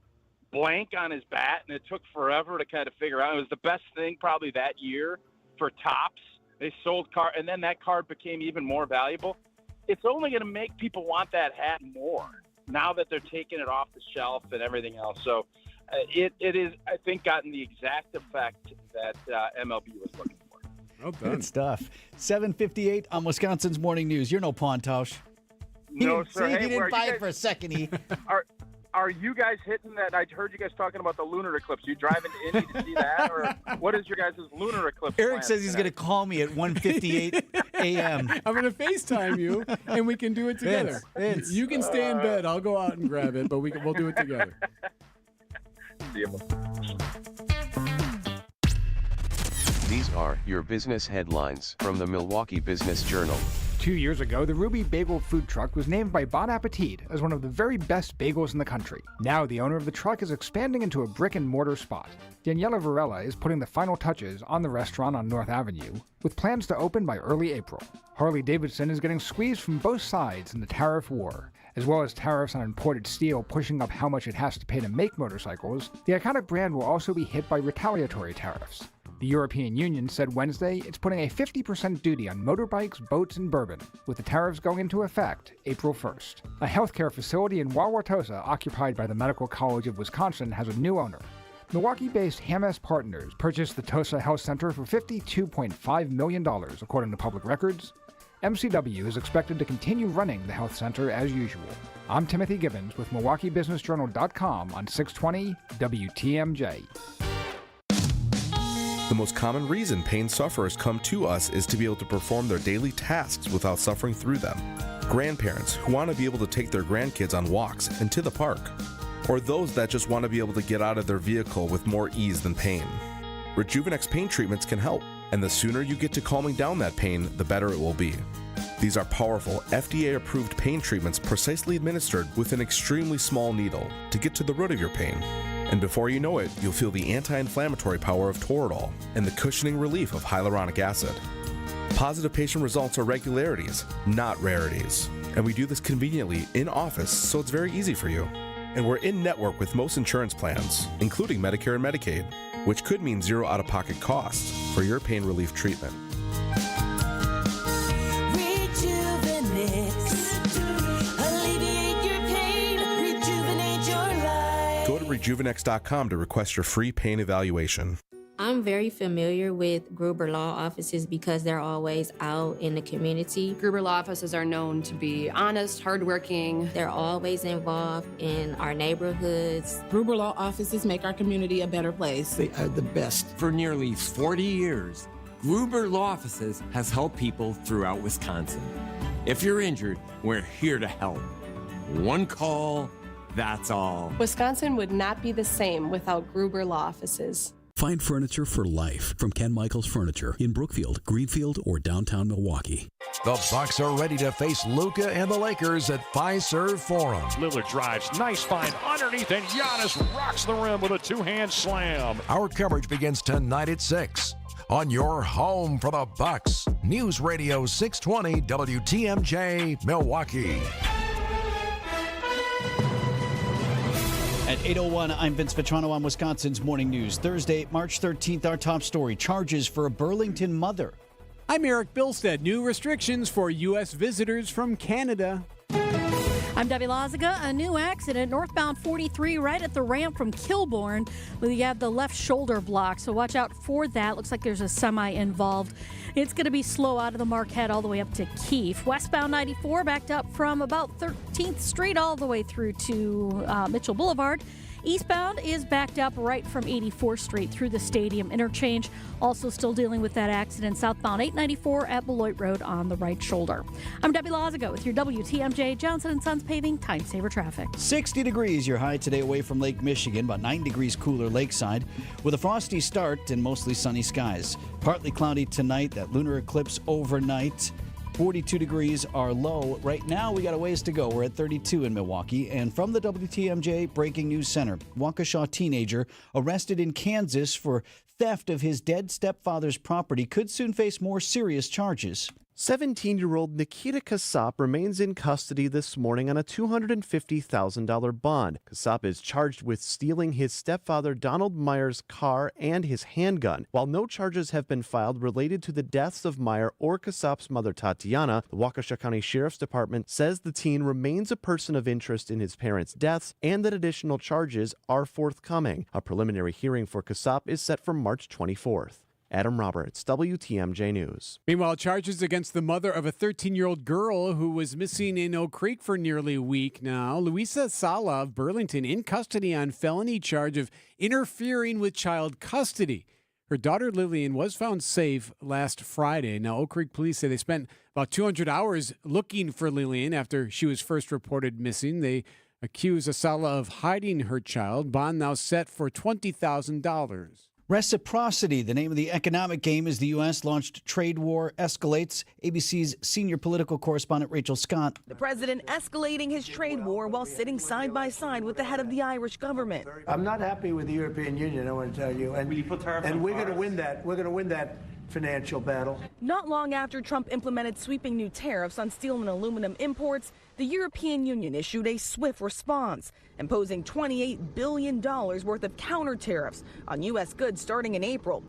blank on his bat, and it took forever to kind of figure out. It was the best thing probably that year for Topps. They sold card, and then that card became even more valuable. It's only going to make people want that hat more now that they're taking it off the shelf and everything else. So it is, I think, gotten the exact effect that MLB was looking for. Well done. Good stuff. 7:58 on Wisconsin's Morning News. You're no pawn, Tausch. No, sir. He didn't buy it for a second. Are you guys hitting that? I heard you guys talking about the lunar eclipse. You driving to Indy to see that, or what is your guys' lunar eclipse? Eric says he's going to call me at 1:58 a.m. I'm going to FaceTime you, and we can do it together. Vince. You can stay in bed. I'll go out and grab it, but we'll do it together. These are your business headlines from the Milwaukee Business Journal. 2 years ago, the Ruby Bagel food truck was named by Bon Appetit as one of the very best bagels in the country. Now the owner of the truck is expanding into a brick-and-mortar spot. Daniela Varela is putting the final touches on the restaurant on North Avenue, with plans to open by early April. Harley-Davidson is getting squeezed from both sides in the tariff war. As well as tariffs on imported steel pushing up how much it has to pay to make motorcycles, the iconic brand will also be hit by retaliatory tariffs. The European Union said Wednesday it's putting a 50% duty on motorbikes, boats, and bourbon, with the tariffs going into effect April 1st. A healthcare facility in Wauwatosa occupied by the Medical College of Wisconsin has a new owner. Milwaukee-based Hamas Partners purchased the Tosa Health Center for $52.5 million, according to public records. MCW is expected to continue running the health center as usual. I'm Timothy Gibbons with MilwaukeeBusinessJournal.com on 620 WTMJ. The most common reason pain sufferers come to us is to be able to perform their daily tasks without suffering through them. Grandparents who want to be able to take their grandkids on walks and to the park. Or those that just want to be able to get out of their vehicle with more ease than pain. Rejuvenex pain treatments can help, and the sooner you get to calming down that pain, the better it will be. These are powerful, FDA-approved pain treatments precisely administered with an extremely small needle to get to the root of your pain. And before you know it, you'll feel the anti-inflammatory power of Toradol and the cushioning relief of hyaluronic acid. Positive patient results are regularities, not rarities. And we do this conveniently in office, so it's very easy for you. And we're in network with most insurance plans, including Medicare and Medicaid, which could mean zero out-of-pocket costs for your pain relief treatment. Go to Rejuvenex.com to request your free pain evaluation. I'm very familiar with Gruber Law offices because they're always out in the community. Gruber Law offices are known to be honest, hardworking. They're always involved in our neighborhoods. Gruber Law offices make our community a better place. They are the best. For nearly 40 years, Gruber Law offices has helped people throughout Wisconsin. If you're injured, we're here to help. One call, that's all. Wisconsin would not be the same without Gruber Law offices. Find furniture for life from Ken Michaels Furniture in Brookfield, Greenfield, or downtown Milwaukee. The Bucks are ready to face Luka and the Lakers at Fiserv Forum. Lillard drives, nice find underneath, and Giannis rocks the rim with a two-hand slam. Our coverage begins tonight at 6. on your home for the Bucks. News Radio 620 WTMJ, Milwaukee. At 8:01, I'm Vince Vitrano on Wisconsin's Morning News. Thursday, March 13th, our top story, charges for a Burlington mother. I'm Erik Bilstad. New restrictions for U.S. visitors from Canada. I'm Debbie Loziga. A new accident northbound 43 right at the ramp from Kilbourne. Well, you have the left shoulder block, so watch out for that. Looks like there's a semi involved. It's going to be slow out of the Marquette all the way up to Keefe. Westbound 94 backed up from about 13th Street all the way through to Mitchell Boulevard. Eastbound is backed up right from 84th Street through the Stadium interchange. Also still dealing with that accident southbound 894 at Beloit Road on the right shoulder. I'm Debbie Loziga with your WTMJ Johnson & Sons Paving Time Saver Traffic. 60 degrees your high today away from Lake Michigan, about 9 degrees cooler lakeside, with a frosty start and mostly sunny skies. Partly cloudy tonight, that lunar eclipse overnight. 42 degrees are low. Right now, we got a ways to go. We're at 32 in Milwaukee. And from the WTMJ Breaking News Center, Waukesha teenager arrested in Kansas for theft of his dead stepfather's property could soon face more serious charges. 17-year-old Nikita Kasap remains in custody this morning on a $250,000 bond. Kasap is charged with stealing his stepfather Donald Meyer's car and his handgun. While no charges have been filed related to the deaths of Meyer or Kasap's mother Tatiana, the Waukesha County Sheriff's Department says the teen remains a person of interest in his parents' deaths and that additional charges are forthcoming. A preliminary hearing for Kasap is set for March 24th. Adam Roberts, WTMJ News. Meanwhile, charges against the mother of a 13-year-old girl who was missing in Oak Creek for nearly a week now. Luisa Sala of Burlington in custody on felony charge of interfering with child custody. Her daughter Lillian was found safe last Friday. Now, Oak Creek police say they spent about 200 hours looking for Lillian after she was first reported missing. They accuse Asala of hiding her child. Bond now set for $20,000. Reciprocity, the name of the economic game as the U.S. launched trade war escalates. ABC's senior political correspondent Rachel Scott. The president escalating his trade war while sitting side by side with the head of the Irish government. I'm not happy with the European Union, I want to tell you. And we're going to win that. We're going to win that financial battle. Not long after Trump implemented sweeping new tariffs on steel and aluminum imports, the European Union issued a swift response, imposing $28 billion worth of counter tariffs on U.S. goods starting in April.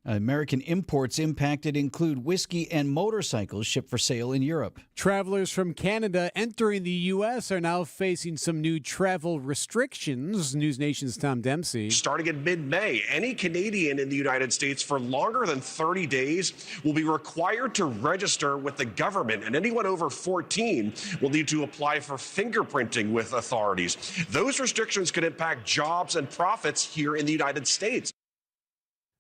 American imports impacted include whiskey and motorcycles shipped for sale in Europe. Travelers from Canada entering the U.S. are now facing some new travel restrictions. News Nation's Tom Dempsey. Starting in mid-May, any Canadian in the United States for longer than 30 days will be required to register with the government, and anyone over 14 will need to apply for fingerprinting with authorities. Those restrictions could impact jobs and profits here in the United States.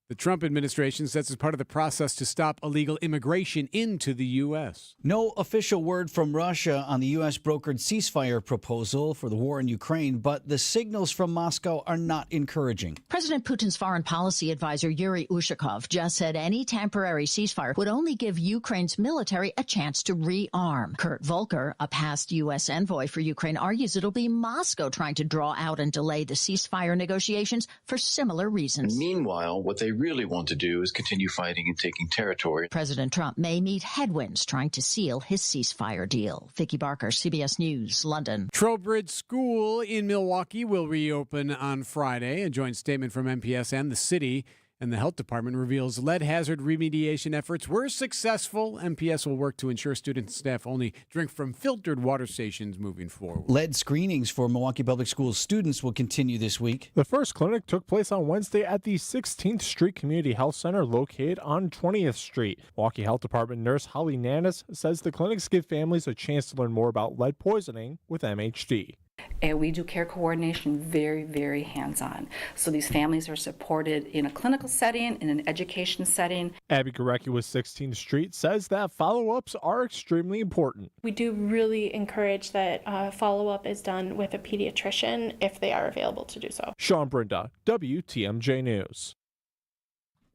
The Trump administration says it's part of the process to stop illegal immigration into the U.S. No official word from Russia on the U.S. brokered ceasefire proposal for the war in Ukraine, but the signals from Moscow are not encouraging. President Putin's foreign policy advisor Yuri Ushakov just said any temporary ceasefire would only give Ukraine's military a chance to rearm. Kurt Volker, a past U.S. envoy for Ukraine, argues it'll be Moscow trying to draw out and delay the ceasefire negotiations for similar reasons. Meanwhile, what they really want to do is continue fighting and taking territory. President Trump may meet headwinds trying to seal his ceasefire deal. Vicki Barker, CBS News, London. Trowbridge School in Milwaukee will reopen on Friday. A joint statement from MPS and the city and the health department reveals lead hazard remediation efforts were successful. MPS will work to ensure students and staff only drink from filtered water stations moving forward. Lead screenings for Milwaukee Public Schools students will continue this week. The first clinic took place on Wednesday at the 16th Street Community Health Center located on 20th Street. Milwaukee Health Department nurse Holly Nanis says the clinics give families a chance to learn more about lead poisoning with MHD. And we do care coordination very, very hands-on. So these families are supported in a clinical setting, in an education setting. Abby Gorecki with 16th Street says that follow-ups are extremely important. We do really encourage that follow-up is done with a pediatrician if they are available to do so. Sean Brinda, WTMJ News.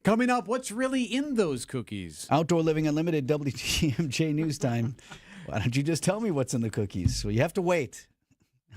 Coming up, what's really in those cookies? Outdoor Living Unlimited, WTMJ News Time. Why don't you just tell me what's in the cookies? Well, you have to wait.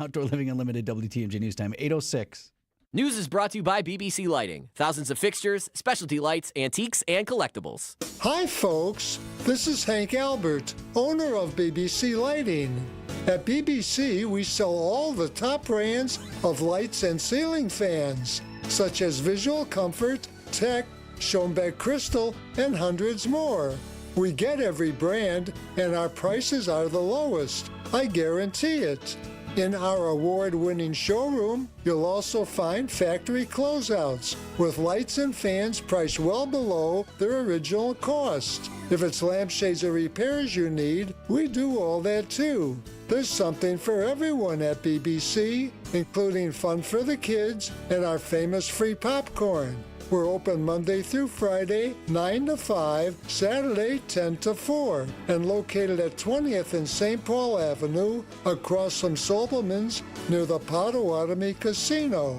Outdoor Living Unlimited, WTMJ News Time, 8:06. News is brought to you by BBC Lighting. Thousands of fixtures, specialty lights, antiques, and collectibles. Hi, folks. This is Hank Albert, owner of BBC Lighting. At BBC, we sell all the top brands of lights and ceiling fans, such as Visual Comfort, Tech, Schoenbeck Crystal, and hundreds more. We get every brand, and our prices are the lowest. I guarantee it. In our award-winning showroom, you'll also find factory closeouts with lights and fans priced well below their original cost. If it's lampshades or repairs you need, we do all that too. There's something for everyone at BBC, including fun for the kids and our famous free popcorn. We're open Monday through Friday, 9 to 5, Saturday, 10 to 4, and located at 20th and St. Paul Avenue, across from Sobelman's, near the Potawatomi Casino.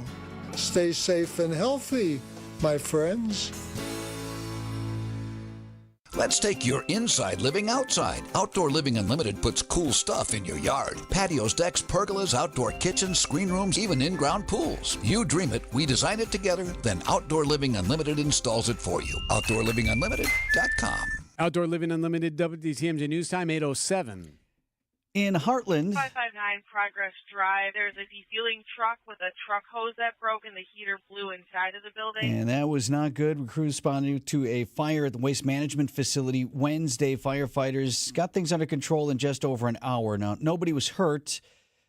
Stay safe and healthy, my friends. Let's take your inside living outside. Outdoor Living Unlimited puts cool stuff in your yard. Patios, decks, pergolas, outdoor kitchens, screen rooms, even in-ground pools. You dream it, we design it together, then Outdoor Living Unlimited installs it for you. OutdoorLivingUnlimited.com. Outdoor Living Unlimited, WTMJ News Time, 8:07. In Heartland, 559 Progress Drive, there's a defueling truck with a truck hose that broke and the heater blew inside of the building. and that was not good. Crews responded to a fire at the waste management facility Wednesday. Firefighters got things under control in just over an hour. Now, nobody was hurt,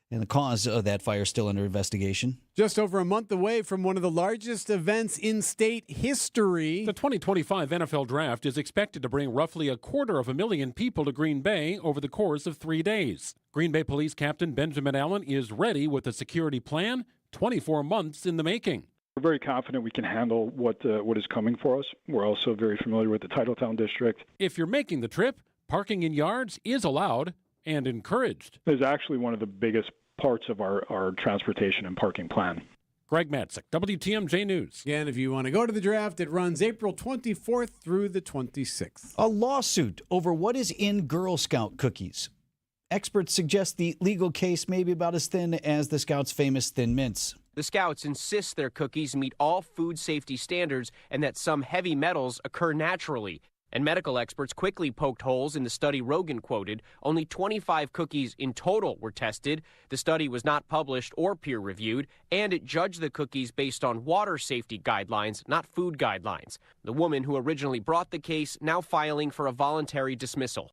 and the cause of that fire is still under investigation. Just over a month away from one of the largest events in state history. The 2025 NFL Draft is expected to bring roughly 250,000 people to Green Bay over the course of 3 days. Green Bay Police Captain Benjamin Allen is ready with a security plan 24 months in the making. We're very confident we can handle what is coming for us. We're also very familiar with the Titletown district. If you're making the trip, parking in yards is allowed and encouraged. It's actually one of the biggest parts of our transportation and parking plan. Greg Matzik, WTMJ News. And if you want to go to the draft, it runs April 24th through the 26th. A lawsuit over what is in Girl Scout cookies. Experts suggest the legal case may be about as thin as the Scouts' famous Thin Mints. The Scouts insist their cookies meet all food safety standards and that some heavy metals occur naturally. And medical experts quickly poked holes in the study Rogan quoted. Only 25 cookies in total were tested. The study was not published or peer-reviewed, and it judged the cookies based on water safety guidelines, not food guidelines. The woman who originally brought the case now filing for a voluntary dismissal.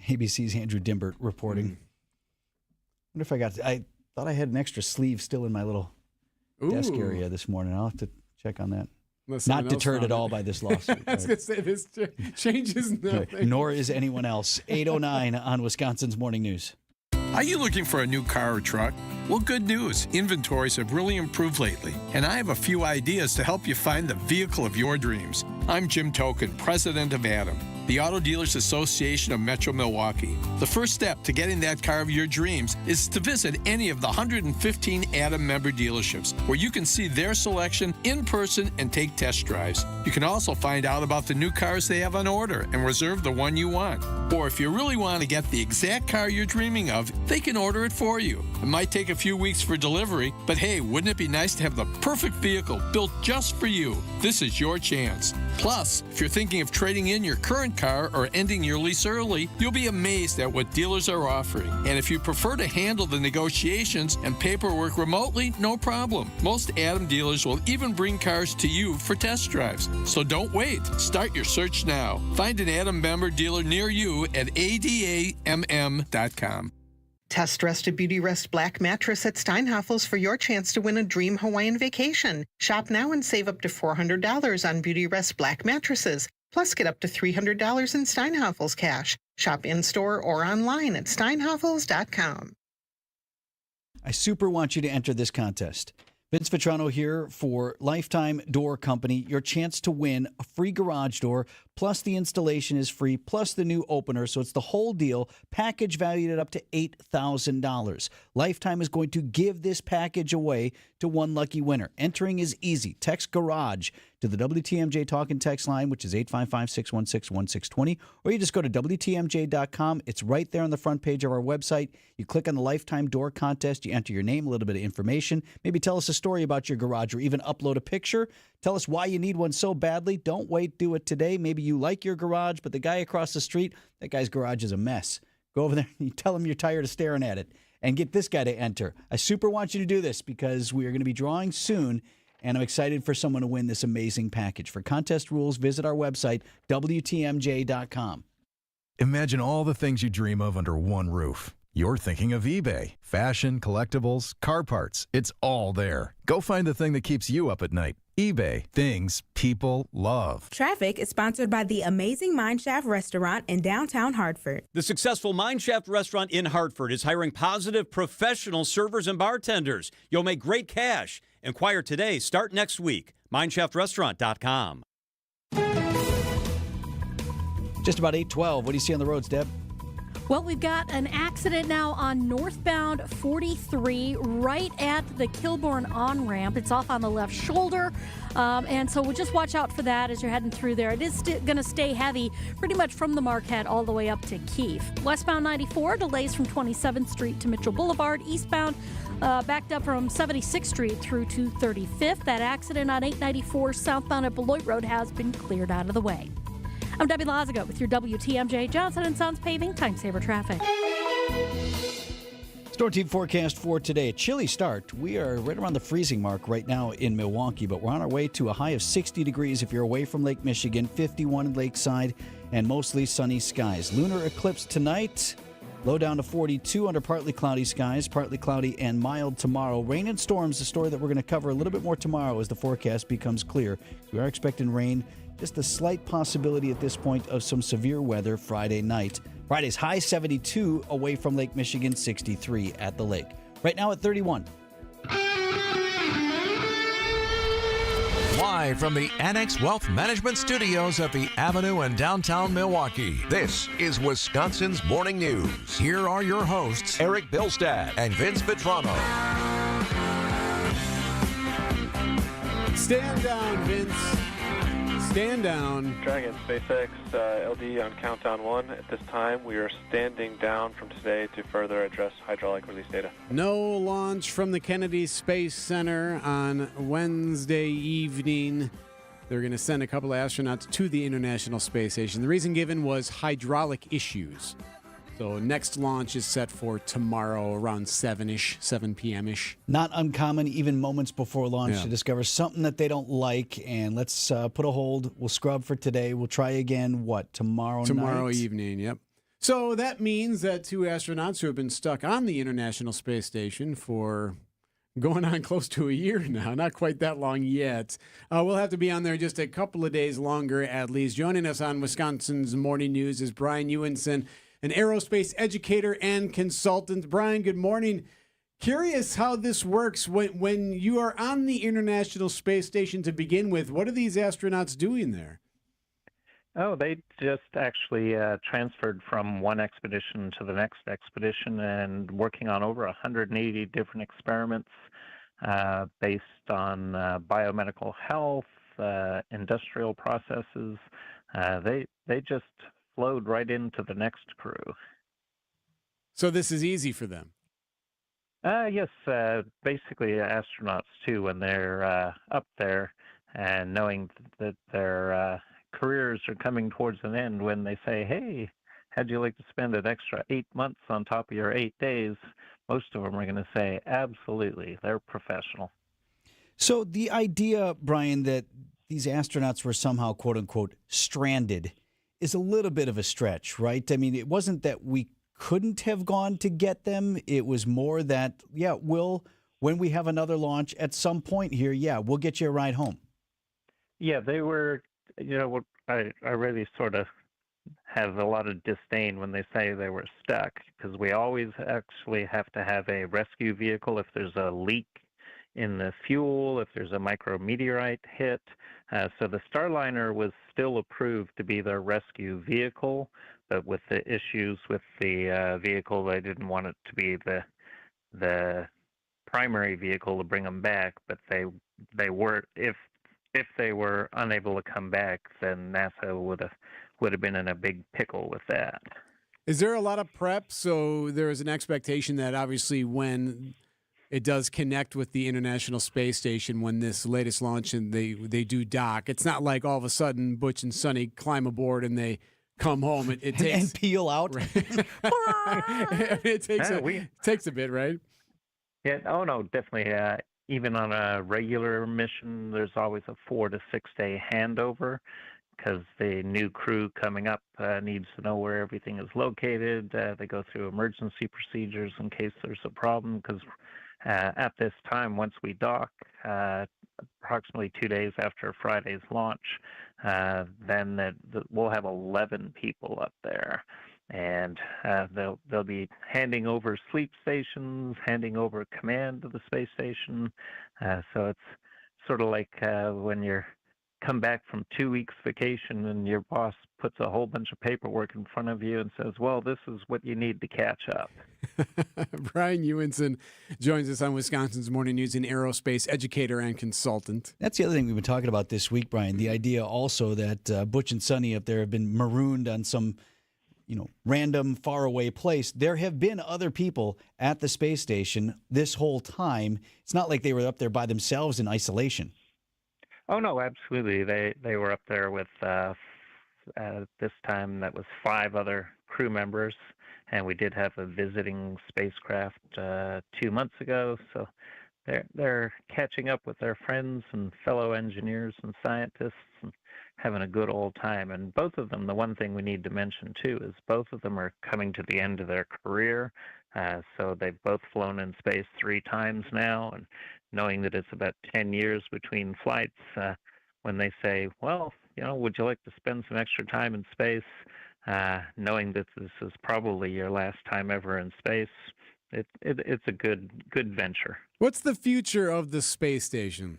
ABC's Andrew Dimbert reporting. I thought I had an extra sleeve still in my little desk area this morning. I'll have to check on that. Not deterred at all by this lawsuit. I was going to say, this changes nothing. Nor is anyone else. 8:09 on Wisconsin's Morning News. Are you looking for a new car or truck? Well, good news. Inventories have really improved lately, and I have a few ideas to help you find the vehicle of your dreams. I'm Jim Token, president of Adam, the Auto Dealers Association of Metro Milwaukee. The first step to getting that car of your dreams is to visit any of the 115 Adam member dealerships, where you can see their selection in person and take test drives. You can also find out about the new cars they have on order and reserve the one you want. Or if you really want to get the exact car you're dreaming of, they can order it for you. It might take a few weeks for delivery, but hey, wouldn't it be nice to have the perfect vehicle built just for you? This is your chance. Plus, if you're thinking of trading in your current car or ending your lease early, you'll be amazed at what dealers are offering. And if you prefer to handle the negotiations and paperwork remotely, no problem. Most Adam dealers will even bring cars to you for test drives. So don't wait. Start your search now. Find an Adam member dealer near you at adamm.com. Test Rest a Beauty Rest Black Mattress at Steinhafels for your chance to win a dream Hawaiian vacation. Shop now and save up to $400 on Beauty Rest Black mattresses. Plus, get up to $300 in Steinhafels cash. Shop in-store or online at steinhafels.com. I super want you to enter this contest. Vince Vitrano here for Lifetime Door Company. Your chance to win a free garage door, plus the installation is free, plus the new opener. So it's the whole deal, package valued at up to $8,000. Lifetime is going to give this package away to one lucky winner. Entering is easy. Text GARAGE to to the WTMJ talk and text line, which is 855-616-1620, or you just go to WTMJ.com. It's right there on the front page of our website. You click on the Lifetime Door Contest. You enter your name, a little bit of information. Maybe tell us a story about your garage or even upload a picture. Tell us why you need one so badly. Don't wait. Do it today. Maybe you like your garage, but the guy across the street, that guy's garage is a mess. Go over there and you tell him you're tired of staring at it and get this guy to enter. I super want you to do this because we are going to be drawing soon, and I'm excited for someone to win this amazing package. For contest rules, visit our website, WTMJ.com. Imagine all the things you dream of under one roof. You're thinking of eBay. Fashion, collectibles, car parts. It's all there. Go find the thing that keeps you up at night. eBay. Things people love. Traffic is sponsored by the amazing Mineshaft Restaurant in downtown Hartford. The successful Mineshaft Restaurant in Hartford is hiring positive professional servers and bartenders. You'll make great cash. Inquire today. Start next week. MineShaftRestaurant.com. Just about 8:12. What do you see on the roads, Deb? Well, we've got an accident now on northbound 43 right at the Kilbourne on-ramp. It's off on the left shoulder, and so we'll just watch out for that as you're heading through there. It is going to stay heavy pretty much from the Marquette all the way up to Keefe. Westbound 94, delays from 27th Street to Mitchell Boulevard. Eastbound, backed up from 76th Street through to 35th. That accident on 894 southbound at Beloit Road has been cleared out of the way. I'm Debbie Lazago with your WTMJ Johnson & Sons Paving Time Saver Traffic. Storm team forecast for today. A chilly start. We are right around the freezing mark right now in Milwaukee, but we're on our way to a high of 60 degrees if you're away from Lake Michigan, 51 in Lakeside, and mostly sunny skies. Lunar eclipse tonight. Low down to 42 under partly cloudy skies, partly cloudy and mild tomorrow. Rain and storms, the story that we're going to cover a little bit more tomorrow as the forecast becomes clear. We are expecting rain. Just a slight possibility at this point of some severe weather Friday night. Friday's high 72 away from Lake Michigan, 63 at the lake. Right now at 31. Live from the Annex Wealth Management Studios at the Avenue in downtown Milwaukee, this is Wisconsin's Morning News. Here are your hosts, Erik Bilstad and Vince Vitrano. Stand down, Vince. Stand down. Dragon SpaceX LD on countdown 1. At this time, we are standing down from today to further address hydraulic release data. No launch from the Kennedy Space Center on Wednesday evening. They're going to send a couple of astronauts to the International Space Station. The reason given was hydraulic issues. So next launch is set for tomorrow around 7 p.m.-ish. Not uncommon, even moments before launch, to discover something that they don't like. And let's put a hold. We'll scrub for today. We'll try again, tomorrow night? Tomorrow evening, yep. So that means that two astronauts who have been stuck on the International Space Station for going on close to a year now, not quite that long yet, we'll have to be on there just a couple of days longer at least. Joining us on Wisconsin's Morning News is Brian Ewenson, an aerospace educator and consultant. Brian, good morning. Curious how this works when you are on the International Space Station to begin with. What are these astronauts doing there? Oh, they just actually transferred from one expedition to the next expedition and working on over 180 different experiments based on biomedical health, industrial processes. They just flowed right into the next crew. So this is easy for them? Yes, basically astronauts too, when they're up there and knowing that their careers are coming towards an end, when they say, hey, how'd you like to spend an extra 8 months on top of your 8 days? Most of them are going to say, absolutely, they're professional. So the idea, Brian, that these astronauts were somehow, quote unquote, stranded is a little bit of a stretch, right? I mean, it wasn't that we couldn't have gone to get them. It was more that, when we have another launch at some point here, we'll get you a ride home. Yeah, they were, I really sort of have a lot of disdain when they say they were stuck, because we always actually have to have a rescue vehicle if there's a leak in the fuel, if there's a micrometeorite hit. So the Starliner was still approved to be their rescue vehicle, but with the issues with the vehicle, they didn't want it to be the primary vehicle to bring them back. But they were, if if they were unable to come back, then NASA would have been in a big pickle with that. Is there a lot of prep? So there is an expectation that obviously when it does connect with the International Space Station, when this latest launch and they do dock, it's not like all of a sudden Butch and Sonny climb aboard and they come home. It takes and peel out. It takes a bit, right? Yeah. Oh no, definitely. Even on a regular mission, there's always a 4 to 6 day handover, because the new crew coming up needs to know where everything is located. They go through emergency procedures in case there's a problem, because at this time, once we dock, approximately 2 days after Friday's launch, then we'll have 11 people up there. And they'll be handing over sleep stations, handing over command of the space station. So it's sort of like when you come back from 2 weeks vacation and your boss puts a whole bunch of paperwork in front of you and says, well, this is what you need to catch up. Brian Ewenson joins us on Wisconsin's Morning News, an aerospace educator and consultant. That's the other thing we've been talking about this week, Brian. The idea also that Butch and Sonny up there have been marooned on some random faraway place. There have been other people at the space station this whole time. It's not like they were up there by themselves in isolation. Oh, no, absolutely. They were up there with, this time, that was 5 other crew members, and we did have a visiting spacecraft 2 months ago, so they're catching up with their friends and fellow engineers and scientists and having a good old time. And both of them, the one thing we need to mention, too, is both of them are coming to the end of their career, so they've both flown in space 3 times now, and knowing that it's about 10 years between flights, when they say, well, would you like to spend some extra time in space, knowing that this is probably your last time ever in space, it's a good venture. What's the future of the space station?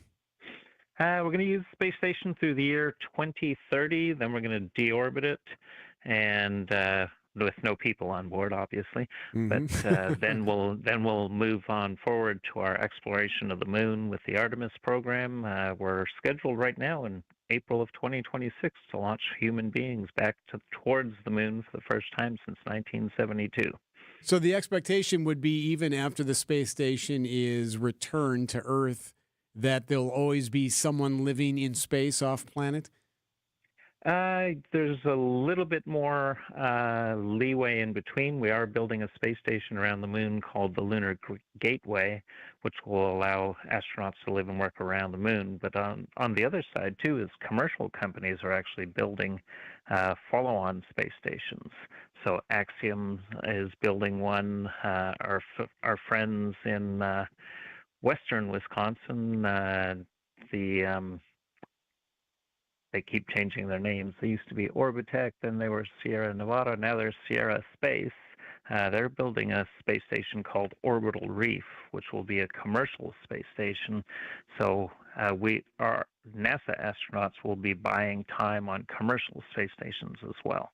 We're going to use the space station through the year 2030, then we're going to deorbit it, and with no people on board, obviously. But then we'll move on forward to our exploration of the moon with the Artemis program. We're scheduled right now in April of 2026 to launch human beings back towards the moon for the first time since 1972. So the expectation would be, even after the space station is returned to Earth, that there'll always be someone living in space off planet? There's a little bit more leeway in between. We are building a space station around the moon called the Lunar Gateway, which will allow astronauts to live and work around the moon. But on the other side, too, is commercial companies are actually building follow-on space stations. So Axiom is building one. Our friends in western Wisconsin, they keep changing their names. They used to be Orbitech, then they were Sierra Nevada, now they're Sierra Space. They're building a space station called Orbital Reef, which will be a commercial space station. So our NASA astronauts will be buying time on commercial space stations as well.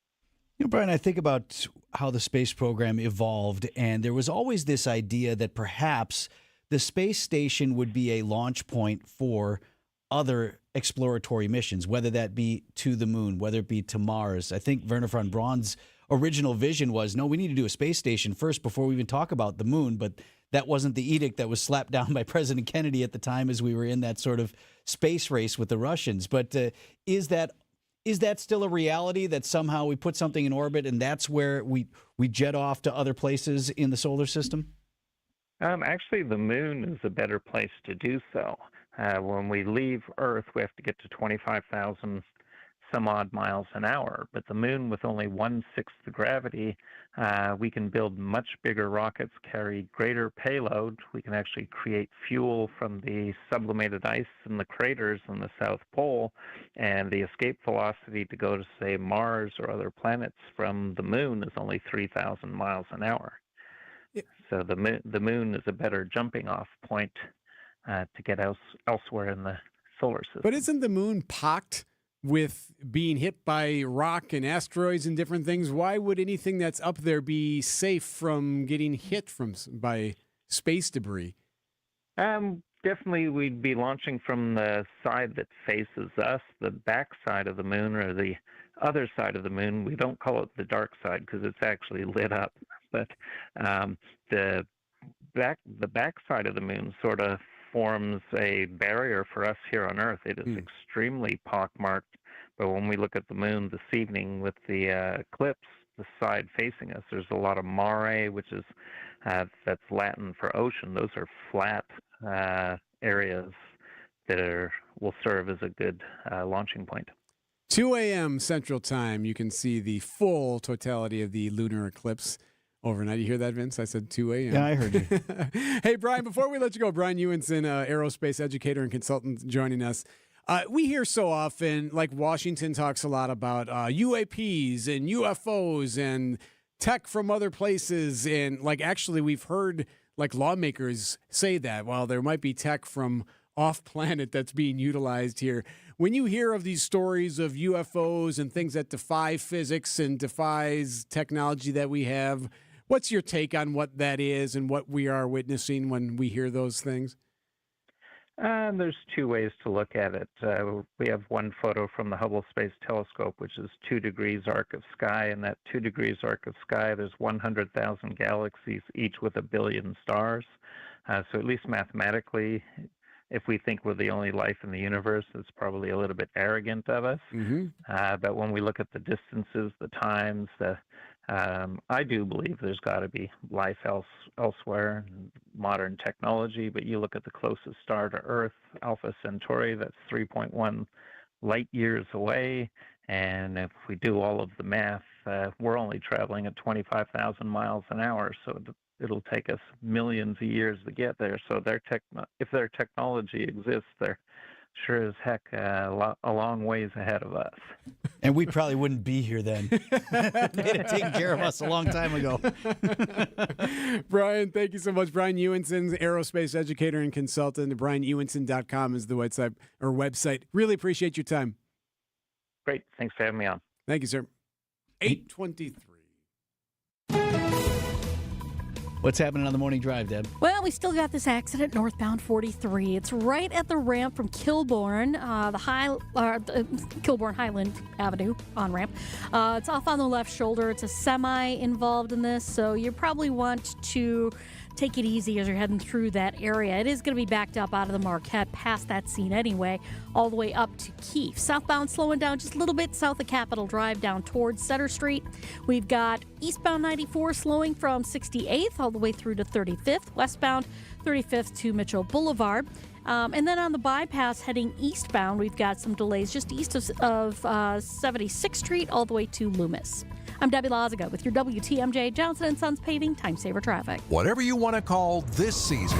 Brian, I think about how the space program evolved, and there was always this idea that perhaps the space station would be a launch point for other exploratory missions, whether that be to the moon, whether it be to Mars. I think Wernher von Braun's original vision was, no, we need to do a space station first before we even talk about the moon. But that wasn't the edict that was slapped down by President Kennedy at the time, as we were in that sort of space race with the Russians. But is that still a reality, that somehow we put something in orbit and that's where we jet off to other places in the solar system? Actually, the moon is a better place to do so. When we leave Earth, we have to get to 25,000 some odd miles an hour. But the moon, with only 1/6 the gravity, we can build much bigger rockets, carry greater payload. We can actually create fuel from the sublimated ice in the craters on the South Pole, and the escape velocity to go to, say, Mars or other planets from the moon is only 3,000 miles an hour. So the moon is a better jumping off point to get elsewhere in the solar system. But isn't the moon pocked with being hit by rock and asteroids and different things? Why would anything that's up there be safe from getting hit by space debris? definitely we'd be launching from the side that faces us, the back side of the moon, or the other side of the moon. We don't call it the dark side because it's actually lit up, but the back side of the moon sort of forms a barrier for us here on Earth. It is extremely pockmarked, but when we look at the moon this evening with the eclipse, the side facing us, there's a lot of mare, which is that's Latin for ocean. Those are flat areas that will serve as a good launching point. 2 a.m. Central Time, you can see the full totality of the lunar eclipse overnight. You hear that, Vince? I said 2 a.m. Yeah, I heard you. Hey, Brian, before we let you go, Brian Ewenson, aerospace educator and consultant joining us. We hear so often, like Washington talks a lot about UAPs and UFOs and tech from other places. And like actually we've heard like lawmakers say that while there might be tech from off planet that's being utilized here. When you hear of these stories of UFOs and things that defy physics and defies technology that we have, what's your take on what that is and what we are witnessing when we hear those things? There's two ways to look at it. We have one photo from the Hubble Space Telescope, which is 2 degrees arc of sky. And that 2 degrees arc of sky, there's 100,000 galaxies, each with 1 billion stars. So at least mathematically, if we think we're the only life in the universe, it's probably a little bit arrogant of us. But when we look at the distances, the times, I do believe there's got to be life elsewhere, modern technology. But you look at the closest star to Earth, Alpha Centauri, that's 3.1 light years away. And if we do all of the math, we're only traveling at 25,000 miles an hour. So it'll take us millions of years to get there. So if their technology exists, they're sure as heck a long ways ahead of us. And we probably wouldn't be here then. They'd have taken care of us a long time ago. Brian, thank you so much. Brian Ewenson, aerospace educator and consultant. BrianEwenson.com is the website. Really appreciate your time. Great. Thanks for having me on. Thank you, sir. 8:23. What's happening on the morning drive, Deb? Well, we still got this accident northbound 43. It's right at the ramp from Kilbourne, Kilbourne Highland Avenue on ramp. It's off on the left shoulder. It's a semi involved in this, so you probably want to take it easy as you're heading through that area. It is going to be backed up out of the Marquette, past that scene anyway, all the way up to Keefe. Southbound slowing down just a little bit south of Capitol Drive down towards Center Street. We've got eastbound 94 slowing from 68th all the way through to 35th. Westbound 35th to Mitchell Boulevard. And then on the bypass heading eastbound, we've got some delays just east of 76th Street all the way to Loomis. I'm Debbie Lazaga with your WTMJ Johnson & Sons Paving Time Saver Traffic. Whatever you want to call this season,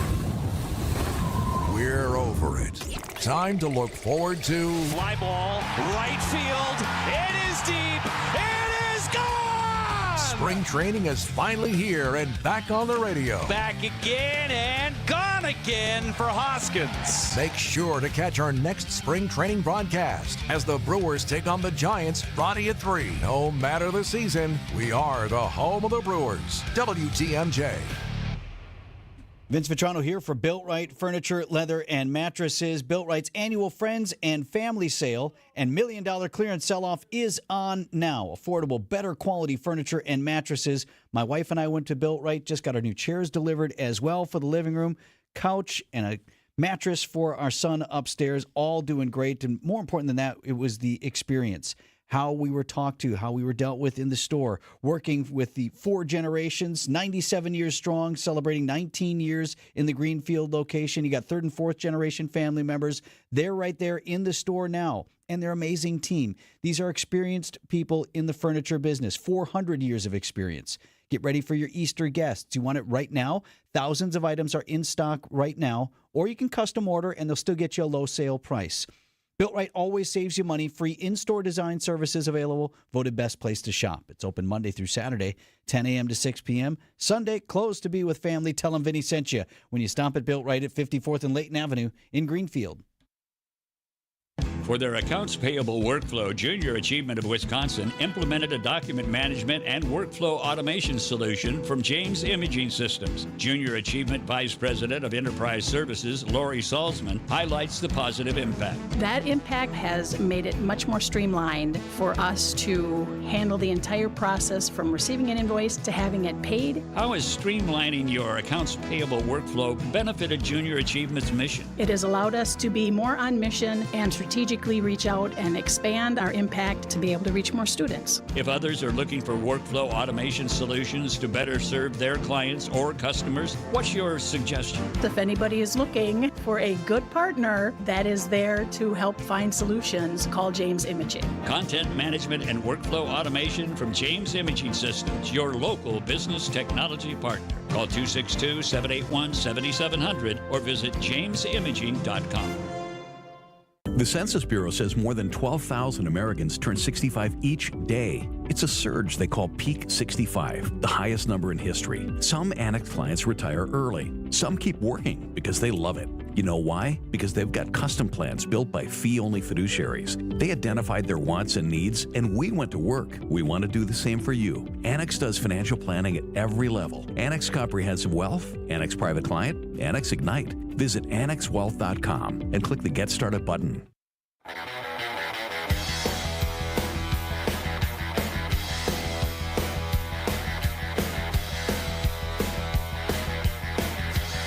we're over it. Time to look forward to... Fly ball, right field, it is deep, it is gone! Spring training is finally here and back on the radio. Back again and gone again for Hoskins. Make sure to catch our next spring training broadcast as the Brewers take on the Giants Friday at 3. No matter the season, we are the home of the Brewers. WTMJ. Vince Vitrano here for Built Right Furniture, Leather, and Mattresses. Built Right's annual Friends and Family Sale and $1 million clearance sell-off is on now. Affordable, better quality furniture and mattresses. My wife and I went to Built Right, just got our new chairs delivered as well for the living room, couch, and a mattress for our son upstairs, all doing great. And more important than that, it was the experience. How we were talked to, how we were dealt with in the store, working with the 4 generations, 97 years strong, celebrating 19 years in the Greenfield location. You got 3rd and 4th generation family members. They're right there in the store now, and their amazing team. These are experienced people in the furniture business, 400 years of experience. Get ready for your Easter guests. You want it right now? Thousands of items are in stock right now, or you can custom order, and they'll still get you a low sale price. Built Right always saves you money. Free in-store design services available. Voted best place to shop. It's open Monday through Saturday, 10 a.m. to 6 p.m. Sunday, closed to be with family. Tell them Vinny sent you when you stop at Built Right at 54th and Layton Avenue in Greenfield. For their accounts payable workflow, Junior Achievement of Wisconsin implemented a document management and workflow automation solution from James Imaging Systems. Junior Achievement Vice President of Enterprise Services, Lori Salzman, highlights the positive impact. That impact has made it much more streamlined for us to handle the entire process from receiving an invoice to having it paid. How has streamlining your accounts payable workflow benefited Junior Achievement's mission? It has allowed us to be more on mission and strategically reach out and expand our impact to be able to reach more students. If others are looking for workflow automation solutions to better serve their clients or customers, what's your suggestion? If anybody is looking for a good partner that is there to help find solutions, call James Imaging. Content management and workflow automation from James Imaging Systems, your local business technology partner. Call 262-781-7700 or visit jamesimaging.com. The Census Bureau says more than 12,000 Americans turn 65 each day. It's a surge they call Peak 65, the highest number in history. Some Annex clients retire early. Some keep working because they love it. You know why? Because they've got custom plans built by fee-only fiduciaries. They identified their wants and needs, and we went to work. We want to do the same for you. Annex does financial planning at every level. Annex Comprehensive Wealth, Annex Private Client, Annex Ignite. Visit annexwealth.com and click the Get Started button.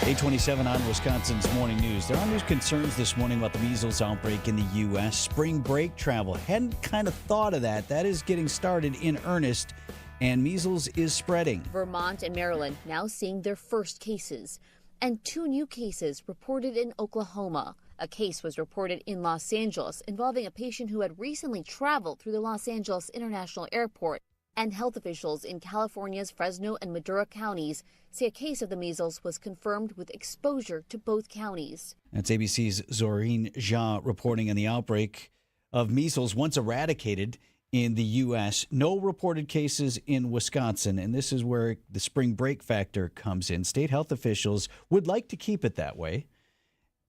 $8:27 on Wisconsin's Morning News. There are news concerns this morning about the measles outbreak in the U.S. Spring break travel. Hadn't kind of thought of that. That is getting started in earnest, and measles is spreading. Vermont and Maryland now seeing their first cases, and 2 new cases reported in Oklahoma. A case was reported in Los Angeles involving a patient who had recently traveled through the Los Angeles International Airport. And health officials in California's Fresno and Madera counties say a case of the measles was confirmed with exposure to both counties. That's ABC's Zorine Jha reporting on the outbreak of measles once eradicated in the U.S. No reported cases in Wisconsin, and this is where the spring break factor comes in. State health officials would like to keep it that way.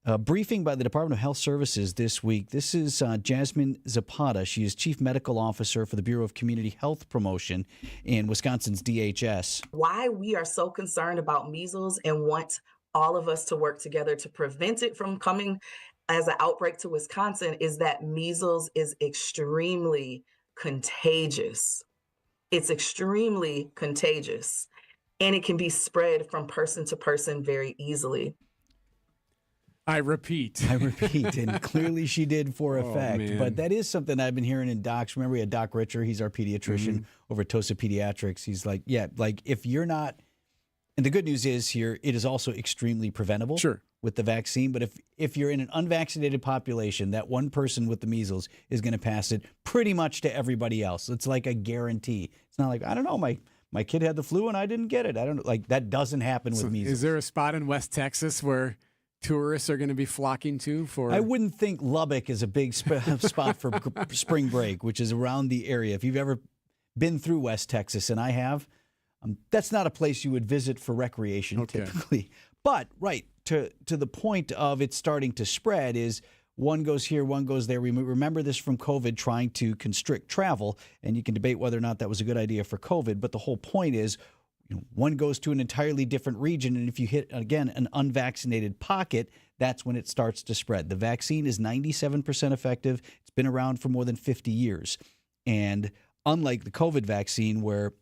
A briefing by the Department of Health Services this week. This is Jasmine Zapata. She is Chief Medical Officer for the Bureau of Community Health Promotion in Wisconsin's DHS. Why we are so concerned about measles and want all of us to work together to prevent it from coming as an outbreak to Wisconsin is that measles is extremely contagious. It's extremely contagious, and it can be spread from person to person very easily. I repeat, and clearly she did for effect. Man. But that is something I've been hearing in docs. Remember, we had Doc Richer. He's our pediatrician over at TOSA Pediatrics. He's like, if you're not, and the good news is here, it is also extremely preventable with the vaccine. But if you're in an unvaccinated population, that one person with the measles is going to pass it pretty much to everybody else. It's like a guarantee. It's not like, I don't know, my kid had the flu and I didn't get it. I don't know. Like, that doesn't happen with measles. Is there a spot in West Texas where tourists are going to be flocking to for? I wouldn't think Lubbock is a big spot for spring break, which is around the area. If you've ever been through West Texas, and I have, that's not a place you would visit for recreation typically. But to the point of it starting to spread is one goes here, one goes there. We remember this from COVID, trying to constrict travel, and you can debate whether or not that was a good idea for COVID. But the whole point is, one goes to an entirely different region, and if you hit, again, an unvaccinated pocket, that's when it starts to spread. The vaccine is 97% effective. It's been around for more than 50 years. And unlike the COVID vaccine, where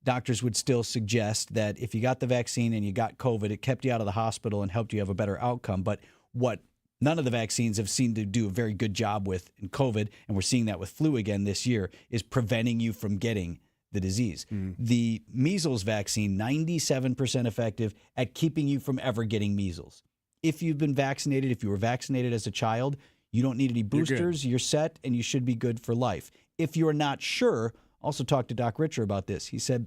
doctors would still suggest that if you got the vaccine and you got COVID, it kept you out of the hospital and helped you have a better outcome. But what none of the vaccines have seemed to do a very good job with in COVID, and we're seeing that with flu again this year, is preventing you from getting the disease. The measles vaccine, 97% effective at keeping you from ever getting measles. If you've been vaccinated, if you were vaccinated as a child, you don't need any boosters. You're set, and you should be good for life. If you're not sure, also talk to Doc Richer about this. He said,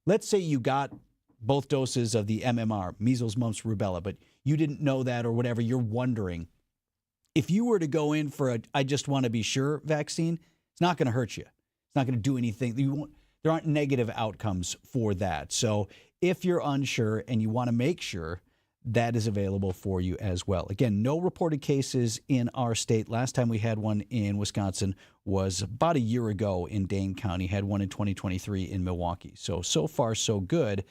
let's say you got both doses of the MMR, measles, mumps, rubella, but you didn't know that or whatever, you're wondering. If you were to go in for a I just want to be sure vaccine, it's not going to hurt you. It's not going to do anything. There aren't negative outcomes for that. So if you're unsure and you want to make sure that is available for you as well. Again, no reported cases in our state. Last time we had one in Wisconsin was about a year ago in Dane County. Had one in 2023 in Milwaukee. So far, so good.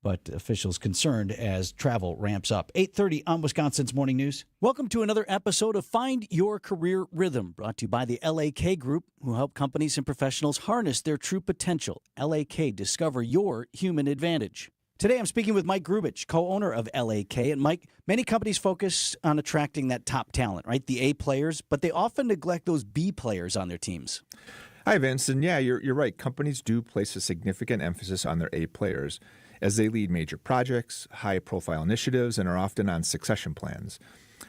But officials concerned as travel ramps up. 8:30 on Wisconsin's Morning News. Welcome to another episode of Find Your Career Rhythm, brought to you by the LAK Group, who help companies and professionals harness their true potential. LAK, discover your human advantage. Today I'm speaking with Mike Grubich, co-owner of LAK. And Mike, many companies focus on attracting that top talent, right? The A players, but they often neglect those B players on their teams. Hi, Vince. And yeah, you're right. Companies do place a significant emphasis on their A players as they lead major projects, high-profile initiatives, and are often on succession plans.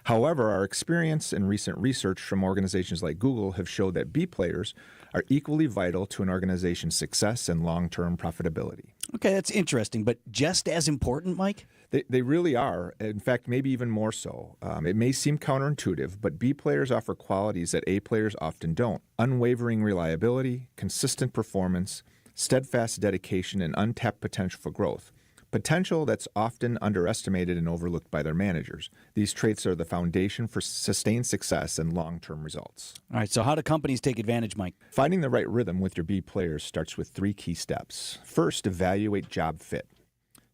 However, our experience and recent research from organizations like Google have showed that B players are equally vital to an organization's success and long-term profitability. Okay, that's interesting, but just as important, Mike? They really are. In fact, maybe even more so. It may seem counterintuitive, but B players offer qualities that A players often don't. Unwavering reliability, consistent performance, steadfast dedication, and untapped potential for growth. Potential that's often underestimated and overlooked by their managers. These traits are the foundation for sustained success and long-term results. All right, so how do companies take advantage, Mike? Finding the right rhythm with your B players starts with 3 key steps. First, evaluate job fit.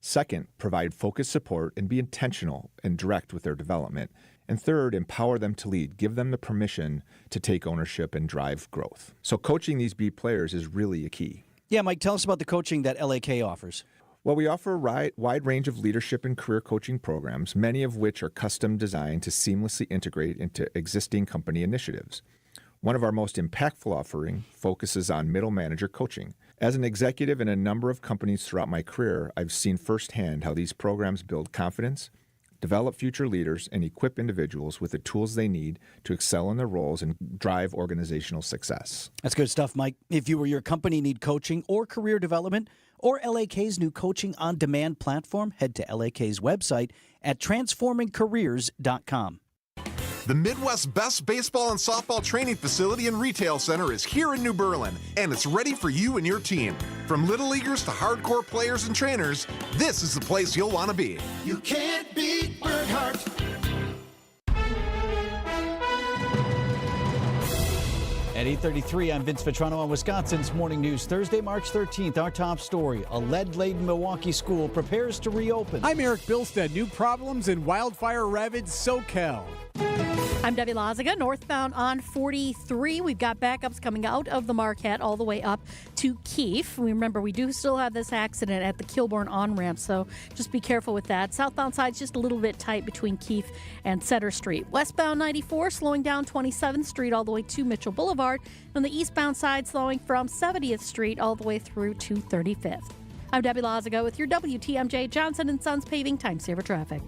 Second, provide focused support and be intentional and direct with their development. And third, empower them to lead. Give them the permission to take ownership and drive growth. So coaching these B players is really a key. Yeah, Mike, tell us about the coaching that LAK offers. Well, we offer a wide range of leadership and career coaching programs, many of which are custom designed to seamlessly integrate into existing company initiatives. One of our most impactful offering focuses on middle manager coaching. As an executive in a number of companies throughout my career, I've seen firsthand how these programs build confidence, develop future leaders, and equip individuals with the tools they need to excel in their roles and drive organizational success. That's good stuff, Mike. If you or your company need coaching or career development or LAK's new Coaching on Demand platform, head to LAK's website at transformingcareers.com. The Midwest's best baseball and softball training facility and retail center is here in New Berlin, and it's ready for you and your team. From little leaguers to hardcore players and trainers, this is the place you'll want to be. You can't beat Berghardt. At 8:33, I'm Vince Vitrano on Wisconsin's Morning News. Thursday, March 13th, our top story. A lead-laden Milwaukee school prepares to reopen. I'm Erik Bilstad. New problems in wildfire-ravaged SoCal. I'm Debbie Lazaga, northbound on 43. We've got backups coming out of the Marquette all the way up to Keefe. Remember, we do still have this accident at the Kilbourne on-ramp, so just be careful with that. Southbound side's just a little bit tight between Keefe and Center Street. Westbound 94 slowing down 27th Street all the way to Mitchell Boulevard. On the eastbound side, slowing from 70th Street all the way through to 35th. I'm Debbie Lazaga with your WTMJ Johnson & Sons Paving Time Saver Traffic.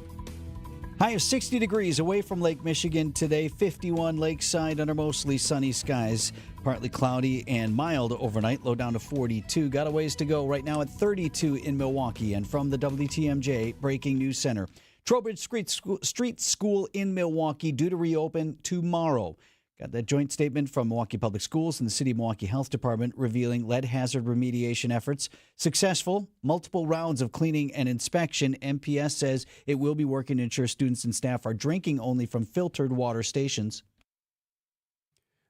High of 60 degrees away from Lake Michigan today. 51 lakeside under mostly sunny skies. Partly cloudy and mild overnight. Low down to 42. Got a ways to go right now at 32 in Milwaukee. And from the WTMJ Breaking News Center, Trowbridge Street School in Milwaukee due to reopen tomorrow. Got that joint statement from Milwaukee Public Schools and the City of Milwaukee Health Department revealing lead hazard remediation efforts successful. Multiple rounds of cleaning and inspection. MPS says it will be working to ensure students and staff are drinking only from filtered water stations.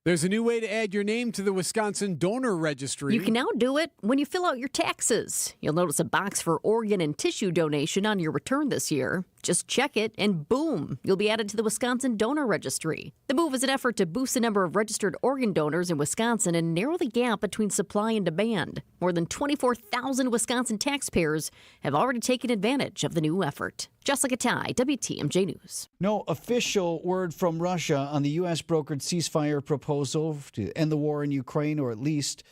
There's a new way to add your name to the Wisconsin Donor Registry. You can now do it when you fill out your taxes. You'll notice a box for organ and tissue donation on your return this year. Just check it, and boom, you'll be added to the Wisconsin Donor Registry. The move is an effort to boost the number of registered organ donors in Wisconsin and narrow the gap between supply and demand. More than 24,000 Wisconsin taxpayers have already taken advantage of the new effort. Jessica Ty, WTMJ News. No official word from Russia on the U.S. brokered ceasefire proposal to end the war in Ukraine, or at least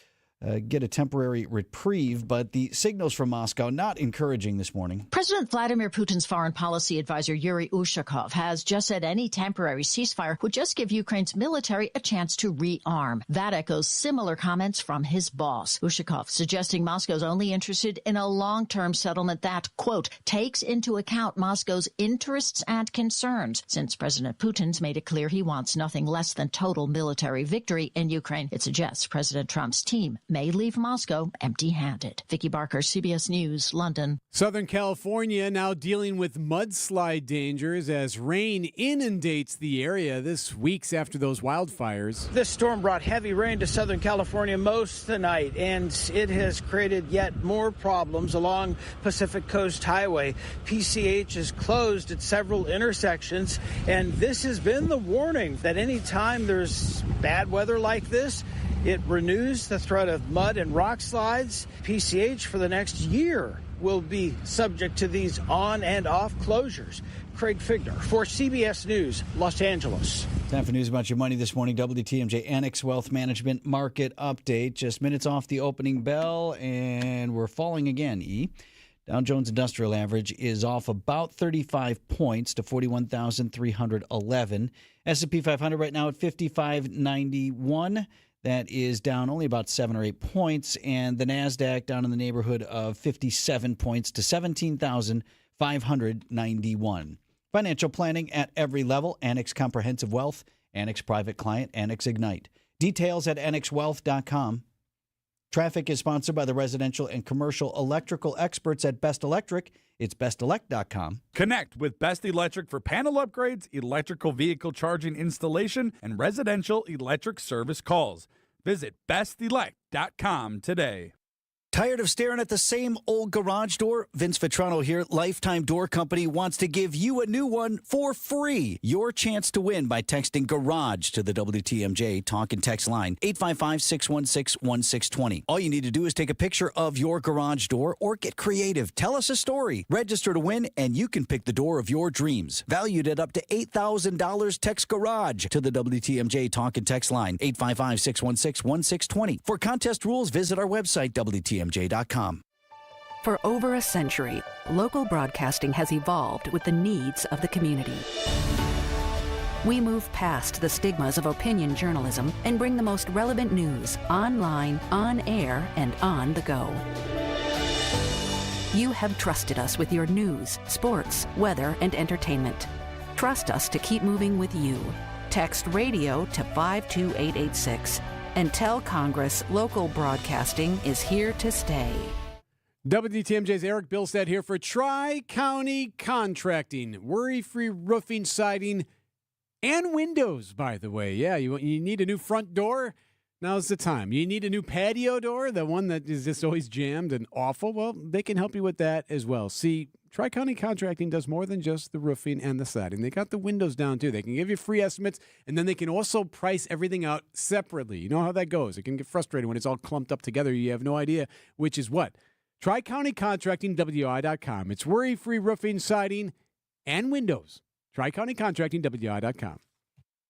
get a temporary reprieve, but the signals from Moscow not encouraging this morning. President Vladimir Putin's foreign policy advisor Yuri Ushakov has just said any temporary ceasefire would just give Ukraine's military a chance to rearm. That echoes similar comments from his boss. Ushakov suggesting Moscow's only interested in a long-term settlement that, quote, takes into account Moscow's interests and concerns, since President Putin's made it clear he wants nothing less than total military victory in Ukraine. It suggests President Trump's team may leave Moscow empty-handed. Vicki Barker, CBS News, London. Southern California now dealing with mudslide dangers as rain inundates the area this weeks after those wildfires. This storm brought heavy rain to Southern California most of the night, and it has created yet more problems along Pacific Coast Highway. PCH is closed at several intersections, and this has been the warning that any time there's bad weather like this, it renews the threat of mud and rock slides. PCH for the next year will be subject to these on and off closures. Craig Figner for CBS News, Los Angeles. Time for news about your money this morning. WTMJ Annex Wealth Management Market Update. Just minutes off the opening bell, and we're falling again, Dow Jones Industrial Average is off about 35 points to 41,311. S&P 500 right now at 5591. That is down only about 7 or 8 points. And the NASDAQ down in the neighborhood of 57 points to 17,591. Financial planning at every level. Annex Comprehensive Wealth, Annex Private Client, Annex Ignite. Details at annexwealth.com. Traffic is sponsored by the residential and commercial electrical experts at Best Electric. It's bestelect.com. Connect with Best Electric for panel upgrades, electrical vehicle charging installation, and residential electric service calls. Visit bestelect.com today. Tired of staring at the same old garage door? Vince Vitrano here. Lifetime Door Company wants to give you a new one for free. Your chance to win by texting GARAGE to the WTMJ talk and text line 855-616-1620. All you need to do is take a picture of your garage door or get creative. Tell us a story. Register to win and you can pick the door of your dreams. Valued at up to $8,000, text GARAGE to the WTMJ talk and text line 855-616-1620. For contest rules, visit our website WTMJ.com. For over a century, local broadcasting has evolved with the needs of the community. We move past the stigmas of opinion journalism and bring the most relevant news online, on air, and on the go. You have trusted us with your news, sports, weather, and entertainment. Trust us to keep moving with you. Text radio to 52886. And tell Congress local broadcasting is here to stay. WTMJ's Erik Bilstad here for Tri-County Contracting. Worry-free roofing, siding, and windows, by the way. Yeah, you need a new front door? Now's the time. You need a new patio door, the one that is just always jammed and awful? Well, they can help you with that as well. See, Tri-County Contracting does more than just the roofing and the siding. They got the windows down, too. They can give you free estimates, and then they can also price everything out separately. You know how that goes. It can get frustrating when it's all clumped up together. You have no idea which is what. Tri-County Contracting, WI.com. It's worry-free roofing, siding, and windows. Tri-County Contracting, WI.com.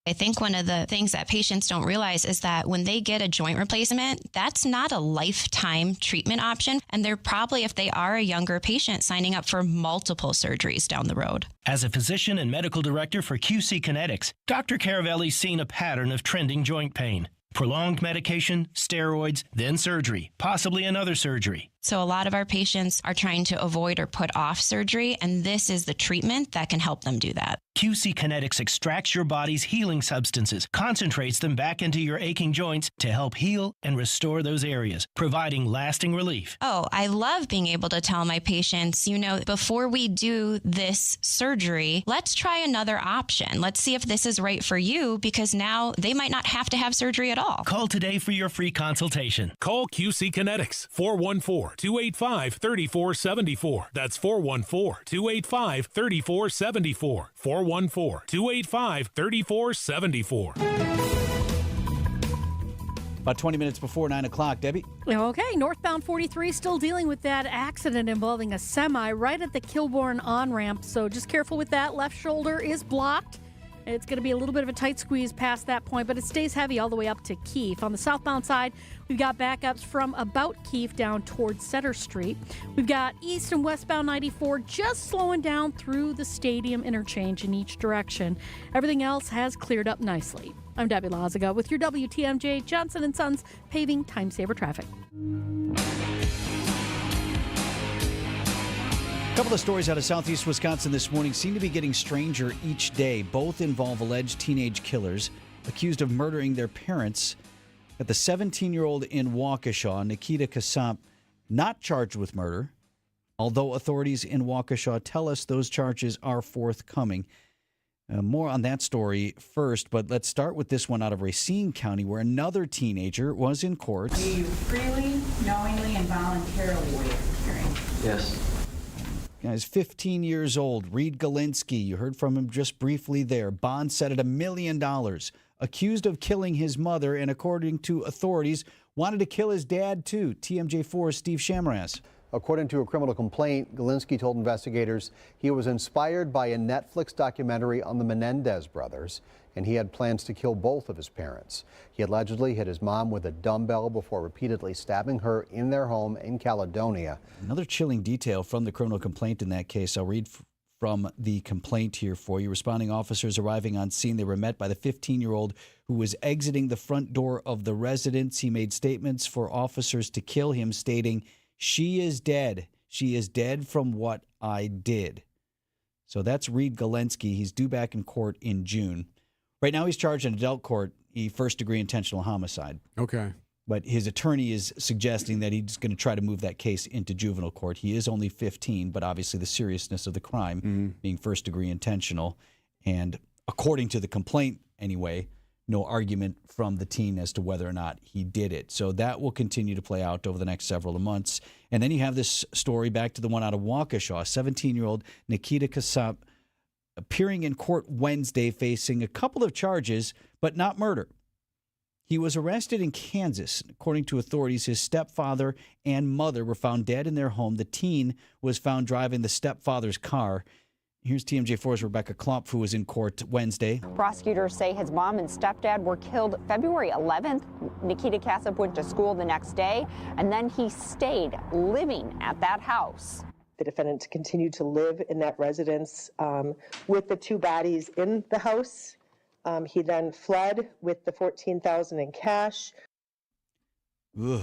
I think one of the things that patients don't realize is that when they get a joint replacement, that's not a lifetime treatment option. And they're probably, if they are a younger patient, signing up for multiple surgeries down the road. As a physician and medical director for QC Kinetics, Dr. Caravelli's seen a pattern of trending joint pain. Prolonged medication, steroids, then surgery, possibly another surgery. So a lot of our patients are trying to avoid or put off surgery, and this is the treatment that can help them do that. QC Kinetics extracts your body's healing substances, concentrates them back into your aching joints to help heal and restore those areas, providing lasting relief. Oh, I love being able to tell my patients, before we do this surgery, let's try another option. Let's see if this is right for you, because now they might not have to have surgery at all. Call today for your free consultation. Call QC Kinetics, 414-285-3474. That's 414-285-3474. 414-285-3474. About 20 minutes before 9 o'clock, Debbie. Okay, northbound 43 still dealing with that accident involving a semi right at the Kilbourne on-ramp, so just careful with that. Left shoulder is blocked. It's going to be a little bit of a tight squeeze past that point, but it stays heavy all the way up to Keefe. On the southbound side, we've got backups from about Keefe down towards Center Street. We've got east and westbound 94 just slowing down through the stadium interchange in each direction. Everything else has cleared up nicely. I'm Debbie Lazaga with your WTMJ Johnson & Sons Paving Time Saver Traffic. A couple of stories out of southeast Wisconsin this morning seem to be getting stranger each day. Both involve alleged teenage killers accused of murdering their parents. Got the 17-year-old in Waukesha, Nikita Kasap, not charged with murder, although authorities in Waukesha tell us those charges are forthcoming. More on that story first, but let's start with this one out of Racine County, where another teenager was in court. Do you freely, knowingly, and voluntarily waive hearing? Yes. Guy's 15 years old, Reed Galinsky. You heard from him just briefly there. Bond set at $1 million. Accused of killing his mother, and according to authorities, wanted to kill his dad too. TMJ4's Steve Shamras. According to a criminal complaint, Galinsky told investigators he was inspired by a Netflix documentary on the Menendez brothers, and he had plans to kill both of his parents. He allegedly hit his mom with a dumbbell before repeatedly stabbing her in their home in Caledonia. Another chilling detail from the criminal complaint in that case. I'll read from the complaint here for you. Responding officers arriving on scene, they were met by the 15-year-old who was exiting the front door of the residence. He made statements for officers to kill him, stating, "She is dead. She is dead from what I did." So that's Reed Galinsky. He's due back in court in June. Right now he's charged in adult court, first-degree intentional homicide. Okay. But his attorney is suggesting that he's going to try to move that case into juvenile court. He is only 15, but obviously the seriousness of the crime being first-degree intentional. And according to the complaint anyway, no argument from the teen as to whether or not he did it. So that will continue to play out over the next several months. And then you have this story back to the one out of Waukesha, 17-year-old Nikita Kasap appearing in court Wednesday facing a couple of charges, but not murder. He was arrested in Kansas. According to authorities, his stepfather and mother were found dead in their home. The teen was found driving the stepfather's car. Here's TMJ4's Rebecca Klopf, who was in court Wednesday. Prosecutors say his mom and stepdad were killed February 11th. Nikita Kasap went to school the next day, and then he stayed living at that house. The defendant continued to live in that residence with the two bodies in the house. He then fled with the $14,000 in cash. Ugh,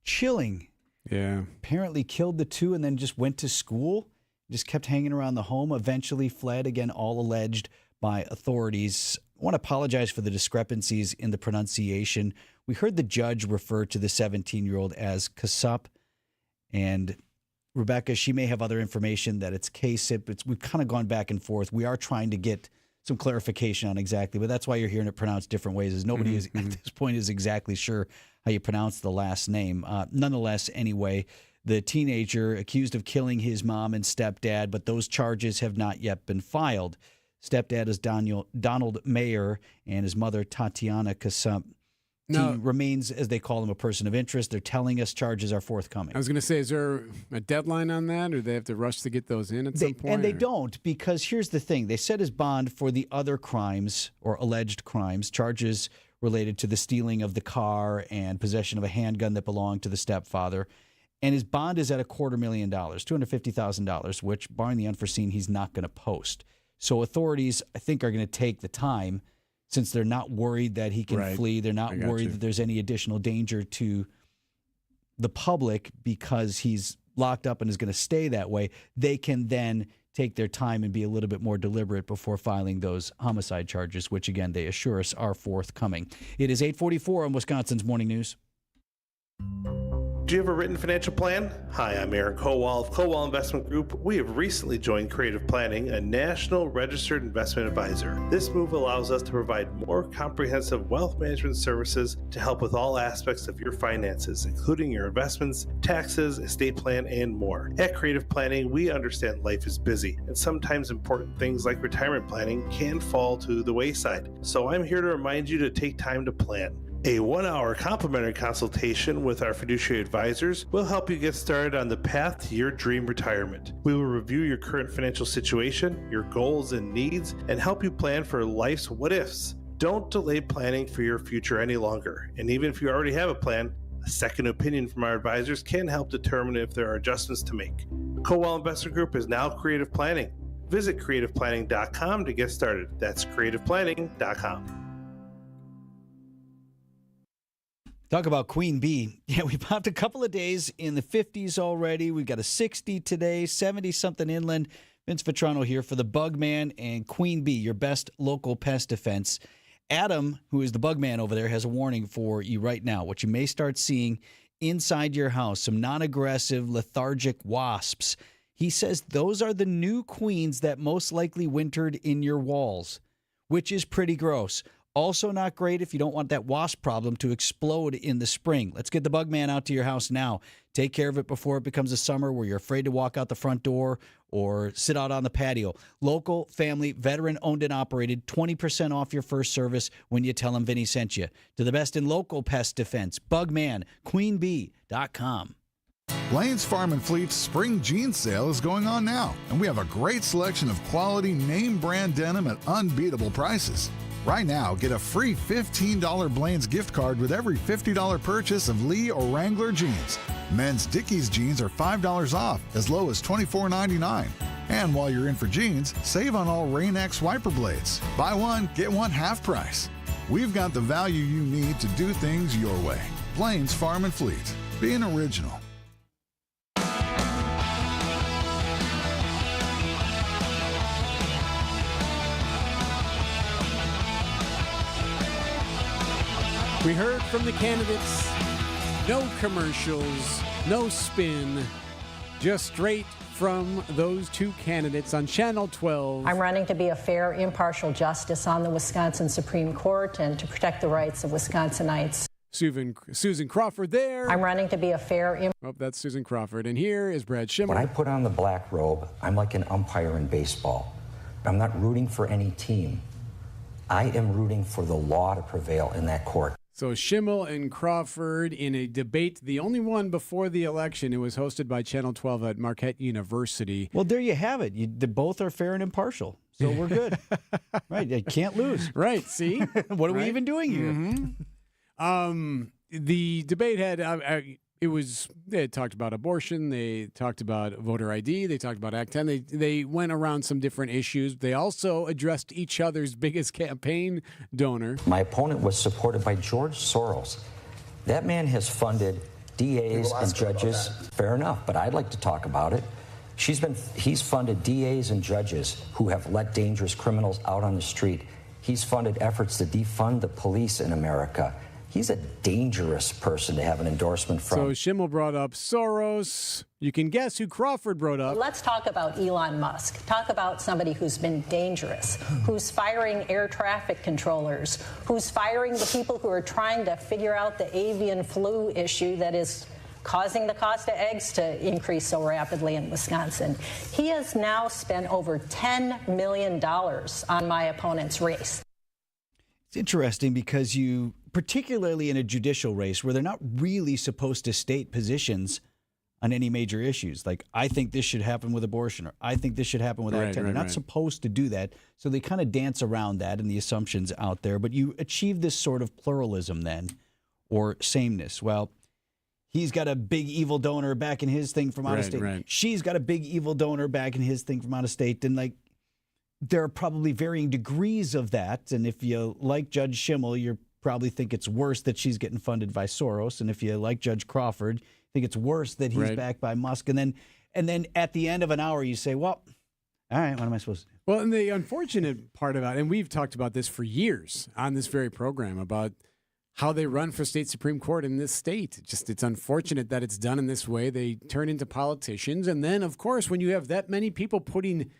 chilling. Yeah. Apparently killed the two and then just went to school. Just kept hanging around the home, eventually fled, again, all alleged by authorities. I want to apologize for the discrepancies in the pronunciation. We heard the judge refer to the 17-year-old as Kasap, and Rebecca, she may have other information that it's Kasip. We've kind of gone back and forth. We are trying to get some clarification on exactly, but that's why you're hearing it pronounced different ways, is nobody is at this point is exactly sure how you pronounce the last name. Nonetheless, anyway, the teenager accused of killing his mom and stepdad, but those charges have not yet been filed. Stepdad is Donald Mayer, and his mother, Tatiana Kasap. He remains, as they call him, a person of interest. They're telling us charges are forthcoming. I was going to say, is there a deadline on that, or do they have to rush to get those in at some point? And they don't, because here's the thing. They set his bond for the other crimes or alleged crimes, charges related to the stealing of the car and possession of a handgun that belonged to the stepfather. And his bond is at $250,000, $250,000, which, barring the unforeseen, he's not going to post. So authorities, I think, are going to take the time, since they're not worried that he can flee. They're not worried that there's any additional danger to the public because he's locked up and is going to stay that way. They can then take their time and be a little bit more deliberate before filing those homicide charges, which, again, they assure us are forthcoming. It is 8:44 on Wisconsin's Morning News. Do you have a written financial plan? Hi, I'm Erik Kowal of Kowal Investment Group. We have recently joined Creative Planning, a national registered investment advisor. This move allows us to provide more comprehensive wealth management services to help with all aspects of your finances, including your investments, taxes, estate plan, and more. At Creative Planning, we understand life is busy, and sometimes important things like retirement planning can fall to the wayside. So I'm here to remind you to take time to plan. A 1-hour complimentary consultation with our fiduciary advisors will help you get started on the path to your dream retirement. We will review your current financial situation, your goals and needs, and help you plan for life's what-ifs. Don't delay planning for your future any longer. And even if you already have a plan, a second opinion from our advisors can help determine if there are adjustments to make. Kowal Investment Group is now Creative Planning. Visit creativeplanning.com to get started. That's creativeplanning.com. Talk about Queen Bee. Yeah, we popped a couple of days in the 50s already. We've got a 60 today, 70-something inland. Vince Vitrano here for the Bugman and Queen Bee, your best local pest defense. Adam, who is the bug man over there, has a warning for you right now. What you may start seeing inside your house, some non-aggressive, lethargic wasps. He says those are the new queens that most likely wintered in your walls, which is pretty gross. Also not great if you don't want that wasp problem to explode in the spring. Let's get the bug man out to your house now. Take care of it before it becomes a summer where you're afraid to walk out the front door or sit out on the patio. Local, family, veteran owned and operated, 20% off your first service when you tell them Vinny sent you. To the best in local pest defense, Bugman, queenbee.com. Blaine's Farm and Fleet's spring jeans sale is going on now, and we have a great selection of quality name brand denim at unbeatable prices. Right now, get a free $15 Blaine's gift card with every $50 purchase of Lee or Wrangler jeans. Men's Dickies jeans are $5 off, as low as $24.99. And while you're in for jeans, save on all Rain-X wiper blades. Buy one, get one half price. We've got the value you need to do things your way. Blaine's Farm and Fleet. Being original. We heard from the candidates. No commercials, no spin, just straight from those two candidates on Channel 12. I'm running to be a fair, impartial justice on the Wisconsin Supreme Court and to protect the rights of Wisconsinites. Susan Crawford there. I'm running to be a fair... Oh, that's Susan Crawford. And here is Brad Schimmer. When I put on the black robe, I'm like an umpire in baseball. I'm not rooting for any team. I am rooting for the law to prevail in that court. So Schimmel and Crawford in a debate, the only one before the election. It was hosted by Channel 12 at Marquette University. Well, there you have it. They both are fair and impartial, so we're good. Right, you can't lose. Right, see? What are we even doing here? Mm-hmm. The debate had... They had talked about abortion, they talked about voter ID, they talked about Act 10, they went around some different issues. They also addressed each other's biggest campaign donor. My opponent was supported by George Soros. That man has funded DAs and judges. Fair enough, but I'd like to talk about it. He's funded DAs and judges who have let dangerous criminals out on the street. He's funded efforts to defund the police in America. He's a dangerous person to have an endorsement from. So Schimmel brought up Soros. You can guess who Crawford brought up. Let's talk about Elon Musk. Talk about somebody who's been dangerous, who's firing air traffic controllers, who's firing the people who are trying to figure out the avian flu issue that is causing the cost of eggs to increase so rapidly in Wisconsin. He has now spent over $10 million on my opponent's race. It's interesting because you, particularly in a judicial race where they're not really supposed to state positions on any major issues, like I think this should happen with abortion or I think this should happen with Act 10. They're not supposed to do that, so they kind of dance around that and the assumptions out there. But you achieve this sort of pluralism then, or sameness. Well, he's got a big evil donor back in his thing from out of state. Right. She's got a big evil donor back in his thing from out of state. And like, there are probably varying degrees of that. And if you like Judge Schimmel, you probably think it's worse that she's getting funded by Soros. And if you like Judge Crawford, think it's worse that he's backed by Musk. And then at the end of an hour, you say, well, all right, what am I supposed to do? Well, and the unfortunate part about it, and we've talked about this for years on this very program, about how they run for state Supreme Court in this state. It's unfortunate that it's done in this way. They turn into politicians. And then, of course, when you have that many people putting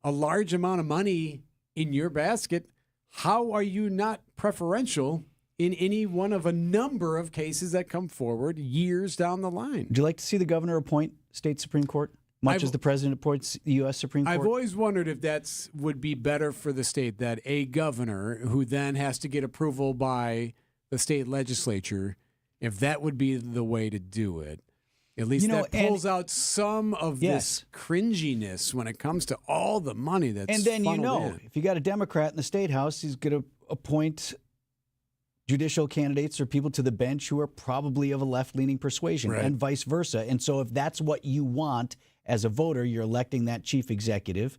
a large amount of money in your basket, how are you not preferential in any one of a number of cases that come forward years down the line? Would you like to see the governor appoint state Supreme Court, much as the president appoints the U.S. Supreme Court? I've always wondered if that would be better for the state, that a governor who then has to get approval by the state legislature, if that would be the way to do it. At least that pulls out some of this cringiness when it comes to all the money that's and then funneled in. If you got a Democrat in the state house, he's going to appoint judicial candidates or people to the bench who are probably of a left-leaning persuasion, and vice versa. And so if that's what you want as a voter, you're electing that chief executive,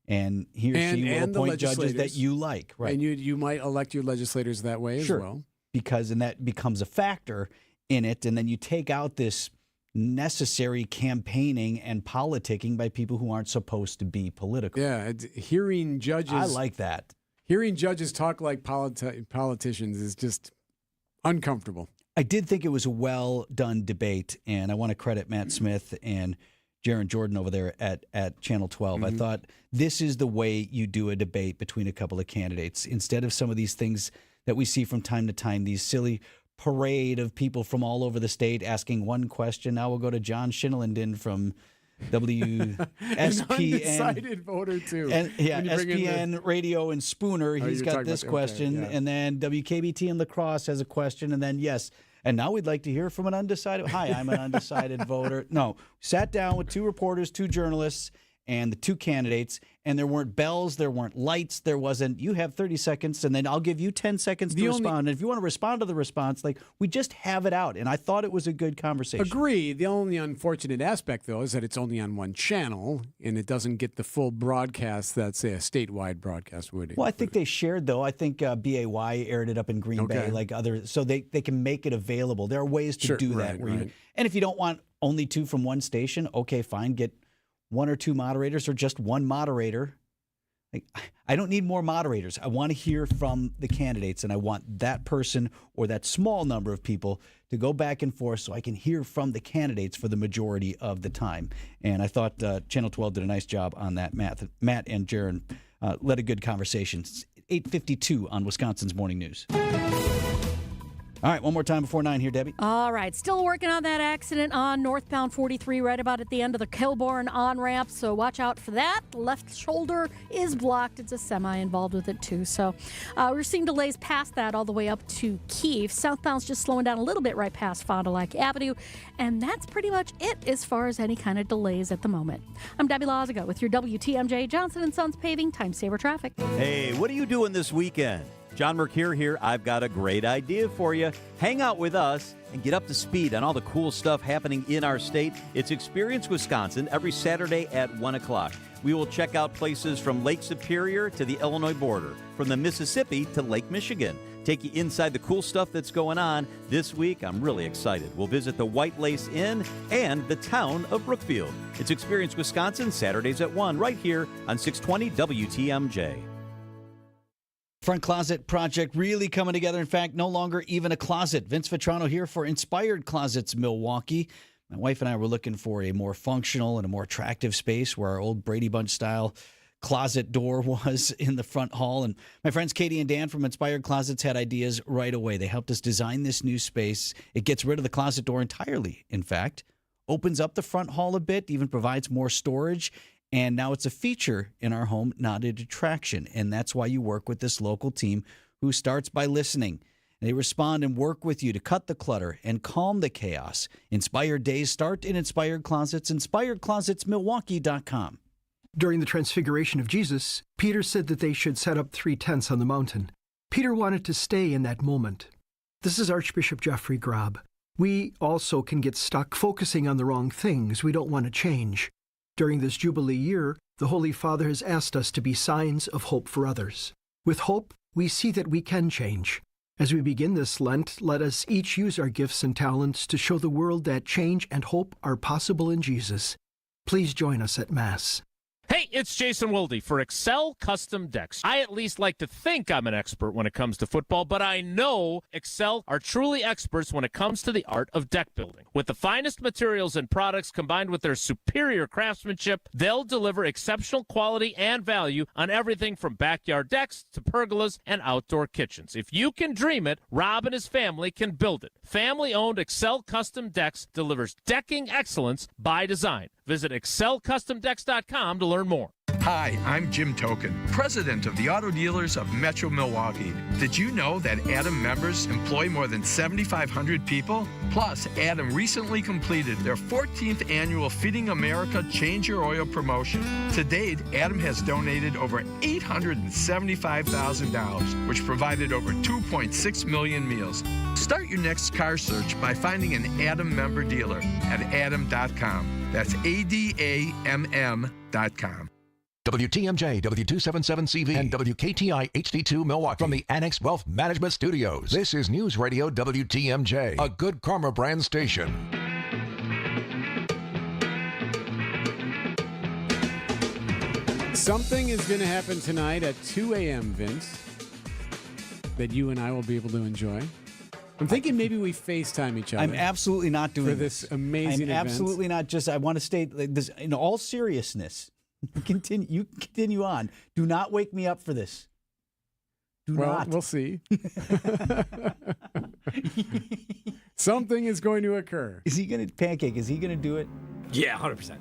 and he or she will appoint judges that you like. Right. And you might elect your legislators that way as well. And that becomes a factor in it. And then you take out this necessary campaigning and politicking by people who aren't supposed to be political. Yeah, hearing judges. I like that. Hearing judges talk like politicians is just uncomfortable. I did think it was a well-done debate, and I want to credit Matt Smith and Jaron Jordan over there at Channel 12. Mm-hmm. I thought this is the way you do a debate between a couple of candidates. Instead of some of these things that we see from time to time, these silly parade of people from all over the state asking one question. Now we'll go to John Shinelanden from WSPN. An undecided voter, too. And, SPN Radio and Spooner, he's got this question. And then WKBT in La Crosse has a question. And then, and now we'd like to hear from an undecided. Hi, I'm an undecided voter. No, sat down with two reporters, two journalists, and the two candidates, and there weren't bells, there weren't lights, there wasn't, you have 30 seconds, and then I'll give you 10 seconds to respond. And if you want to respond to the response, we just have it out. And I thought it was a good conversation. Agree. The only unfortunate aspect, though, is that it's only on one channel, and it doesn't get the full broadcast that, say, a statewide broadcast would. Well, I think they shared, though. I think BAY aired it up in Green Bay, so they can make it available. There are ways to do that. And if you don't want only two from one station, okay, fine, get one or two moderators or just one moderator. I don't need more moderators. I want to hear from the candidates, and I want that person or that small number of people to go back and forth so I can hear from the candidates for the majority of the time. And I thought Channel 12 did a nice job on that. Matt and Jaron led a good conversation. It's 8:52 on Wisconsin's Morning News. All right, one more time before 9 here, Debbie. All right, still working on that accident on northbound 43 right about at the end of the Kilbourne on-ramp, so watch out for that. Left shoulder is blocked. It's a semi involved with it, too. So we're seeing delays past that all the way up to Keefe. Southbound's just slowing down a little bit right past Fond du Lac Avenue, and that's pretty much it as far as any kind of delays at the moment. I'm Debbie Loziga with your WTMJ Johnson & Sons Paving Time Saver Traffic. Hey, what are you doing this weekend? John Mercure here. I've got a great idea for you. Hang out with us and get up to speed on all the cool stuff happening in our state. It's Experience Wisconsin every Saturday at 1 o'clock. We will check out places from Lake Superior to the Illinois border, from the Mississippi to Lake Michigan. Take you inside the cool stuff that's going on. This week, I'm really excited. We'll visit the White Lace Inn and the town of Brookfield. It's Experience Wisconsin, Saturdays at 1, right here on 620 WTMJ. Front closet project really coming together. In fact, no longer even a closet. Vince Vitrano here for Inspired Closets Milwaukee. My wife and I were looking for a more functional and a more attractive space where our old Brady Bunch style closet door was in the front hall. And my friends Katie and Dan from Inspired Closets had ideas right away. They helped us design this new space. It gets rid of the closet door entirely, in fact. Opens up the front hall a bit, even provides more storage. And now it's a feature in our home, not a detraction. And that's why you work with this local team who starts by listening. They respond and work with you to cut the clutter and calm the chaos. Inspired days start in Inspired Closets, inspiredclosetsmilwaukee.com. During the transfiguration of Jesus, Peter said that they should set up 3 tents on the mountain. Peter wanted to stay in that moment. This is Archbishop Jeffrey Grob. We also can get stuck focusing on the wrong things we don't want to change. During this Jubilee year, the Holy Father has asked us to be signs of hope for others. With hope, we see that we can change. As we begin this Lent, let us each use our gifts and talents to show the world that change and hope are possible in Jesus. Please join us at Mass. Hey, it's Jason Wilde for Excel Custom Decks. I at least like to think I'm an expert when it comes to football, but I know Excel are truly experts when it comes to the art of deck building. With the finest materials and products combined with their superior craftsmanship, they'll deliver exceptional quality and value on everything from backyard decks to pergolas and outdoor kitchens. If you can dream it, Rob and his family can build it. Family-owned Excel Custom Decks delivers decking excellence by design. Visit excelcustomdecks.com to learn more. Hi, I'm Jim Token, president of the Auto Dealers of Metro Milwaukee. Did you know that Adam members employ more than 7,500 people? Plus, Adam recently completed their 14th annual Feeding America Change Your Oil promotion. To date, Adam has donated over $875,000, which provided over 2.6 million meals. Start your next car search by finding an Adam member dealer at adam.com. That's ADAMM.com. WTMJ, W277CV, and WKTI HD2 Milwaukee. From the Annex Wealth Management Studios, this is News Radio WTMJ, a Good Karma brand station. Something is going to happen tonight at 2 a.m., Vince, that you and I will be able to enjoy. I'm thinking maybe we FaceTime each other. I'm absolutely not doing for this amazing event. Absolutely not. Just I want to state this in all seriousness. You continue on. Do not wake me up for this. Do not. We'll see. Something is going to occur. Is he going to pancake? Is he going to do it? Yeah, 100%.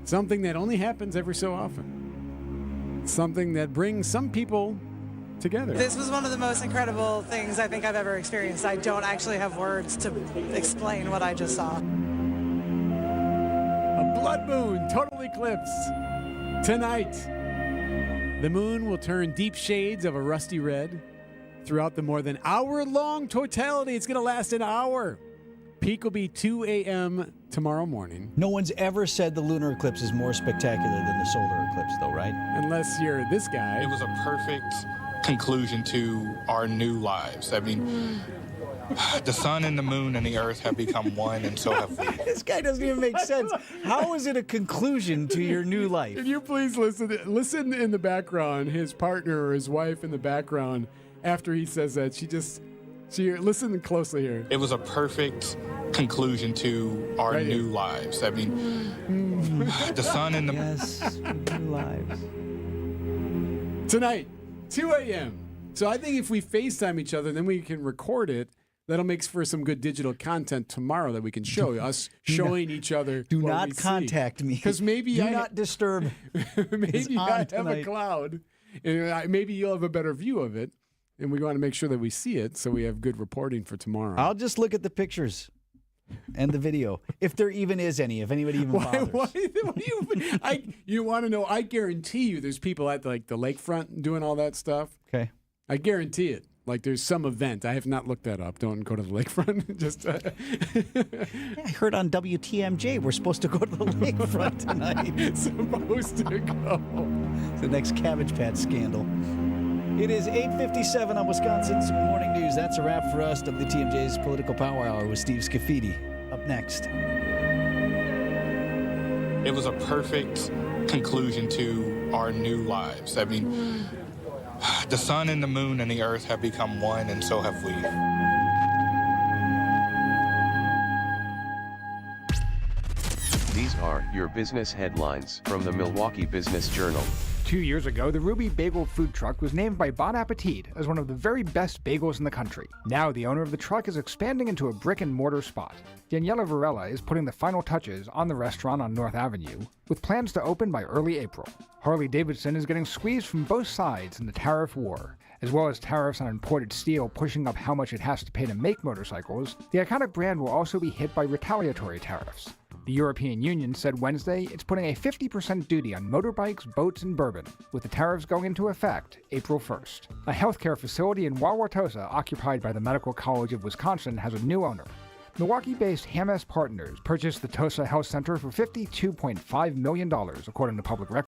Something that only happens every so often. Something that brings some people together. This was one of the most incredible things I think I've ever experienced. I don't actually have words to explain what I just saw. A blood moon, total eclipse. Tonight, the moon will turn deep shades of a rusty red throughout the more than hour-long totality. It's going to last an hour. Peak will be 2 a.m. tomorrow morning. No one's ever said the lunar eclipse is more spectacular than the solar eclipse, though, right? Unless you're this guy. It was a perfect conclusion to our new lives. I mean, the sun and the moon and the earth have become one, and so have we. This guy doesn't even make sense. How is it a conclusion to your new life? Can you please listen in the background, his partner or his wife in the background, after he says that. She listen closely here. It was a perfect conclusion to our new lives. I mean, the sun and the new lives. Tonight, 2 a.m. So I think if we FaceTime each other, then we can record it. That'll make for some good digital content tomorrow that we can show us showing each other. Do not contact me. Because maybe do not disturb. Maybe I have tonight. a cloud, and maybe you'll have a better view of it. And we want to make sure that we see it so we have good reporting for tomorrow. I'll just look at the pictures and the video, if there even is any, if anybody even bothers. You want to know? I guarantee you there's people at the lakefront doing all that stuff. Okay. I guarantee it. Like there's some event. I have not looked that up. Don't go to the lakefront. Just. I heard on WTMJ we're supposed to go to the lakefront tonight. Supposed to go. It's the next Cabbage Patch scandal. It is 8:57 on Wisconsin's Morning News. That's a wrap for us. WTMJ's Political Power Hour with Steve Scafidi. Up next. It was a perfect conclusion to our new lives. I mean, the sun and the moon and the earth have become one, and so have we. These are your business headlines from the Milwaukee Business Journal. 2 years ago, the Ruby Bagel food truck was named by Bon Appetit as one of the very best bagels in the country. Now the owner of the truck is expanding into a brick-and-mortar spot. Daniela Varela is putting the final touches on the restaurant on North Avenue, with plans to open by early April. Harley-Davidson is getting squeezed from both sides in the tariff war. As well as tariffs on imported steel pushing up how much it has to pay to make motorcycles, the iconic brand will also be hit by retaliatory tariffs. The European Union said Wednesday it's putting a 50% duty on motorbikes, boats, and bourbon, with the tariffs going into effect April 1st. A healthcare facility in Wauwatosa, occupied by the Medical College of Wisconsin, has a new owner. Milwaukee-based Hamas Partners purchased the Tosa Health Center for $52.5 million, according to public records.